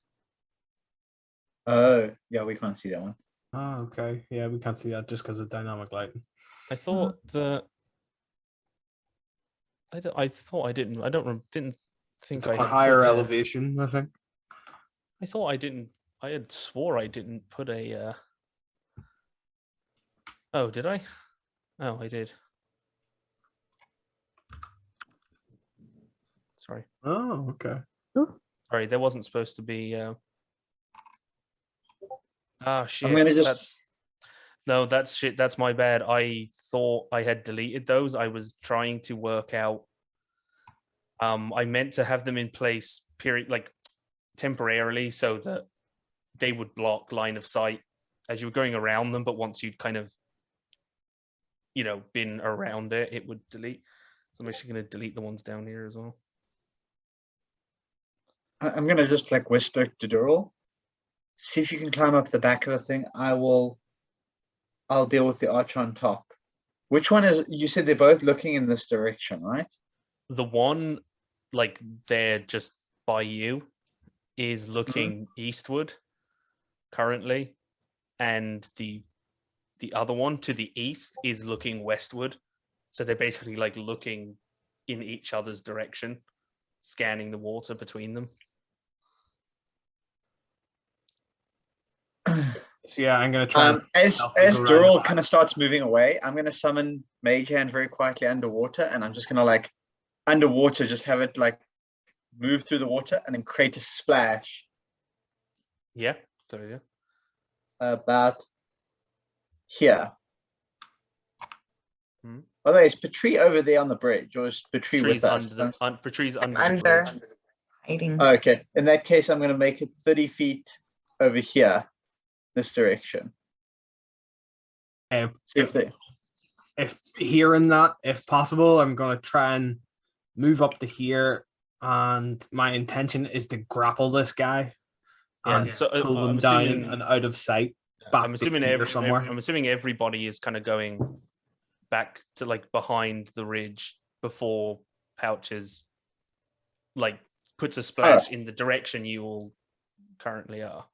Oh, yeah, we can't see that one. Oh, okay. Yeah, we can't see that just because of dynamic lighting. I thought that. I thought I didn't. I didn't think It's I a had higher put elevation, I think. I thought I didn't. I had swore I didn't put a. Oh, did I? Oh, I did. Sorry. Oh, okay. Sorry, there wasn't supposed to be. Ah, shit. I'm gonna just. That's shit. That's my bad. I thought I had deleted those. I was trying to work out. I meant to have them in place temporarily so that they would block line of sight as you were going around them. But once you'd kind of, been around it, it would delete. So I'm actually going to delete the ones down here as well. I'm gonna just like whisper to Dural. See if you can climb up the back of the thing. I'll deal with the archer on top. Which one is? You said they're both looking in this direction, right? The one, they're just by you, is looking eastward currently, and the other one to the east is looking westward. So they're basically looking in each other's direction, scanning the water between them. So yeah, I'm gonna try. As stealthily go around the Dural back. kind of starts moving away, I'm gonna summon Mage Hand very quietly underwater, and I'm just gonna underwater just have it move through the water and then create a splash Yeah, good idea. about here. Hmm. By the way, is Petrie over there on the bridge, or is Petrie Trees with us? Patrice's under I'm the under. bridge. Hiding. Okay, in that case, I'm gonna make it 30 feet over here, this direction. If, See if they. if hearing that, if possible, I'm gonna try and move up to here, and my intention is to grapple this guy Yeah, and so, pull I'm them down assuming- and out of sight. Back I'm assuming to here somewhere. I'm assuming everybody is kind of going back to behind the ridge before Pouches puts a splash in the direction you all currently are.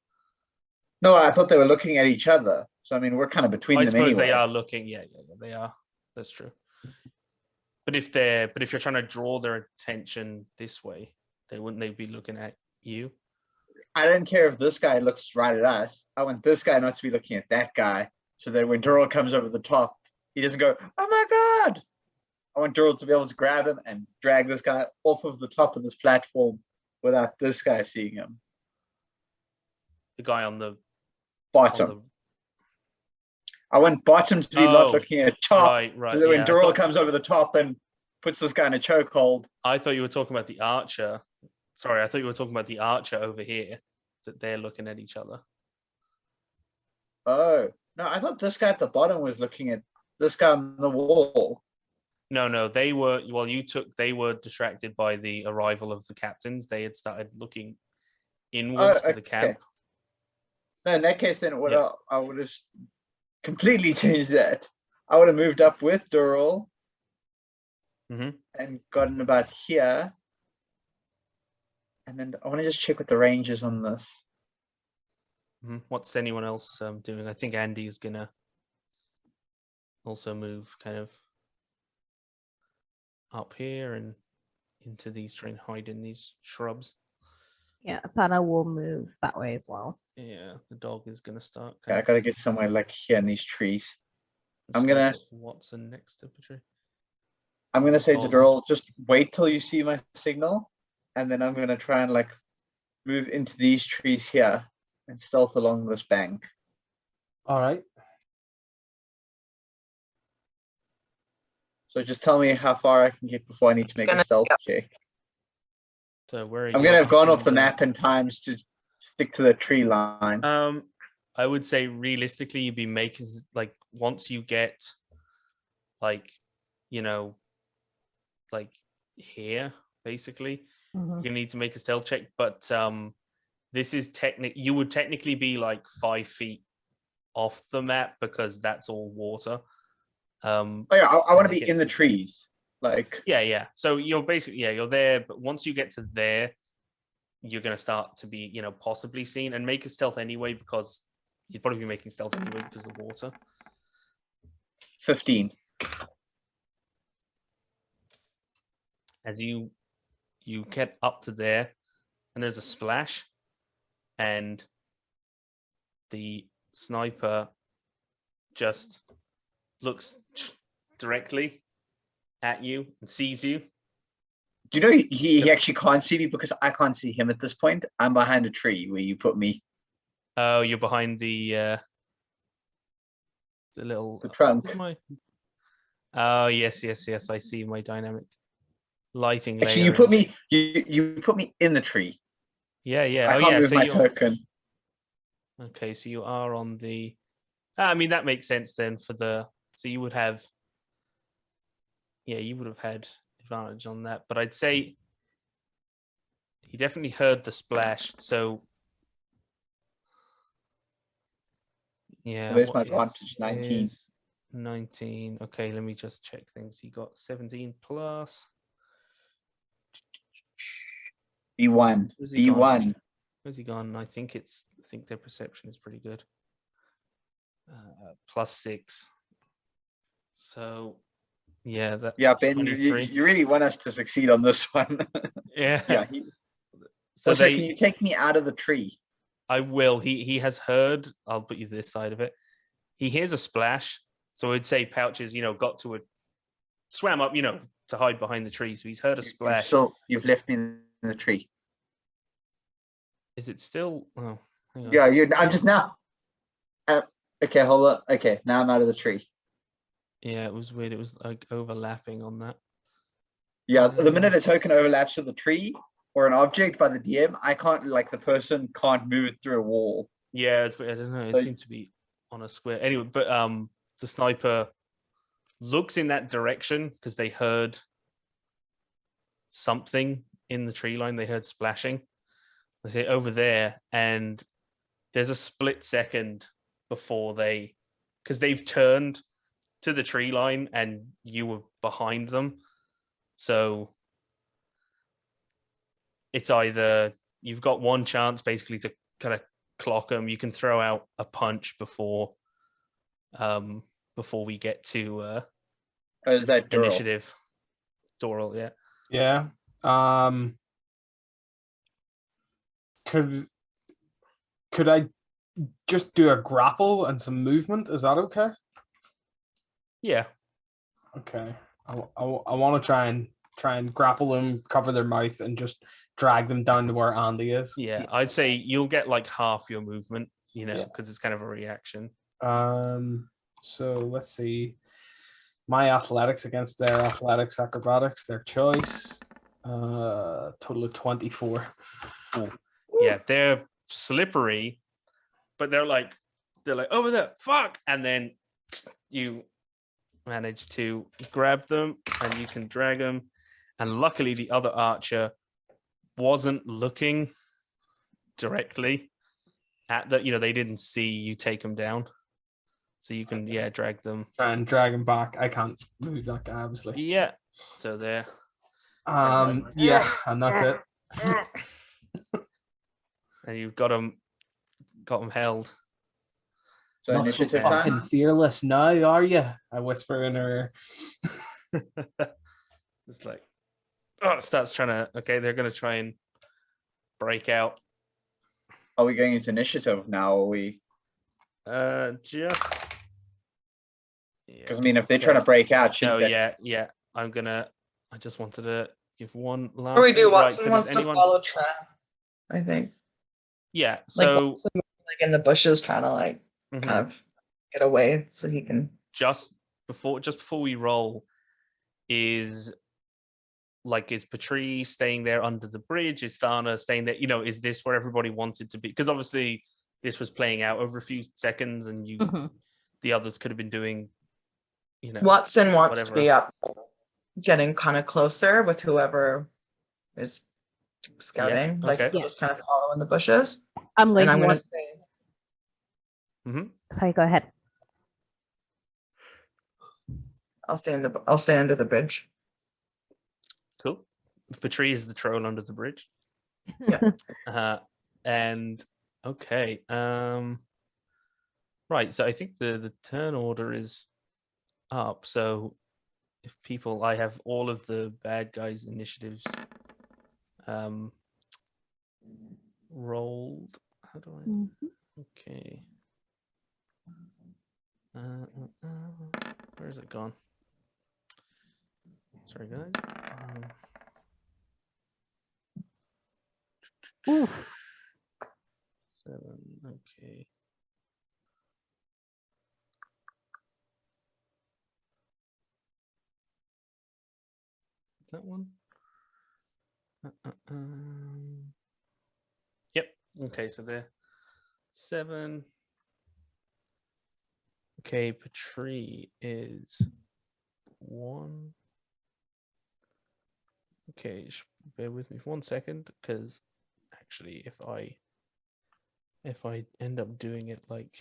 No, I thought they were looking at each other. So I mean, we're kind of between I them suppose anyway. they are looking. Yeah, they are. That's true. But if you're trying to draw their attention this way, wouldn't they be looking at you? I don't care if this guy looks right at us. I want this guy not to be looking at that guy, so that when Dural comes over the top, he doesn't go, "Oh my god!" I want Dural to be able to grab him and drag this guy off of the top of this platform without this guy seeing him. The guy on the Bottom. I want bottom to be not looking at top, right. so that when Yeah, Dural comes over the top and puts this guy in a chokehold. I thought you were talking about the archer. Sorry, I thought you were talking about the archer over here. That they're looking at each other. Oh no! I thought this guy at the bottom was looking at this guy on the wall. No, they were. Well, they were distracted by the arrival of the captains. They had started looking inwards to the camp. No, in that case, then Yeah. I would have completely changed that. I would have moved up with Dural and gotten about here. And then I want to just check what the range is on this. What's anyone else doing? I think Andy's gonna also move kind of up here and into these, try and hide in these shrubs. Yeah, Thana will move that way as well. Yeah, the dog is gonna start. Okay, I gotta get somewhere here in these trees. I'm gonna. Watson next to the tree. I'm gonna say to Dural, just wait till you see my signal, and then I'm gonna try and move into these trees here and stealth along this bank. All right. So just tell me how far I can get before I need to make a stealth check. So where are I'm you gonna have gone off in the map in times to stick to the tree line. I would say realistically, you'd be making once you get here, basically, Mhm. you're gonna need to make a stealth check. But this is you would technically be like 5 feet off the map because that's all water. Oh yeah, I want to it be in the gets- trees. Like, Yeah. So you're basically, you're there, but once you get to there, you're going to start to be, possibly seen, and make a stealth anyway because you'd probably be making stealth anyway because of the water. 15. As you get up to there, and there's a splash, and the sniper just looks directly at you and sees you. Do you know he actually can't see me because I can't see him at this point? I'm behind a tree where you put me. Oh, you're behind the little The trunk. where's my... Oh yes. I see my dynamic lighting layer. Actually, you put me. You put me in the tree. Yeah. I can't move my token. Okay, so you are on the. I mean, that makes sense then for the. So you would have. Yeah, you would have had advantage on that, but I'd say he definitely heard the splash. So yeah, There's what my is- advantage. 19. is 19. Okay, let me just check things. He got 17 plus. B1. Where's he gone? B1. Where's he gone? I think their perception is pretty good. +6. So yeah, that Yeah, Ben, you 23. really want us to succeed on this one. Yeah. Yeah. So Also, can you take me out of the tree? I will. He has heard. I'll put you this side of it. He hears a splash. So I'd say Pouches, got to swam up, to hide behind the tree. So he's heard a splash. So you've left me in the tree. Is it still? Oh, hang on. Yeah, I'm just now. Okay, hold on. Okay, now I'm out of the tree. Yeah, it was weird. It was like overlapping on that. Yeah, the minute a token overlaps with a tree or an object by the DM, I can't, like, the person can't move it through a wall. Yeah, it's weird. I don't know. It So- seemed to be on a square. Anyway, but the sniper looks in that direction because they heard something in the tree line. They heard splashing. They say over there, and there's a split second before because they've turned to the tree line and you were behind them. So it's either you've got one chance basically to kind of clock them. You can throw out a punch before we get to Or is that Dural? initiative. Doral, yeah. Yeah. Could I just do a grapple and some movement? Is that okay? Yeah. Okay. I want to try and grapple them, cover their mouth, and just drag them down to where Andy is. Yeah. I'd say you'll get like half your movement, Yeah. because it's kind of a reaction. So let's see. My athletics against their athletics, acrobatics, their choice. Total of 24. Yeah, they're slippery, but they're like over there, fuck, and then you manage to grab them and you can drag them. And luckily, the other archer wasn't looking directly at the. They didn't see you take them down, so you can drag them. Try and drag him back. I can't move that guy, obviously. Yeah, so there. Yeah, and that's it. And you've got them held. So Not so initiative fucking time? fearless now, are you? I whisper in her ear. It's like, it starts trying to. Okay, they're going to try and break out. Are we going into initiative now? Or are we? Just. Because I mean, if they're trying to break out, No, shouldn't they? yeah. I just wanted to give one last. Or we do thing. Right, Watson so wants does anyone... to follow Trap, I think. Yeah. Like, So Watson, like in the bushes, trying to like mhm. kind of get away so he can. just before we roll, is Patrice staying there under the bridge? Is Thana staying there? Is this where everybody wanted to be? Because obviously this was playing out over a few seconds, and the others could have been doing. Watson wants to whatever. be up, getting kind of closer with whoever is scouting. Yeah, Like okay. just kind of follow in the bushes. I'm going And to I'm gonna want. say Hmm. Sorry, go ahead. I'll stay under the bridge. Cool. Patri is the troll under the bridge. Yeah. And okay. Right. So I think the turn order is up. So if people, I have all of the bad guys' initiatives rolled. How do I? Mhm. Okay. Where's it gone? Sorry, guys. Oof. 7. Okay. That one. Yep. Okay, so they're 7. Okay, Patri is 1. Okay, bear with me for 1 second, because actually, if I end up doing it like,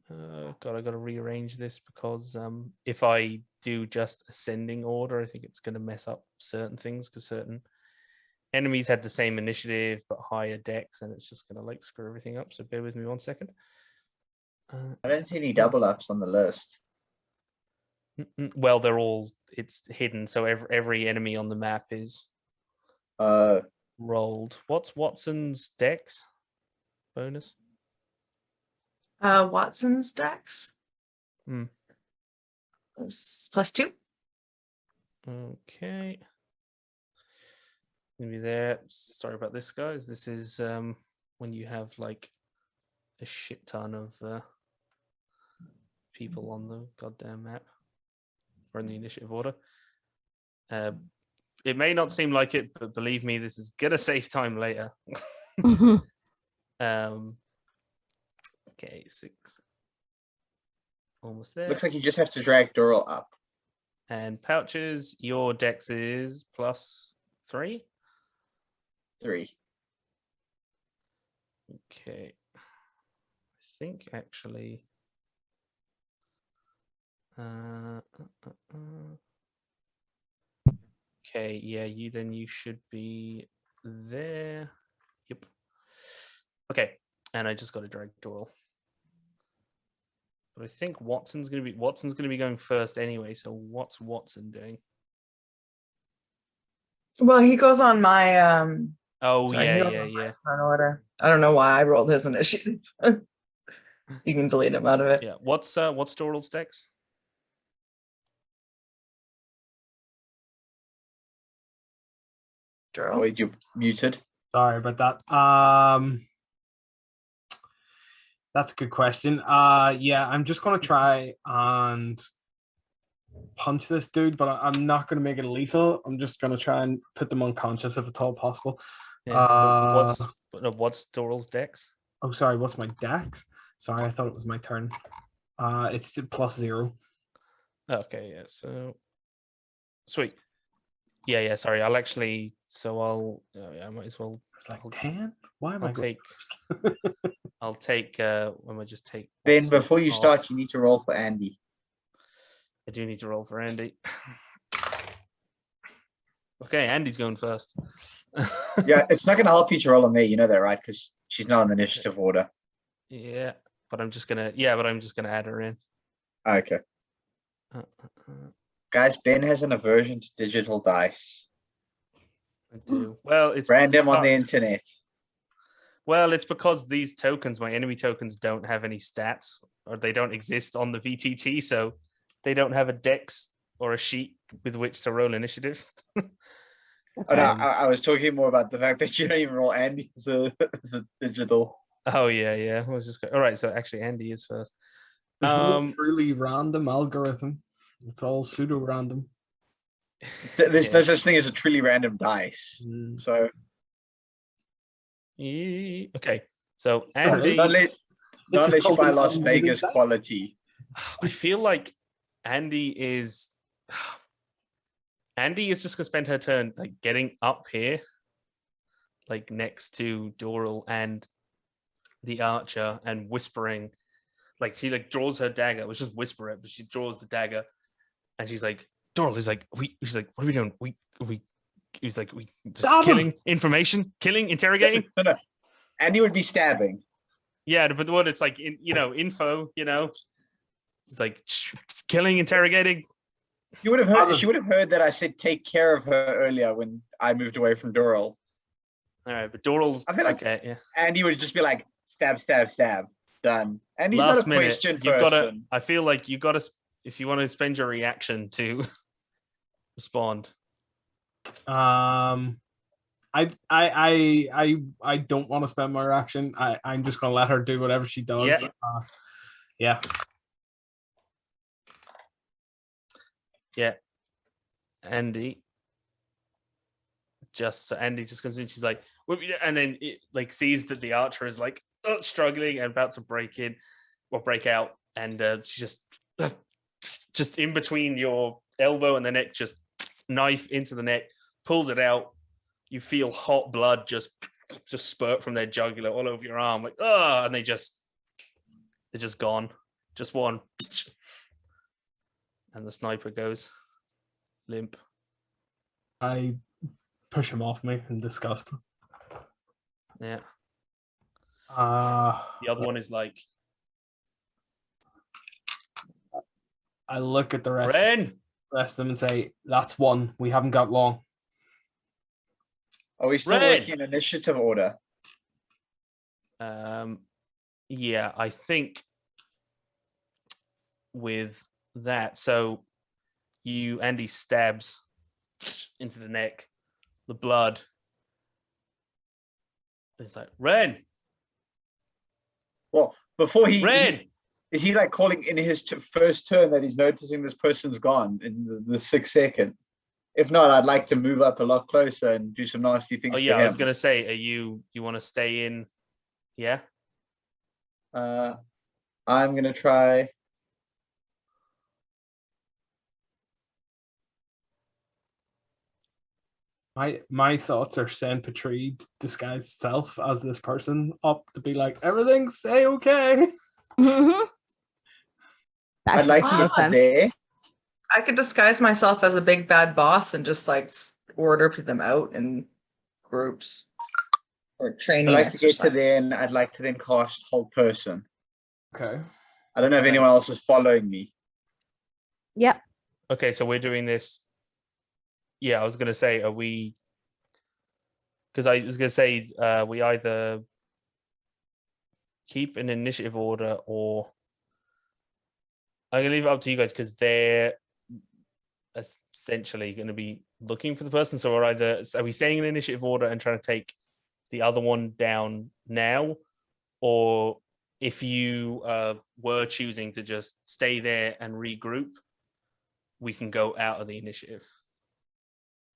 God, I got to rearrange this because if I do just ascending order, I think it's going to mess up certain things because certain enemies had the same initiative but higher dex, and it's just going to like screw everything up. So bear with me 1 second. I don't see any double ups on the list. Well, it's hidden, so every enemy on the map is rolled. What's Watson's dex bonus? Watson's dex. Hmm. +2. Okay. Gonna be there. Sorry about this, guys. This is when you have like a shit ton of people on the goddamn map or in the initiative order. It may not seem like it, but believe me, this is gonna save time later. Okay, 6. Almost there. Looks like you just have to drag Doral up. And pouches, your dex is +3. 3. Okay. I think actually. Okay, yeah, you should be there. Yep. Okay, and I just got to drag Doral. But I think Watson's gonna be going first anyway. So what's Watson doing? Well, he goes on my Oh sorry, he goes yeah. on my turn order. I don't know why I rolled his initiative. You can delete him out of it. Yeah. What's Doral's dex? Daryl? Wait, you're muted. Sorry about that. That's a good question. Yeah, I'm just gonna try and punch this dude, but I'm not gonna make it lethal. I'm just gonna try and put them unconscious if at all possible. Yeah. What's Doral's dex? Oh, sorry. What's my dex? Sorry, I thought it was my turn. It's +0. Okay. Yeah. So sweet. Yeah. Sorry. I'll actually. So I'll. I might as well. It's like 10. Why am I I'll going take. I'll take. I might just take. Ben, Watson before you off. start, you need to roll for Andy. I do need to roll for Andy. Okay, Andy's going first. Yeah, it's not going to help you to roll on me. You know that, right? Because she's not on the initiative order. Yeah, but I'm just gonna add her in. Okay. Guys, Ben has an aversion to digital dice. I do. Well, it's Random on the internet. Well, it's because these tokens, my enemy tokens, don't have any stats, or they don't exist on the VTT, so they don't have a dex or a sheet with which to roll initiative. Oh, no, I was talking more about the fact that you don't even roll Andy as a digital. Oh yeah. I was just all right. So actually, Andy is first. There's no truly random algorithm. It's all pseudo random. There's no such thing as a truly random dice. So okay. So Andy, not unless you buy Las unlimited Vegas dice. quality. I feel like Andy Andy is just gonna spend her turn like getting up here, like next to Doral and the archer, and whispering. Like she like draws her dagger. It was just whisper it, but she draws the dagger, and she's like, Doral is like, she's like, what are we doing? He's like, we just Stab him! killing information, killing, interrogating. No. And he would be stabbing. Yeah, but what it's like, info. It's like killing, interrogating. You would have heard. She would have heard that I said take care of her earlier when I moved away from Doral. All right, but Doral's. I feel like okay, yeah. And he would just be like, stab, stab, stab, done. And he's Last not a minute, question you've gotta. person. I feel like you gotta. If you want to spend your reaction to respond. I don't want to spend my reaction. I'm just gonna let her do whatever she does. Yeah. Yeah. Andy just comes in. She's like, and then it like sees that the archer is like struggling and about to break in or break out, and she just in between your elbow and the neck, just knife into the neck, pulls it out. You feel hot blood just spurt from their jugular all over your arm, like and they're just gone. Just one, and the sniper goes limp. I push him off me in disgust. Yeah. The other one is like, I look at the rest of them and say, "That's one. We haven't got long." Are we still working in initiative order? Yeah, I think with that, so Andy stabs into the neck, the blood. It's like, Ren! Well, before Ren! is he like calling in his first turn that he's noticing this person's gone in the 6 seconds? If not, I'd like to move up a lot closer and do some nasty things to him. I was going to say, you want to stay in? Yeah? I'm going to try. My thoughts are send Patrice disguise itself as this person up to be like, everything's okay. I'd like to get to there. I could disguise myself as a big bad boss and just like order them out in groups or training. I'd like to get to there, and I'd like to then cast hold person. Okay. I don't know if anyone else is following me. Yep. Okay, so we're doing this. Yeah, I was gonna say, are we? Because I was gonna say, we either keep an initiative order, or I'm gonna leave it up to you guys because they're essentially going to be looking for the person. So are we staying in initiative order and trying to take the other one down now, or if you were choosing to just stay there and regroup, we can go out of the initiative.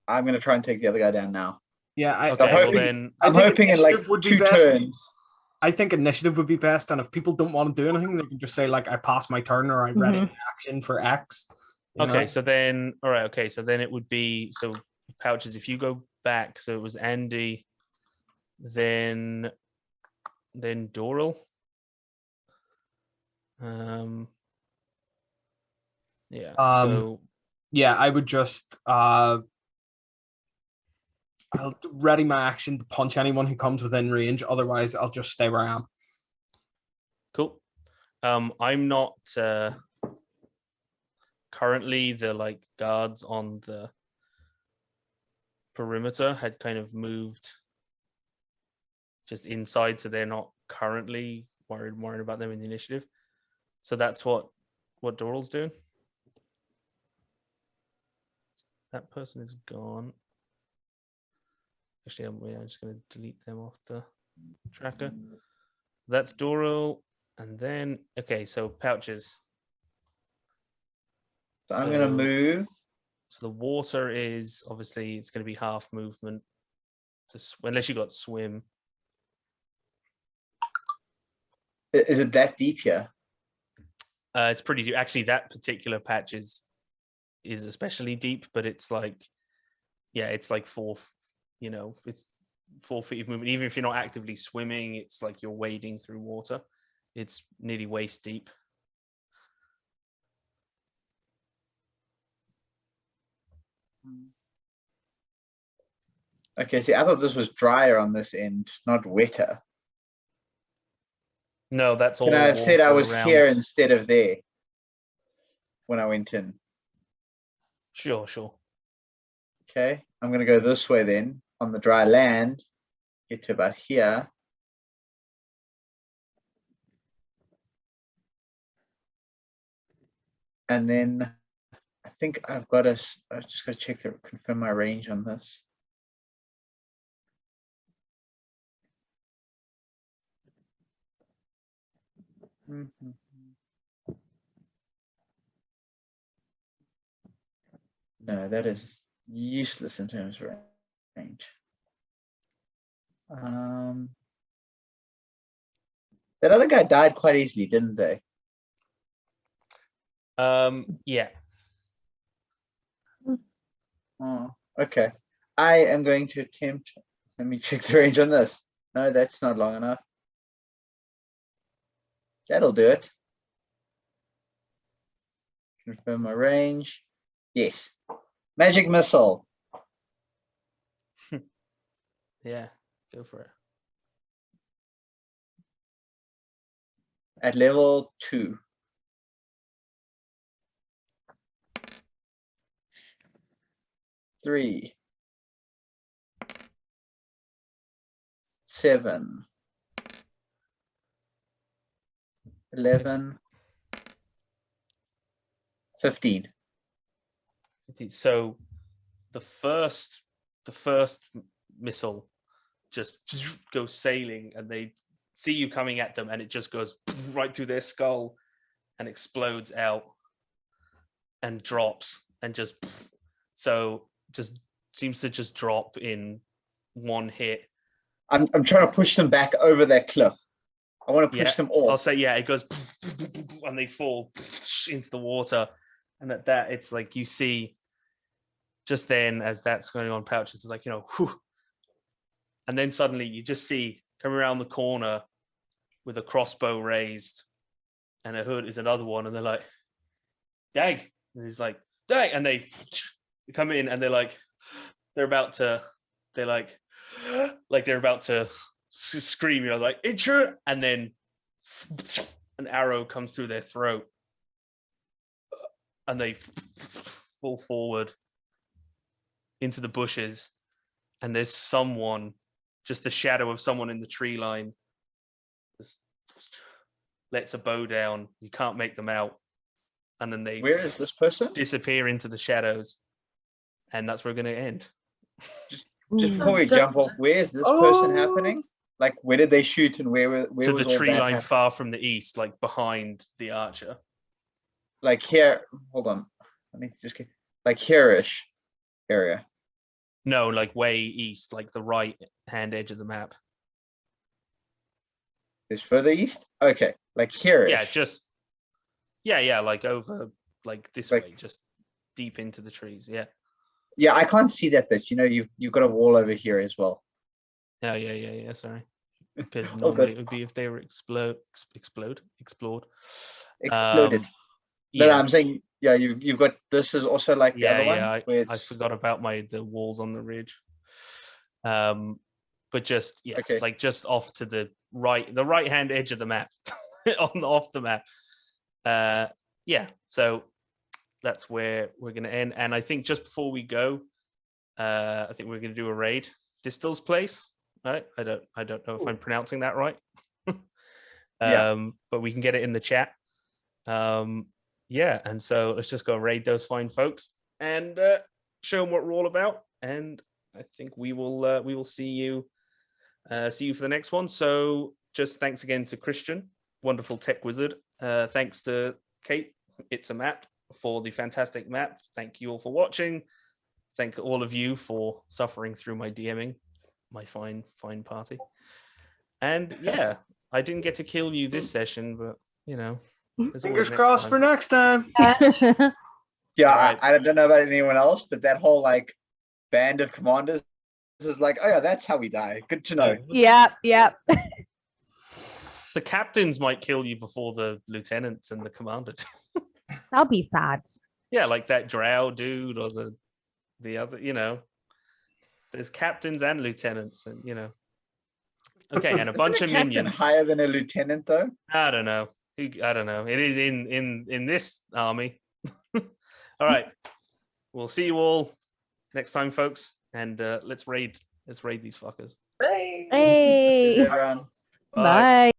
I'm going to try and take the other guy down now. Yeah, I'm hoping in like 2 turns. I think initiative would be best, and if people don't want to do anything, they can just say like, "I passed my turn" or "I ready an action for X." Okay, so then, all right. Okay, so then it would be Pouches. If you go back, so it was Andy, then Doral. Yeah. Yeah, I would just I'll ready my action to punch anyone who comes within range. Otherwise, I'll just stay where I am. Cool. I'm not currently the guards on the perimeter had kind of moved just inside, so they're not currently worried about them in the initiative. So that's what Doral's doing. That person is gone. Actually, I'm just going to delete them off the tracker. That's Doral. And then, okay, so Pouches. So I'm going to move. So the water is, obviously, it's going to be half movement. Unless you got swim. Is it that deep here? It's pretty deep. Actually, that particular patch is is especially deep, but it's like, yeah, it's like it's 4 feet of movement. Even if you're not actively swimming, it's like you're wading through water. It's nearly waist deep. Okay, see, I thought this was drier on this end, not wetter. No, that's all Can I have said I water was around. here instead of there when I went in? Sure. Okay, I'm going to go this way then on the dry land, get to about here. And then I think I've got I just got to check confirm my range on this. No, that is useless in terms of range. That other guy died quite easily, didn't they? Yeah. Oh, okay. I am going to attempt. Let me check the range on this. No, that's not long enough. That'll do it. Confirm my range. Yes. Magic missile. Yeah, go for it. At level 2. Three. 7. 11. 15. So the first missile just goes sailing, and they see you coming at them, and it just goes right through their skull and explodes out and drops, and just seems to just drop in one hit. I'm trying to push them back over that cliff. I want to push them I'll off. say, yeah, it goes and they fall into the water. And at that, it's like you see just then as that's going on, Pouches is like, whew. And then suddenly you just see come around the corner with a crossbow raised, and a hood is another one, and they're like, Dag. And he's like, Dag. And they come in, and they're about to scream, like, intro, and then an arrow comes through their throat, and they fall forward into the bushes, and there's someone, just the shadow of someone in the tree line, just lets a bow down. You can't make them out, and then they Where is this person? disappear into the shadows, and that's where we're going to end. Just before we jump off, where is this person happening? Like, where did they shoot, and where To was the all tree that line happening? far from the east, like behind the archer. Like here. Hold on. Let me just get like here-ish area. No, like way east, like the right hand edge of the map. Is further east? Okay, like here-ish. Yeah, like over, like this Like- way, just deep into the trees. Yeah, I can't see that bit. You've got a wall over here as well. Yeah. Sorry, because Oh, normally good. it would be if they were explored. Exploded. Um, No, yeah, I'm saying, yeah, you've got, this is also like the other one. Where I it's, forgot about the walls on the ridge. But just Okay. like just off to the right hand edge of the map, off the map. So that's where we're going to end. And I think just before we go, I think we're going to do a raid. Distil's place, right? I don't know if I'm pronouncing that right. Yeah. But we can get it in the chat. And so let's just go raid those fine folks and show them what we're all about. And I think we will see you for the next one. So just thanks again to Christian, wonderful tech wizard. Thanks to Kate, It's a Map, for the fantastic map. Thank you all for watching. Thank all of you for suffering through my DMing, my fine party. And yeah, I didn't get to kill you this session, but there's always Fingers next crossed time. for next time. Yeah. Yeah, Right. I don't know about anyone else, but that whole like band of commanders is like, oh yeah, that's how we die. Good to know. Yep, yep. The captains might kill you before the lieutenants and the commander. That'll be sad. Yeah, like that drow dude or the other, there's captains and lieutenants, and okay, and a bunch Isn't of a captain minions. higher than a lieutenant though? I don't know. I don't know. It is in this army. All right. We'll see you all next time, folks, and let's raid these fuckers. Hey, Hey. everyone. Bye. Bye.